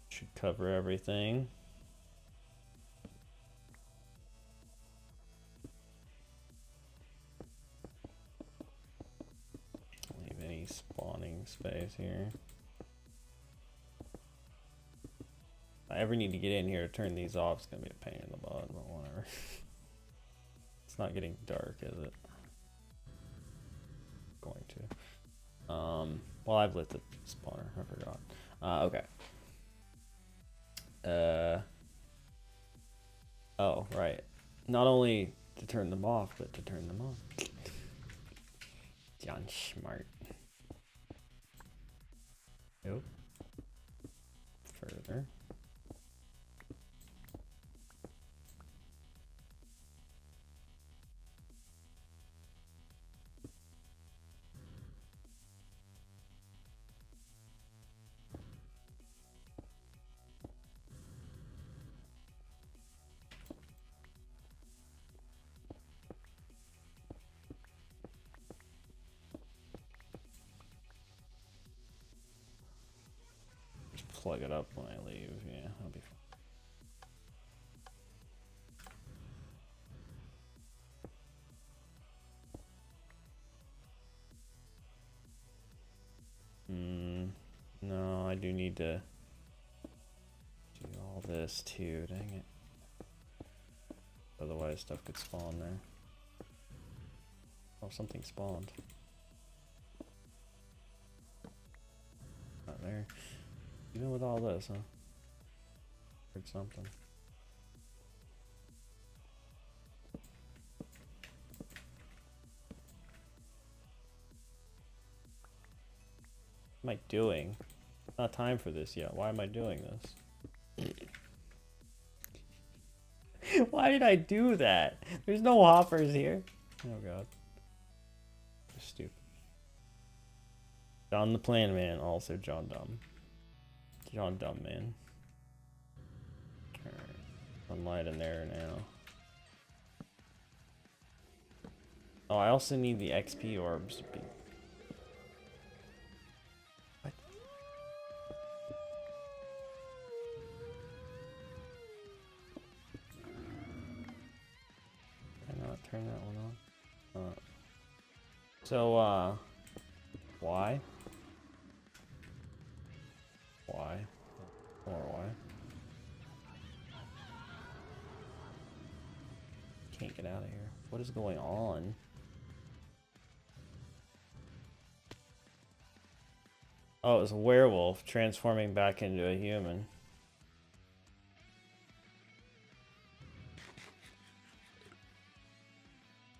Should cover everything. Leave any spawning space here. If I ever need to get in here to turn these off, it's gonna be a pain in the butt, but whatever. It's not getting dark, is it? Going to. Well, I've lit the spawner. I forgot. Okay. Oh, right. Not only to turn them off, but to turn them on. John Smart. Nope. Further. Plug it up when I leave. Yeah, I'll be fine. No, I do need to do all this too. Dang it. Otherwise, stuff could spawn there. Oh, something spawned. Not there. Even with all this, huh? Heard something. What am I doing? It's not time for this yet. Why am I doing this? Why did I do that? There's no hoppers here. Oh god. Stupid. John the Plan Man, also John Dumb. John Dumb Man. Alright. One light in there now. Oh, I also need the XP orbs to be... What? Can I not turn that one on? So, why? Why? Or why? Can't get out of here. What is going on? Oh, it was a werewolf transforming back into a human.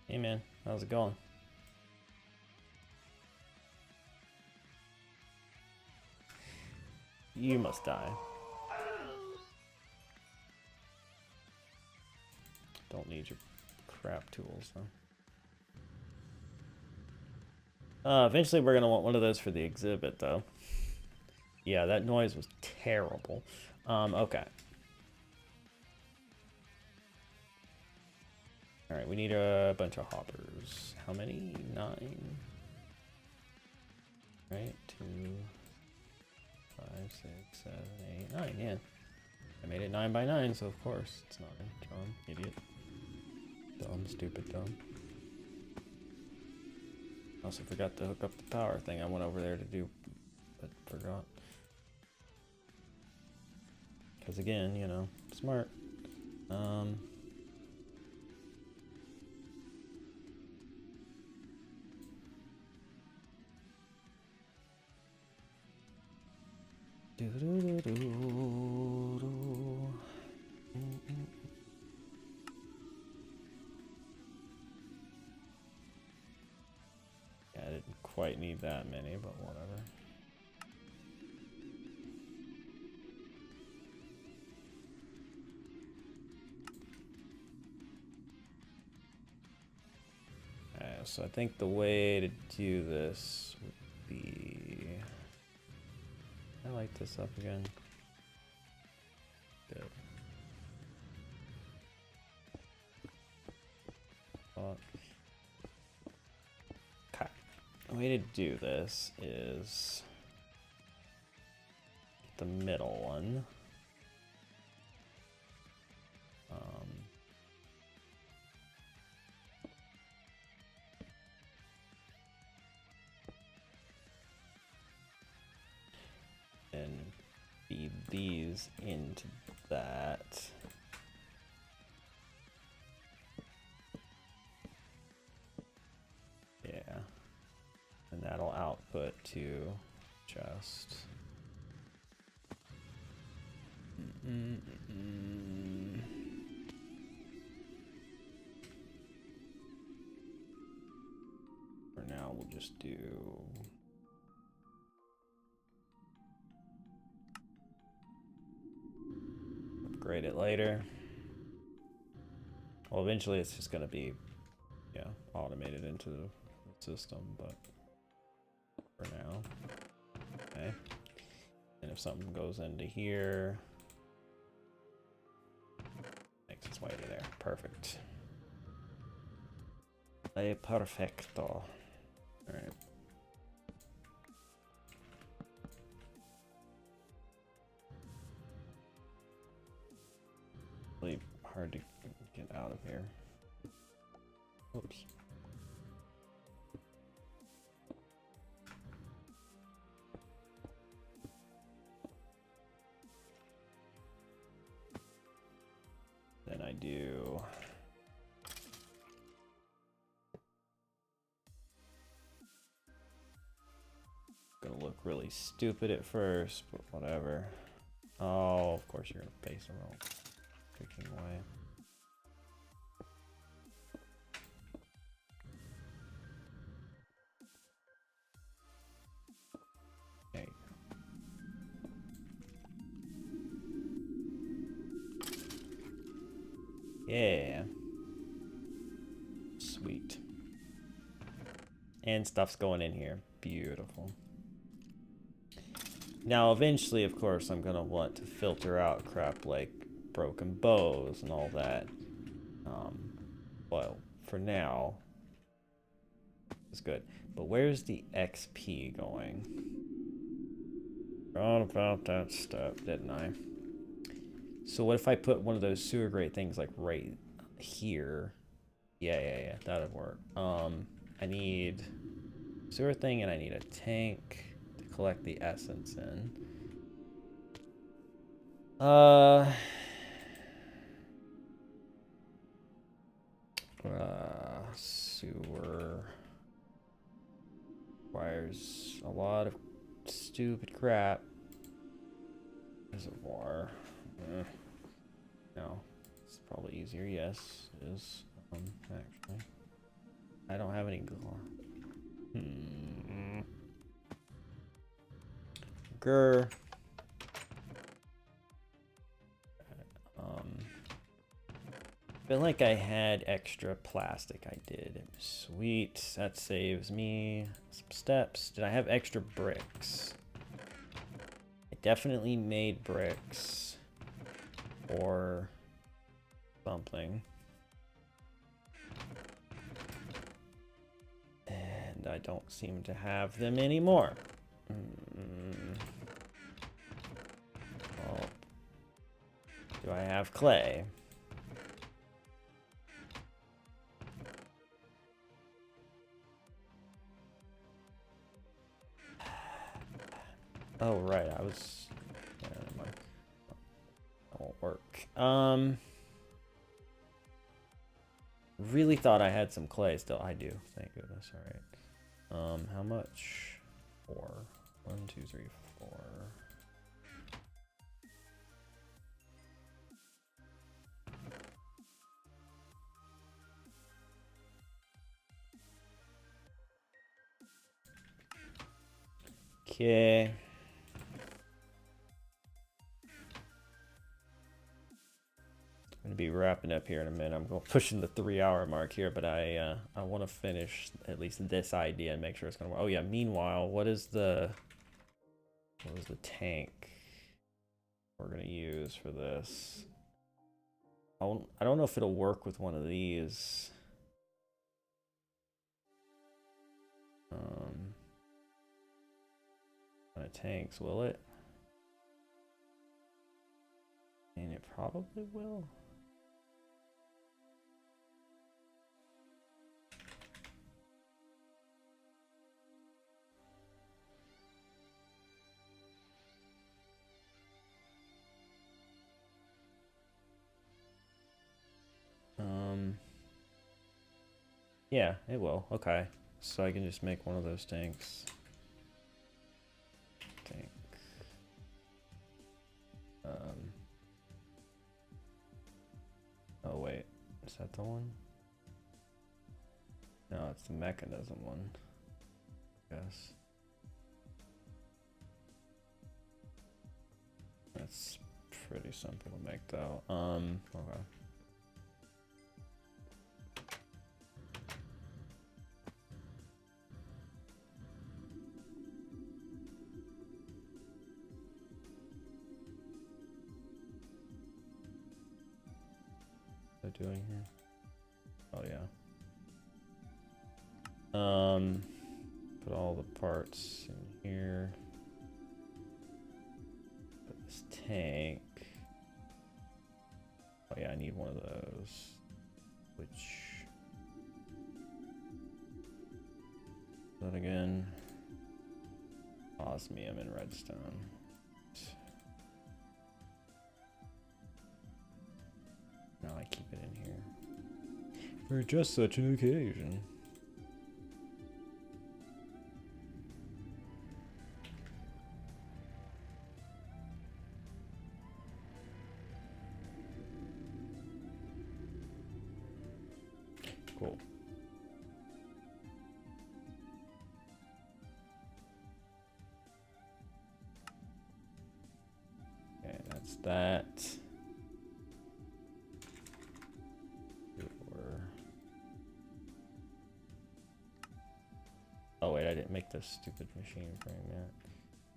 Hey man, how's it going? You must die. Don't need your crap tools, though. Eventually we're gonna want one of those for the exhibit, though. Yeah, that noise was terrible. Okay. Alright, we need a bunch of hoppers. How many? 9. Right, 2, 5, 6, 7, 8, 9, yeah. I made it 9 by 9, so of course it's 9. Dumb, idiot. Dumb, stupid, dumb. Also forgot to hook up the power thing I went over there to do, but forgot. Because again, you know, smart. Yeah, I didn't quite need that many, but whatever. So I think the way to do this would be... I light this up again. Good. Okay. The way to do this is the middle one. And feed these into that. Yeah. And that'll output to just... For now, we'll just do... upgrade it later. Well, eventually it's just going to be, yeah, automated into the system, but for now. Okay. And if something goes into here, makes its way to there. Perfect. Perfecto. Alright. Really hard to get out of here. Oops. Then I do... Gonna look really stupid at first, but whatever. Oh, of course you're gonna face them all. Freaking way. Okay. Yeah. Sweet. And stuff's going in here. Beautiful. Now, eventually, of course, I'm gonna want to filter out crap like broken bows and all that. Well, for now, it's good. But where's the XP going? Forgot about that step, didn't I? So what if I put one of those sewer grate things like right here? Yeah, that'd work. I need sewer thing and I need a tank to collect the essence in. Sewer requires a lot of stupid crap. Reservoir. No, it's probably easier. Yes, it is. Actually, I don't have any Grr. Feel like I had extra plastic. I did. Sweet. That saves me some steps. Did I have extra bricks? I definitely made bricks. Or something. And I don't seem to have them anymore. Well, do I have clay? Oh, right, I was... Yeah, never mind. That won't work. Really thought I had some clay still. I do, thank goodness, alright. How much? 4. 1, 2, 3, 4. Okay. I'm gonna be wrapping up here in a minute. I'm going pushing the 3-hour mark here, but I want to finish at least this idea and make sure it's gonna work. Oh yeah. Meanwhile, what is the tank we're gonna use for this? I don't know if it'll work with one of these. Kind of tanks, will it? And it probably will. Yeah, it will. Okay. So I can just make one of those tanks. Tank. Oh wait, is that the one? No, it's the mechanism one. Yes. That's pretty simple to make though. Okay. Doing here? Oh yeah. Put all the parts in here. Put this tank. Oh yeah, I need one of those. Which that again. Osmium and redstone. No, I keep it in here. For just such an occasion. Cool. Okay, that's that. Oh wait, I didn't make this stupid machine frame yet.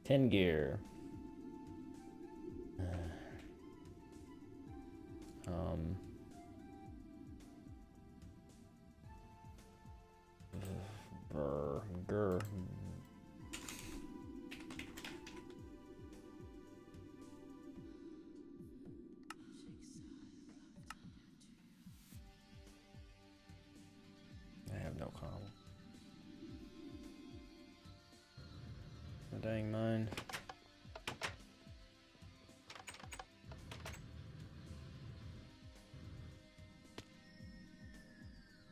10 gear. Grr. I have no cobble. My dang mind.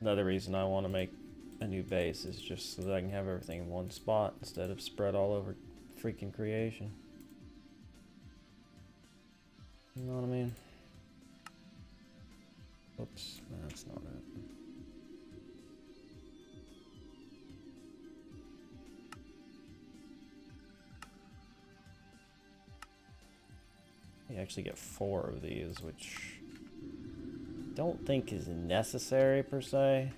Another reason I want to make a new base is just so that I can have everything in one spot instead of spread all over freaking creation. You know what I mean? Oops, that's not it. You actually get 4 of these, which I don't think is necessary per se.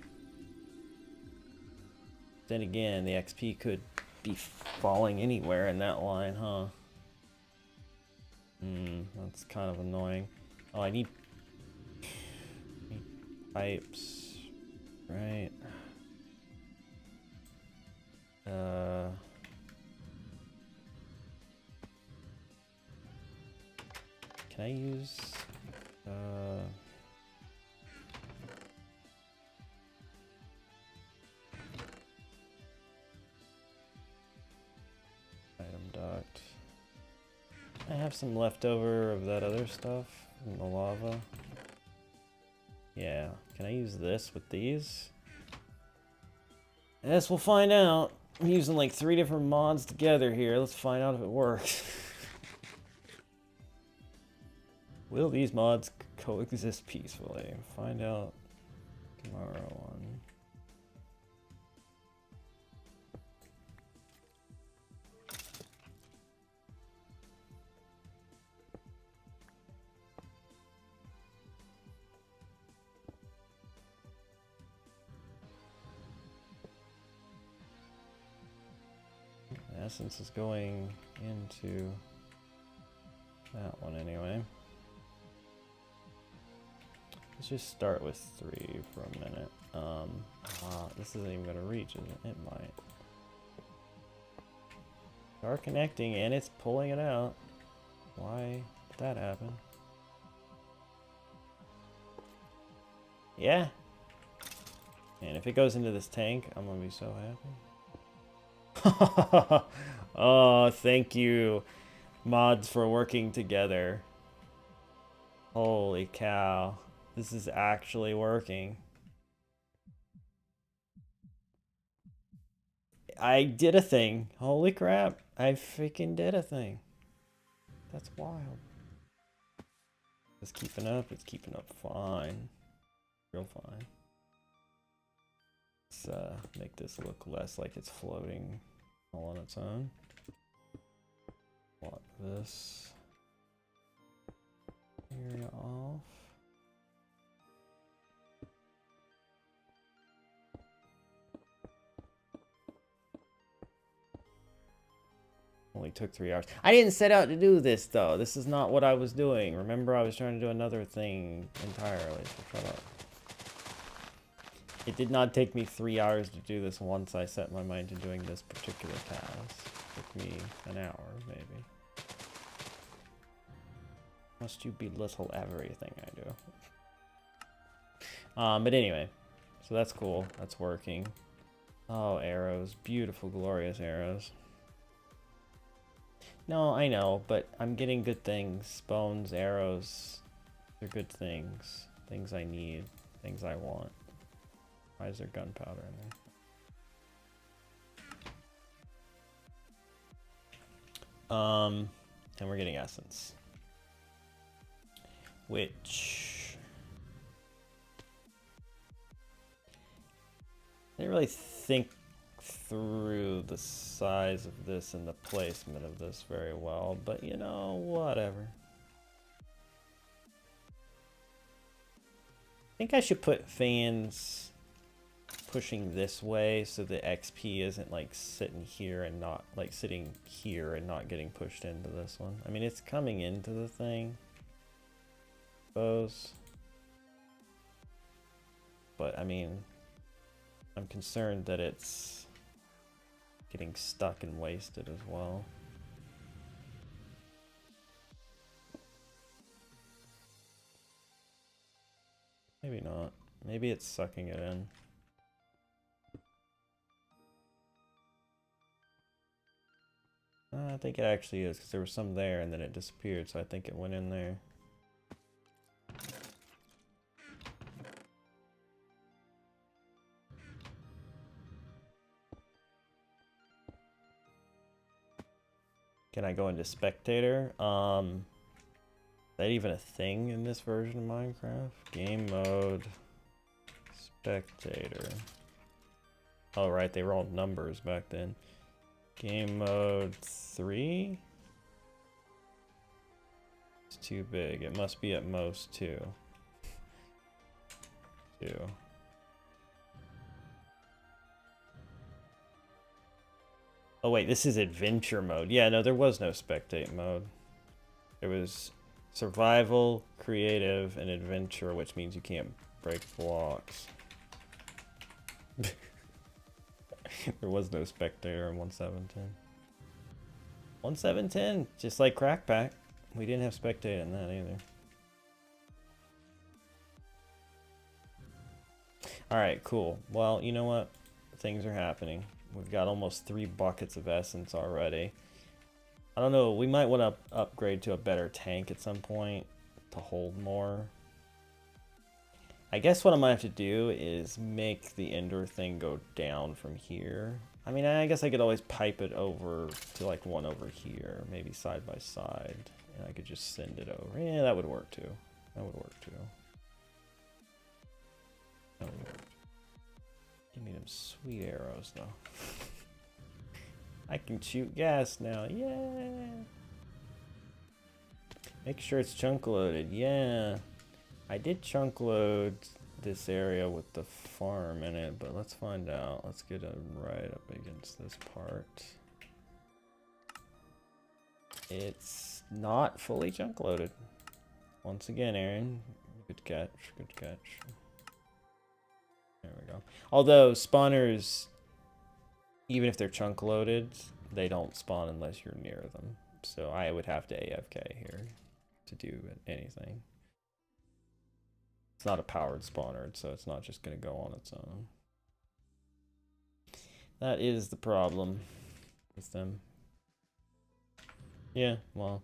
Then again, the XP could be falling anywhere in that line, huh? That's kind of annoying. Oh, I need pipes, right? Can I use item duct? I have some leftover of that other stuff in the lava. Yeah, can I use this with these? Yes, we'll find out. I'm using like 3 different mods together here. Let's find out if it works. Will these mods coexist peacefully? Find out tomorrow on. Essence is going into that one anyway. Let's just start with 3 for a minute. This isn't even gonna reach, is it? It might. Are connecting and it's pulling it out. Why did that happen? Yeah. And if it goes into this tank, I'm gonna be so happy. Oh, thank you, mods, for working together. Holy cow. This is actually working. I did a thing. Holy crap. I freaking did a thing. That's wild. It's keeping up. It's keeping up fine. Real fine. Let's make this look less like it's floating all on its own. Block this area off. Only took 3 hours. I didn't set out to do this though. This is not what I was doing. Remember, I was trying to do another thing entirely. So shut up. It did not take me 3 hours to do this once I set my mind to doing this particular task. It took me an hour, maybe. Must you belittle everything I do? But anyway, so that's cool. That's working. Oh, arrows. Beautiful, glorious arrows. No, I know, but I'm getting good things. Bones, arrows. They're good things. Things I need. Things I want. Why is there gunpowder in there? And we're getting essence. Which... I didn't really think through the size of this and the placement of this very well, but you know, whatever. I think I should put fans pushing this way so the XP isn't like sitting here and not like sitting here and not getting pushed into this one. I mean, it's coming into the thing, I suppose. But I mean, I'm concerned that it's getting stuck and wasted as well. Maybe not. Maybe it's sucking it in. I think it actually is, because there was some there and then it disappeared, so I think it went in there. Can I go into spectator? Is that even a thing in this version of Minecraft? Game mode, spectator. Oh right, they were all numbers back then. Game mode 3? It's too big. It must be at most 2. 2. Oh wait, this is adventure mode. Yeah, no, there was no spectate mode. There was survival, creative, and adventure, which means you can't break blocks. There was no spectator in 1.7.10. 1.7.10, just like Crack Pack. We didn't have spectate in that either. Alright, cool. Well, you know what? Things are happening. We've got almost 3 buckets of essence already. I don't know, we might want to upgrade to a better tank at some point to hold more. I guess what I might have to do is make the ender thing go down from here. I mean, I guess I could always pipe it over to like one over here, maybe side by side, and I could just send it over. Yeah, that would work too. That would work too. That would work. Give me them sweet arrows though. I can shoot gas now. Yeah. Make sure it's chunk loaded. Yeah. I did chunk load this area with the farm in it, but let's find out. Let's get it right up against this part. It's not fully chunk loaded. Once again, Aaron. Good catch. Good catch. There we go. Although spawners, even if they're chunk loaded, they don't spawn unless you're near them. So I would have to AFK here to do anything. It's not a powered spawner, so it's not just going to go on its own. That is the problem with them. Yeah, well,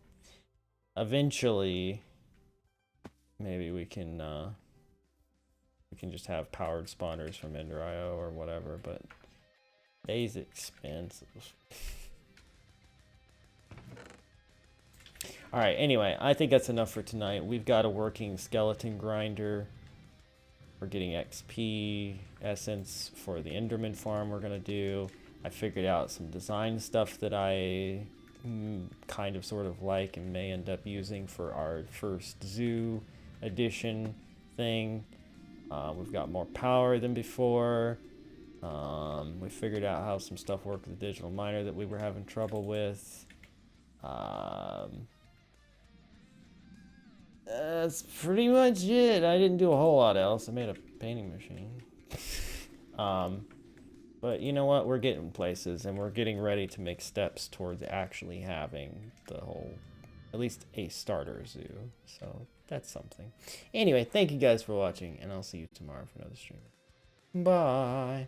eventually, maybe we can just have powered spawners from Ender.io or whatever, but they's expensive. Alright, anyway, I think that's enough for tonight. We've got a working skeleton grinder. We're getting XP, essence for the Enderman farm we're going to do. I figured out some design stuff that I kind of sort of like and may end up using for our first zoo edition thing. We've got more power than before. We figured out how some stuff worked with the digital miner that we were having trouble with. That's pretty much it. I didn't do a whole lot else. I made a painting machine. But you know what? We're getting places, and we're getting ready to make steps towards actually having the whole, at least a starter zoo. So that's something. Anyway, thank you guys for watching, and I'll see you tomorrow for another stream. Bye.